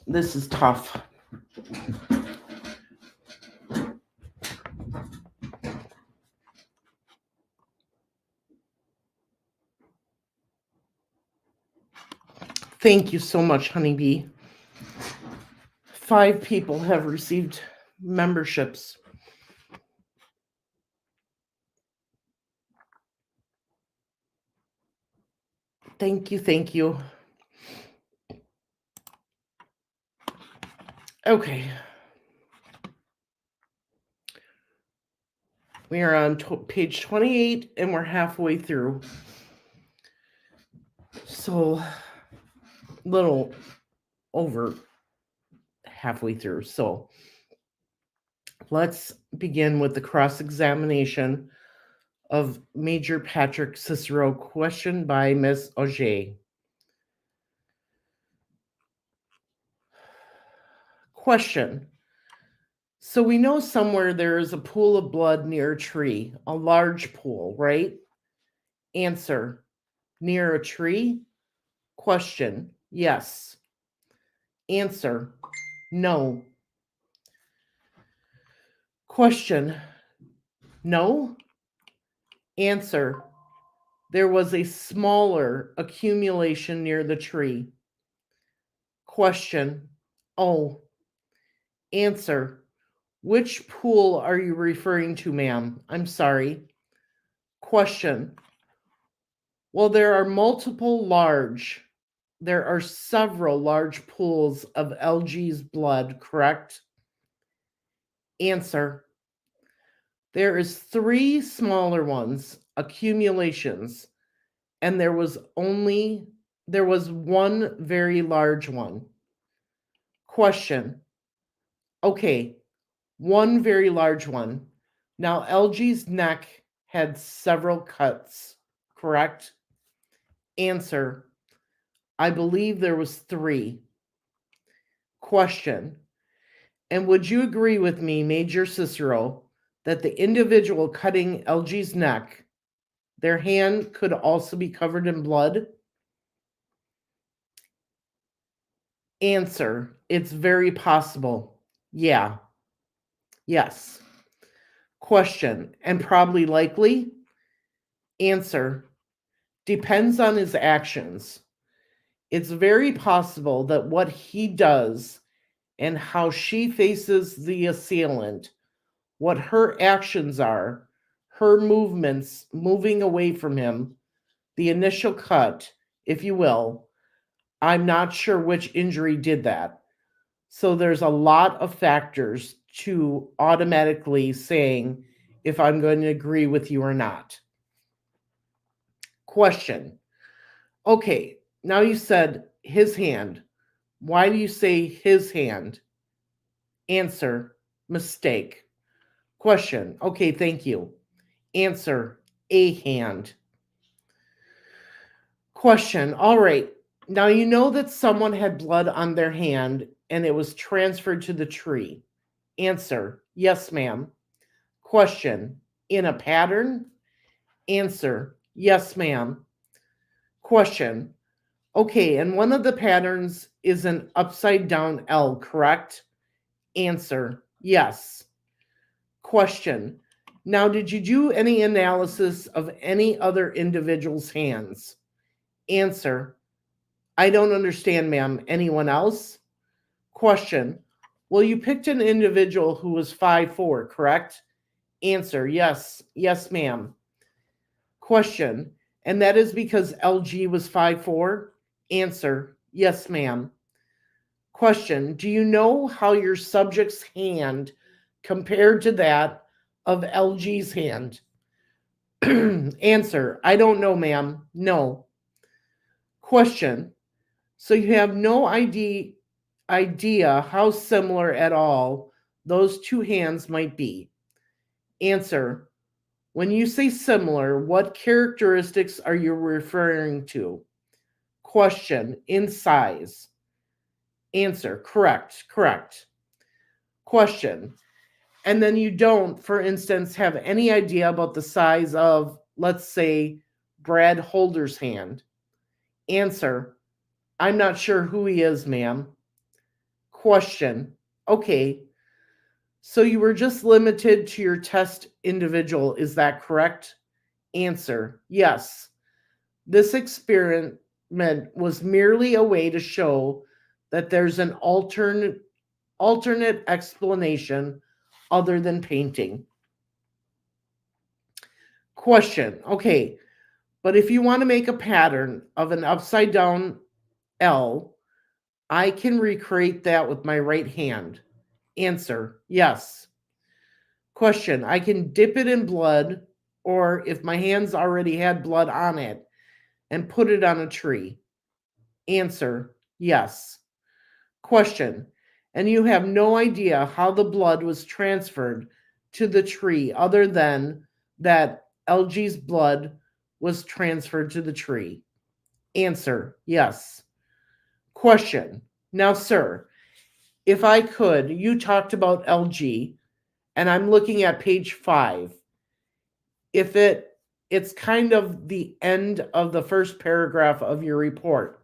This is tough. Thank you so much, Honeybee. 5 people have received memberships. Thank you, thank you. Okay. We are on page 28 and we're halfway through. So, little over halfway through. So, let's begin with the cross-examination of Major Patrick Cicero, question by Ms. Auger. Question. So we know somewhere there is a pool of blood near a tree, a large pool, right? Answer. Near a tree? Question. Yes. Answer. No. Question. No. Answer. There was a smaller accumulation near the tree. Question. Oh. Answer. Which pool are you referring to, ma'am? I'm sorry. Question. Well, there are several large pools of LG's blood, correct? Answer. There is 3 smaller ones, accumulations, and there was one very large one. Question. Okay, one very large one. Now, LG's neck had several cuts, correct? Answer. I believe there was 3. Question. And would you agree with me, Major Cicero, that the individual cutting LG's neck, their hand could also be covered in blood? Answer. It's very possible. Yeah. Yes. Question. And probably likely? Answer. Depends on his actions. It's very possible that what he does and how she faces the assailant, what her actions are, her movements, moving away from him, the initial cut, if you will, I'm not sure which injury did that. So there's a lot of factors to automatically saying if I'm going to agree with you or not. Question. Okay, now you said his hand. Why do you say his hand? Answer. Mistake. Question. Okay, thank you. Answer. A hand. Question. All right. Now you know that someone had blood on their hand and it was transferred to the tree. Answer. Yes, ma'am. Question. In a pattern? Answer. Yes, ma'am. Question. Okay, and one of the patterns is an upside down L, correct? Answer. Yes. Question. Now, did you do any analysis of any other individual's hands? Answer. I don't understand, ma'am. Anyone else? Question. Well, you picked an individual who was 5'4", correct? Answer. Yes. Yes, ma'am. Question. And that is because LG was 5'4"? Answer. Yes, ma'am. Question. Do you know how your subject's hand compared to that of LG's hand? Answer. I don't know, ma'am. No. Question. So you have no idea how similar at all those 2 hands might be? Answer. When you say similar, what characteristics are you referring to? Question. In size. Answer. Correct. Question. And then you don't, for instance, have any idea about the size of, let's say, Brad Holder's hand. Answer. I'm not sure who he is, ma'am. Question. Okay, so you were just limited to your test individual, is that correct? Answer. Yes. This experiment was merely a way to show that there's an alternate explanation other than painting. Question. Okay, but if you want to make a pattern of an upside down L, I can recreate that with my right hand. Answer. Yes. Question. I can dip it in blood, or if my hands already had blood on it, and put it on a tree. Answer. Yes. Question. And you have no idea how the blood was transferred to the tree other than that LG's blood was transferred to the tree. Answer. Yes. Question. Now, sir, if I could, you talked about LG, and I'm looking at page 5. If it's kind of the end of the first paragraph of your report.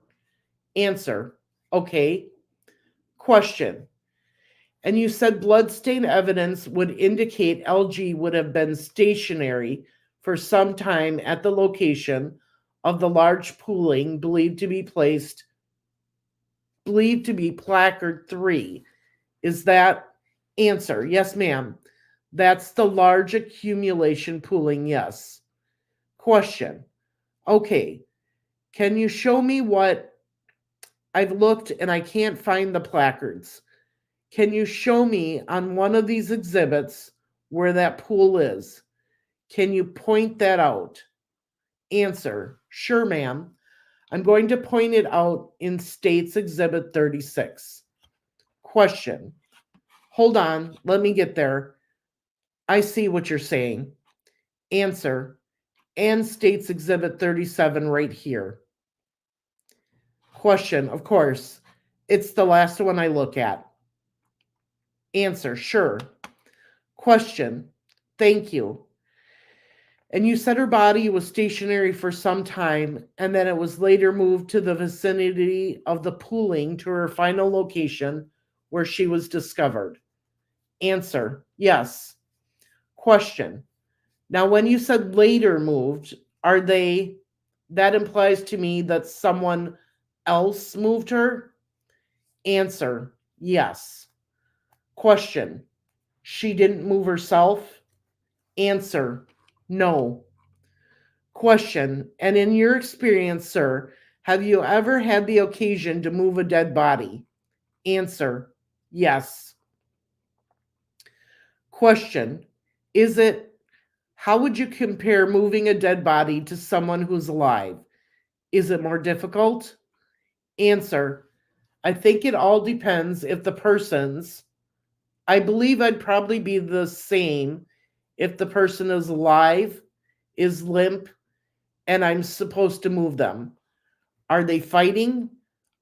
Answer. Okay. Question. And you said bloodstain evidence would indicate LG would have been stationary for some time at the location of the large pooling believed to be placard 3. Is that answer? Yes, ma'am. That's the large accumulation pooling, yes. Question. Okay. Can you show me what I've looked and I can't find the placards? Can you show me on one of these exhibits where that pool is? Can you point that out? Answer. Sure, ma'am. I'm going to point it out in States Exhibit 36. Question. Hold on, let me get there. I see what you're saying. Answer. And States Exhibit 37 right here. Question. Of course, it's the last one I look at. Answer. Sure. Question. Thank you. And you said her body was stationary for some time, and then it was later moved to the vicinity of the pooling to her final location where she was discovered. Answer. Yes. Question. Now, when you said later moved, that implies to me that someone else moved her? Answer. Yes. Question. She didn't move herself? Answer. No. Question. And in your experience, sir, have you ever had the occasion to move a dead body? Answer. Yes. Question. How would you compare moving a dead body to someone who's alive? Is it more difficult? Answer. I think it all depends if the person's. I believe I'd probably be the same if the person is alive, is limp, and I'm supposed to move them. Are they fighting?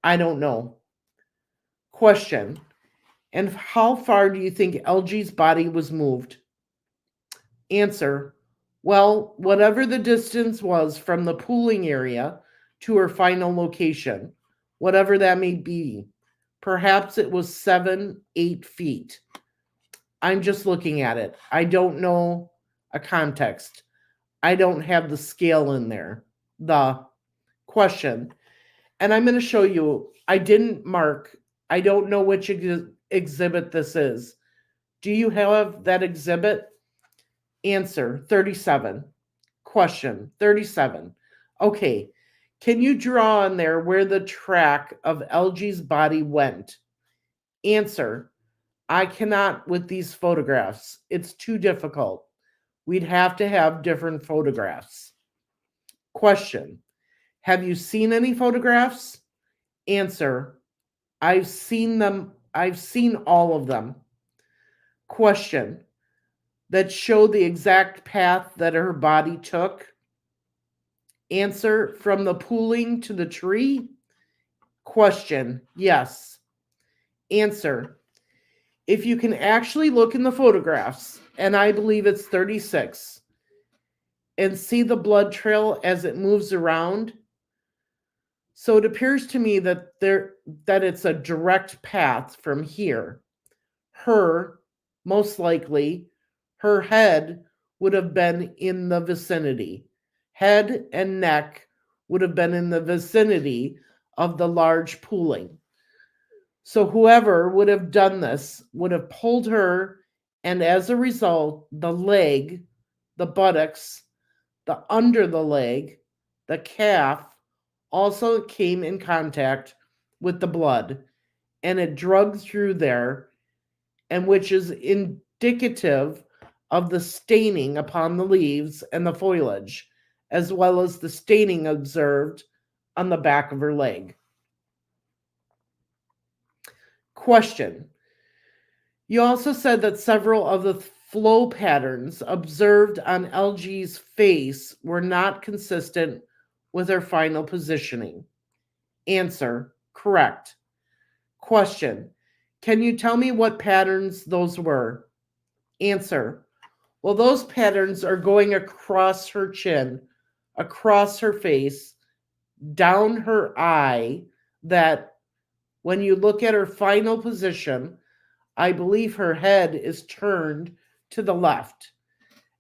I don't know. Question. And how far do you think LG's body was moved? Answer. Well, whatever the distance was from the pooling area to her final location, whatever that may be. Perhaps it was 7-8 feet. I'm just looking at it. I don't know a context. I don't have the scale in there. The question. And I'm going to show you. I didn't mark. I don't know which exhibit this is. Do you have that exhibit? Answer. 37. Question. 37. Okay. Can you draw on there where the track of LG's body went? Answer. I cannot with these photographs. It's too difficult. We'd have to have different photographs. Question. Have you seen any photographs? Answer. I've seen them. I've seen all of them. Question. That show the exact path that her body took? Answer. From the pooling to the tree? Question. Yes. Answer. If you can actually look in the photographs, and I believe it's 36, and see the blood trail as it moves around, So it appears to me that it's a direct path from here. Most likely, her head would have been in the vicinity. Head and neck would have been in the vicinity of the large pooling. So whoever would have done this would have pulled her, and as a result, the leg, the buttocks, the under the leg, the calf also came in contact with the blood, and it drugged through there, and which is indicative of the staining upon the leaves and the foliage, as well as the staining observed on the back of her leg. Question. You also said that several of the flow patterns observed on LG's face were not consistent with her final positioning. Answer. Correct. Question. Can you tell me what patterns those were? Answer. Well, those patterns are going across her chin, across her face, down her eye, that when you look at her final position, I believe her head is turned to the left,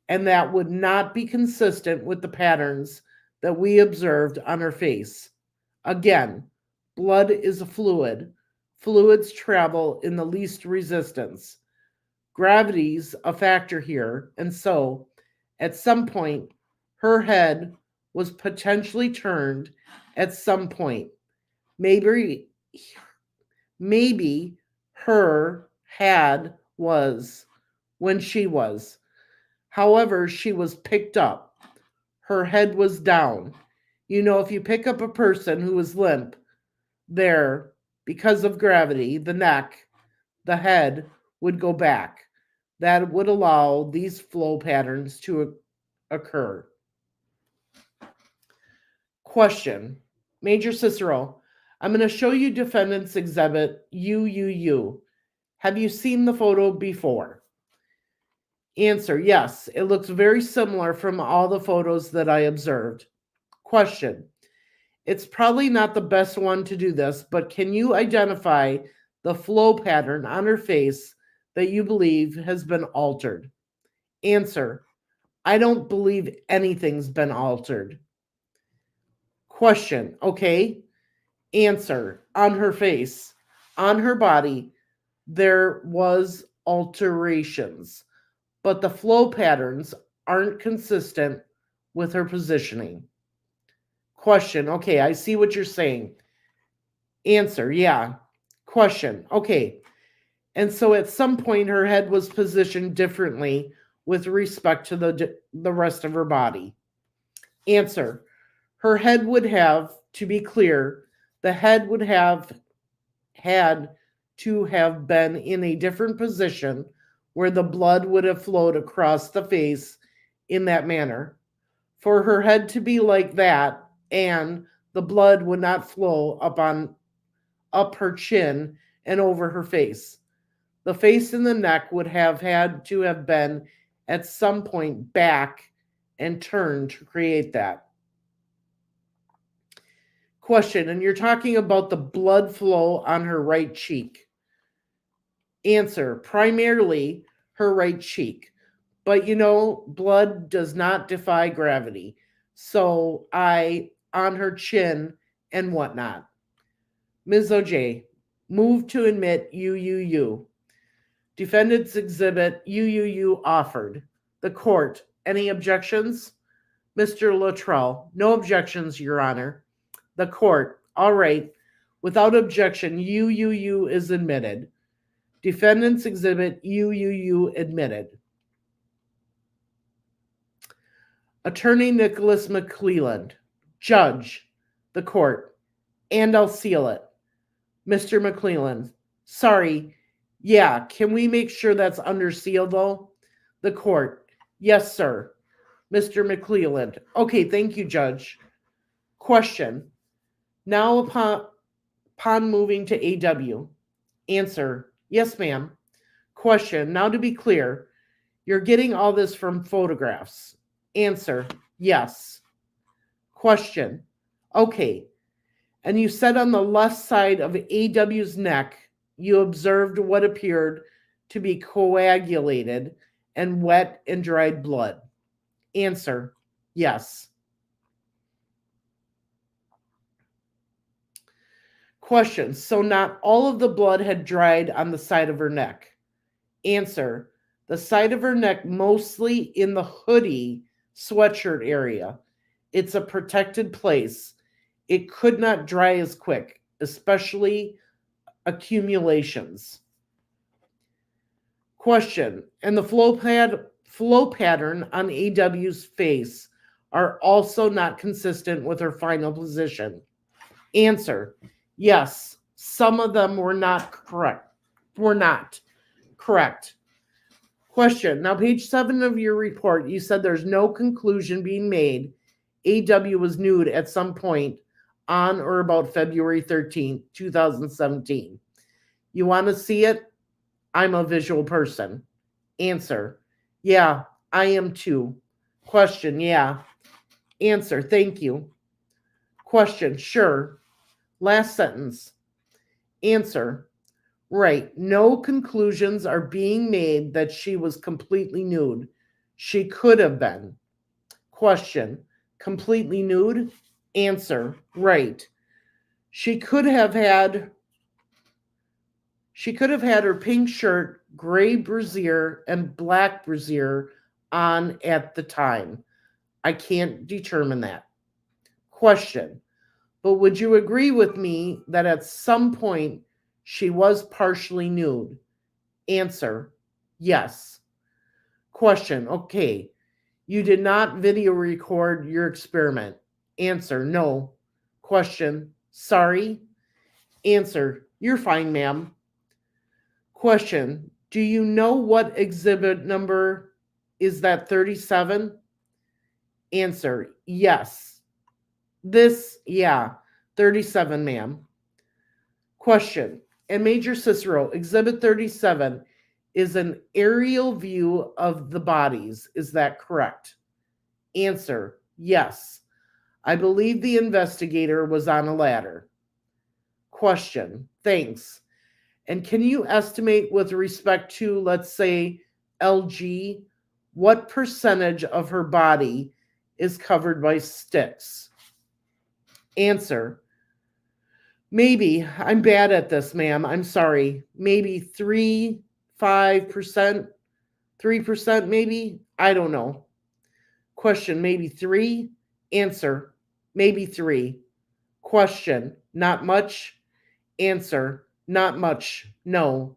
and that would not be consistent with the patterns that we observed on her face. Again, blood is a fluid. Fluids travel in the least resistance. Gravity's a factor here, and so, at some point, her head was potentially turned at some point. Maybe her had was when she was. However, she was picked up. Her head was down. You know, if you pick up a person who is limp, there, because of gravity, the neck, the head would go back. That would allow these flow patterns to occur. Question. Major Cicero, I'm going to show you defendant's exhibit UUU. Have you seen the photo before? Answer. Yes, it looks very similar from all the photos that I observed. Question. It's probably not the best one to do this, but can you identify the flow pattern on her face that you believe has been altered? Answer. I don't believe anything's been altered. Question. Okay. Answer. On her face, on her body, there was alterations, but the flow patterns aren't consistent with her positioning. Question. Okay, I see what you're saying. Answer. Yeah. Question. Okay. And so at some point her head was positioned differently with respect to the rest of her body. Answer. Her head would have, to be clear, the head would have had to have been in a different position where the blood would have flowed across the face in that manner. For her head to be like that, and the blood would not flow up her chin and over her face. The face and the neck would have had to have been at some point back and turned to create that. Question, and you're talking about the blood flow on her right cheek. Answer, primarily her right cheek. But you know, blood does not defy gravity. So on her chin and whatnot. Ms. OJ, move to admit UUU. Defendant's exhibit UUU offered. The court, any objections? Mr. Luttrell, no objections, Your Honor. The court, all right. Without objection, UUU is admitted. Defendant's exhibit UUU admitted. Attorney Nicholas McClelland, judge, the court, and I'll seal it. Mr. McClelland, sorry, yeah, can we make sure that's under seal though? The court, yes, sir. Mr. McClelland, okay, thank you, Judge. Question, now upon moving to AW. Answer, yes, ma'am. Question, now to be clear, you're getting all this from photographs. Answer, yes. Question, okay. And you said on the left side of A.W.'s neck, you observed what appeared to be coagulated and wet and dried blood. Answer, yes. Question, so not all of the blood had dried on the side of her neck. Answer, the side of her neck mostly in the hoodie sweatshirt area. It's a protected place. It could not dry as quick, especially accumulations. Question, and the flow pattern on A.W.'s face are also not consistent with her final position. Answer, yes, some of them were not correct. Question, now page 7 of your report, you said there's no conclusion being made. A.W. was nude at some point on or about February 13th, 2017. You want to see it? I'm a visual person. Answer, yeah, I am too. Question, yeah. Answer, thank you. Question, sure. Last sentence. Answer, right. No conclusions are being made that she was completely nude. She could have been. Question, completely nude? Answer, right. She could have had her pink shirt, gray brassiere, and black brassiere on at the time. I can't determine that. Question, but would you agree with me that at some point she was partially nude? Answer, yes. Question, okay. You did not video record your experiment. Answer, no. Question, sorry. Answer, you're fine, ma'am. Question, do you know what exhibit number is that 37? Answer, yes. This, yeah, 37, ma'am. Question, and Major Cicero, exhibit 37 is an aerial view of the bodies. Is that correct? Answer, yes. I believe the investigator was on a ladder. Question, thanks. And can you estimate with respect to, let's say, LG, what percentage of her body is covered by sticks? Answer, maybe. I'm bad at this, ma'am. I'm sorry. Maybe 3, 5%, 3% maybe? I don't know. Question, maybe 3? Answer, maybe 3. Question, not much? Answer, not much. No.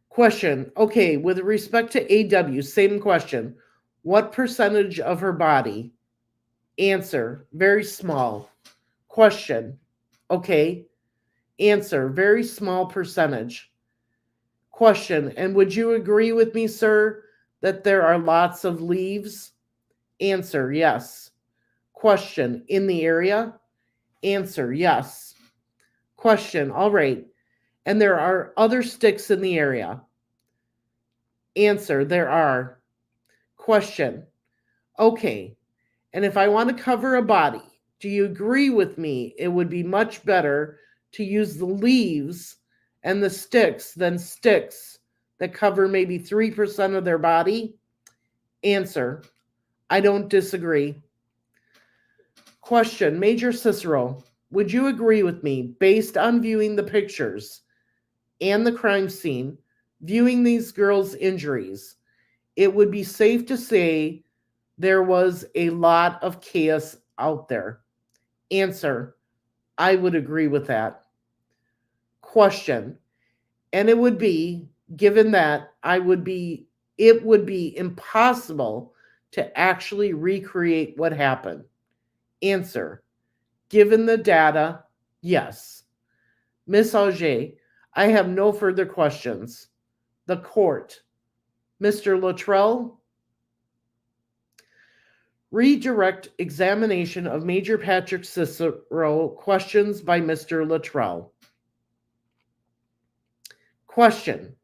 Question, okay, with respect to AW, same question. What percentage of her body? Answer, very small. Question, okay. Answer, very small percentage. Question, and would you agree with me, sir, that there are lots of leaves? Answer, yes. Question, in the area? Answer, yes. Question, all right. And there are other sticks in the area? Answer, there are. Question, okay. And if I want to cover a body, do you agree with me it would be much better to use the leaves and the sticks than sticks that cover maybe 3% of their body? Answer, I don't disagree. Question, Major Cicero, would you agree with me, based on viewing the pictures and the crime scene, viewing these girls' injuries, it would be safe to say there was a lot of chaos out there? Answer, I would agree with that. Question, and it would be, given that it would be impossible to actually recreate what happened. Answer, given the data, yes. Miss Auger, I have no further questions. The court. Mr. Luttrell? Redirect examination of Major Patrick Cicero. Questions by Mr. Luttrell. Question.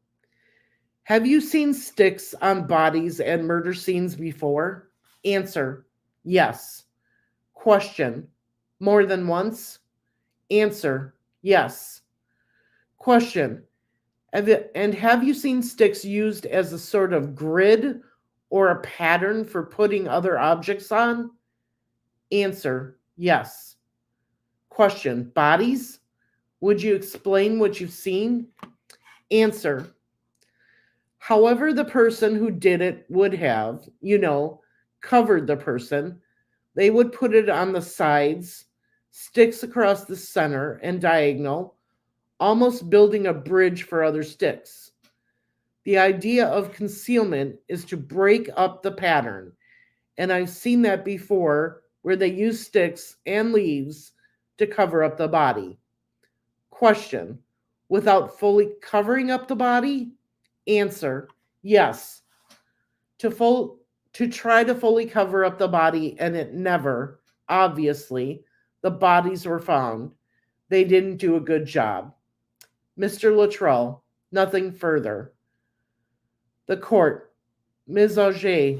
Have you seen sticks on bodies and murder scenes before? Answer, yes. Question. More than once? Answer. Yes. Question. Have you seen sticks used as a sort of grid or a pattern for putting other objects on? Answer. Yes. Question. Bodies? Would you explain what you've seen? Answer. However, the person who did it would have, covered the person. They would put it on the sides, sticks across the center and diagonal, almost building a bridge for other sticks. The idea of concealment is to break up the pattern, and I've seen that before where they use sticks and leaves to cover up the body. Question. Without fully covering up the body? Answer. Yes. To try to fully cover up the body, and it never, obviously, the bodies were found. They didn't do a good job. Mr. Luttrell, nothing further. The court. Ms. Auger,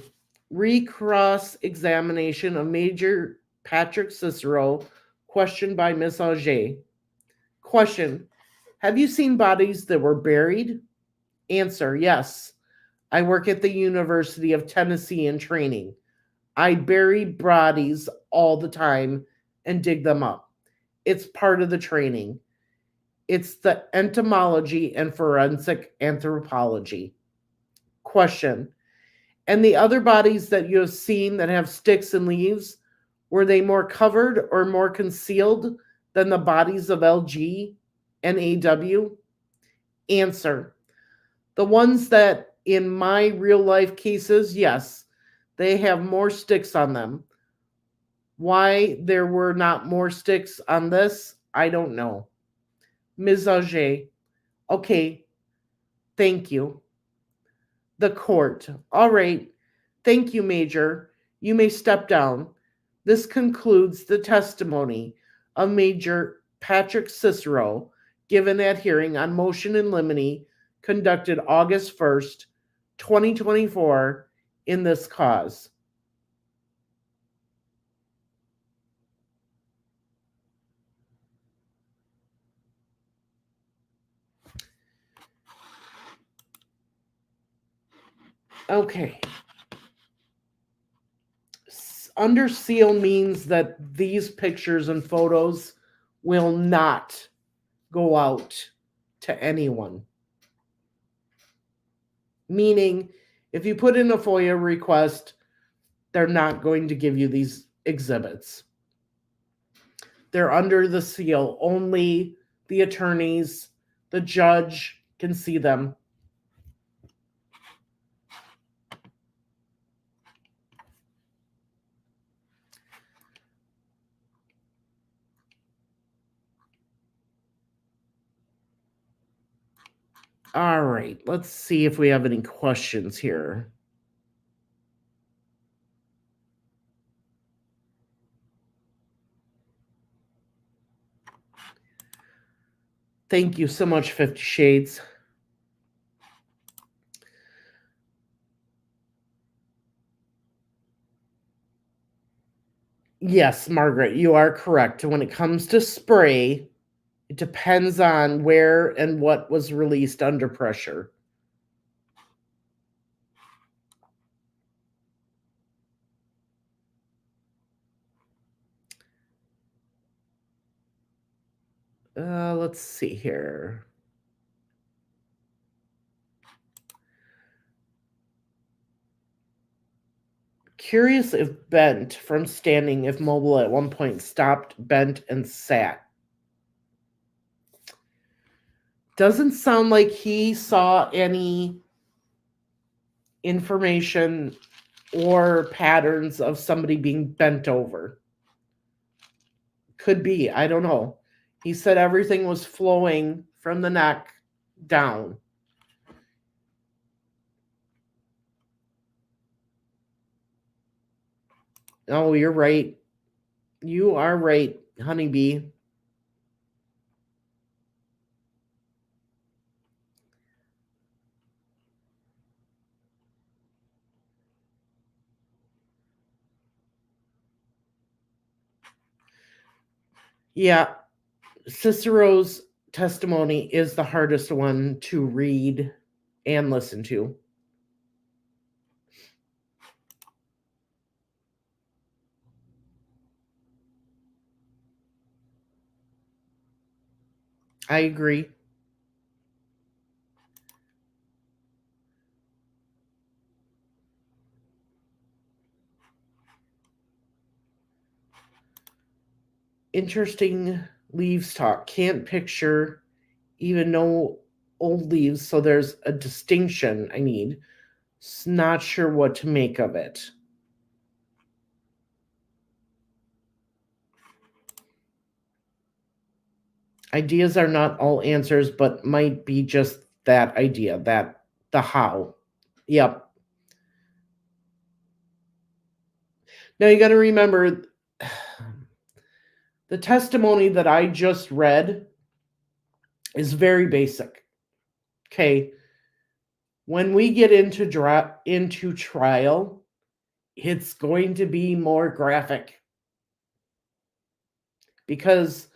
recross examination of Major Patrick Cicero, questioned by Ms. Auger. Question. Have you seen bodies that were buried? Answer. Yes. I work at the University of Tennessee in training. I bury bodies all the time and dig them up. It's part of the training. It's the entomology and forensic anthropology. Question. And the other bodies that you have seen that have sticks and leaves, were they more covered or more concealed than the bodies of LG and AW? Answer. The ones that in my real life cases, yes, they have more sticks on them. Why there were not more sticks on this, I don't know. Ms. Auger, okay, thank you. The court, all right, thank you, Major. You may step down. This concludes the testimony of Major Patrick Cicero, given at hearing on motion in limine conducted August 1st, 2024, in this cause. Okay. Under seal means that these pictures and photos will not go out to anyone. Meaning, if you put in a FOIA request, they're not going to give you these exhibits. They're under the seal. Only the attorneys, the judge can see them. All right, let's see if we have any questions here. Thank you so much, 50 Shades. Yes, Margaret, you are correct. When it comes to spray, it depends on where and what was released under pressure. Let's see here. Curious if bent from standing, if mobile at one point stopped, bent, and sat. Doesn't sound like he saw any information or patterns of somebody being bent over. Could be, I don't know. He said everything was flowing from the neck down. Oh, you're right. You are right, honeybee. Yeah, Cicero's testimony is the hardest one to read and listen to. I agree. Interesting leaves talk. Can't picture even no old leaves, so there's a distinction I need. Not sure what to make of it. Ideas are not all answers, but might be just that idea, that the how. Yep. Now you got to remember the testimony that I just read is very basic. Okay. When we get into trial, it's going to be more graphic because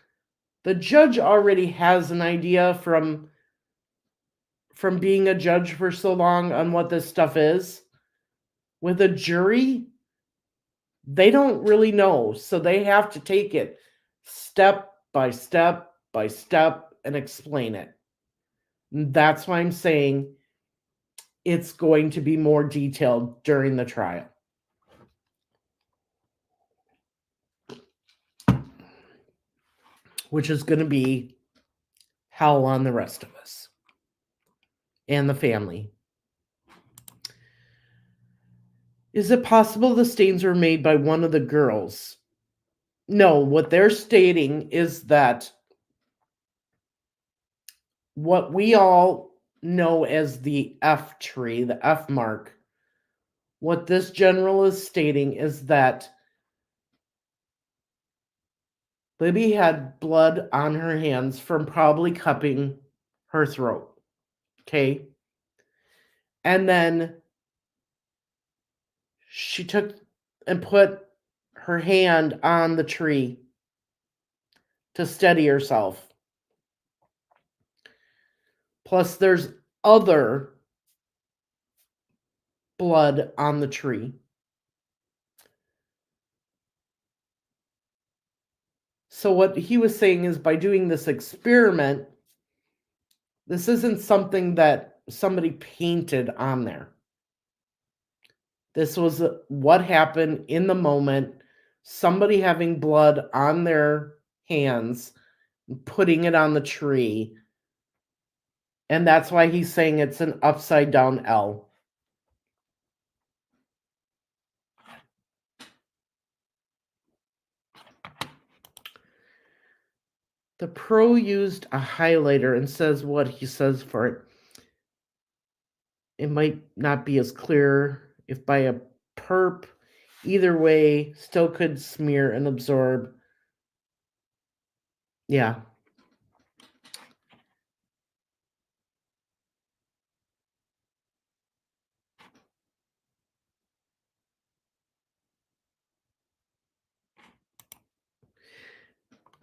the judge already has an idea from being a judge for so long on what this stuff is. With a jury, they don't really know, so they have to take it step by step by step and explain it. And that's why I'm saying it's going to be more detailed during the trial. Which is going to be hell on the rest of us and the family. Is it possible the stains were made by one of the girls? No, what they're stating is that what we all know as the F tree, the F mark, what this general is stating is that Libby had blood on her hands from probably cupping her throat. Okay. And then she took and put her hand on the tree to steady herself. Plus, there's other blood on the tree. So, what he was saying is by doing this experiment, this isn't something that somebody painted on there. This was what happened in the moment. Somebody having blood on their hands, putting it on the tree. And that's why he's saying it's an upside down L. The pro used a highlighter and says what he says for it. It might not be as clear if by a perp. Either way, still could smear and absorb. Yeah.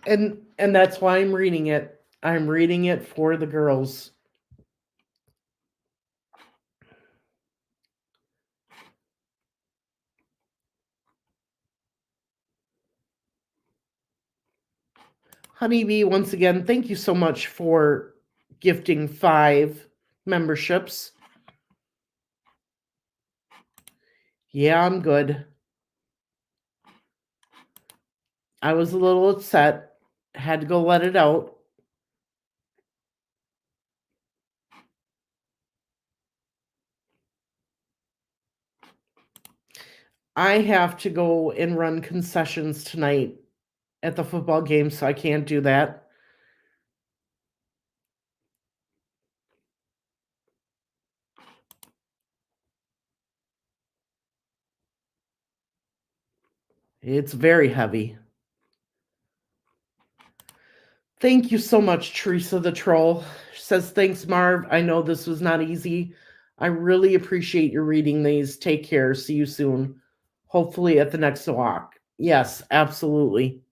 And that's why I'm reading it. I'm reading it for the girls. Honeybee, once again, thank you so much for gifting 5 memberships. Yeah, I'm good. I was a little upset. Had to go let it out. I have to go and run concessions tonight at the football game, so I can't do that. It's very heavy. Thank you so much, Teresa the Troll. She says, thanks, Marv. I know this was not easy. I really appreciate you reading these. Take care. See you soon. Hopefully at the next walk. Yes, absolutely.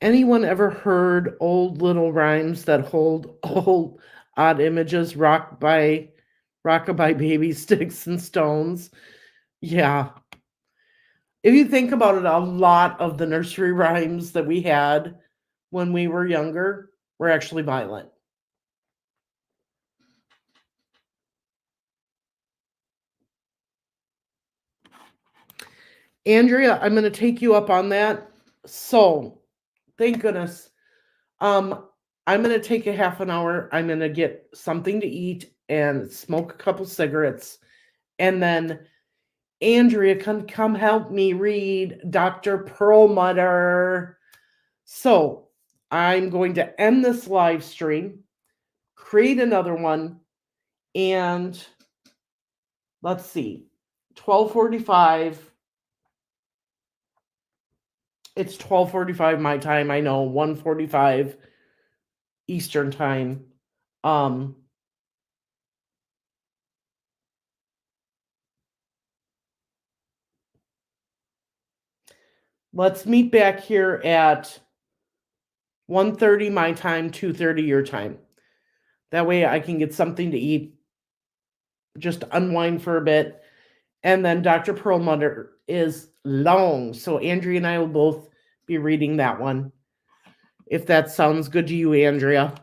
Anyone ever heard old little rhymes that hold old odd images, rockabye baby, sticks and stones? Yeah. If you think about it, a lot of the nursery rhymes that we had when we were younger were actually violent. Andrea, I'm going to take you up on that. So, thank goodness. I'm going to take a half an hour. I'm going to get something to eat and smoke a couple cigarettes. And then Andrea can come help me read Dr. Perlmutter. So, I'm going to end this live stream, create another one, and let's see, 12:45. It's 12:45 my time. I know, 1:45 Eastern time. Let's meet back here at 1:30 my time, 2:30 your time. That way I can get something to eat, just unwind for a bit. And then Dr. Perlmutter is long. So Andrea and I will both be reading that one. If that sounds good to you, Andrea.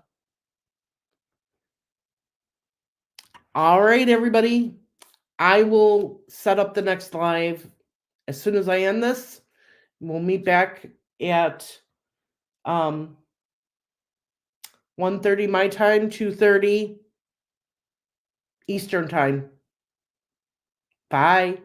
All right, everybody. I will set up the next live as soon as I end this. We'll meet back at 1:30 my time, 2:30 Eastern time. Bye.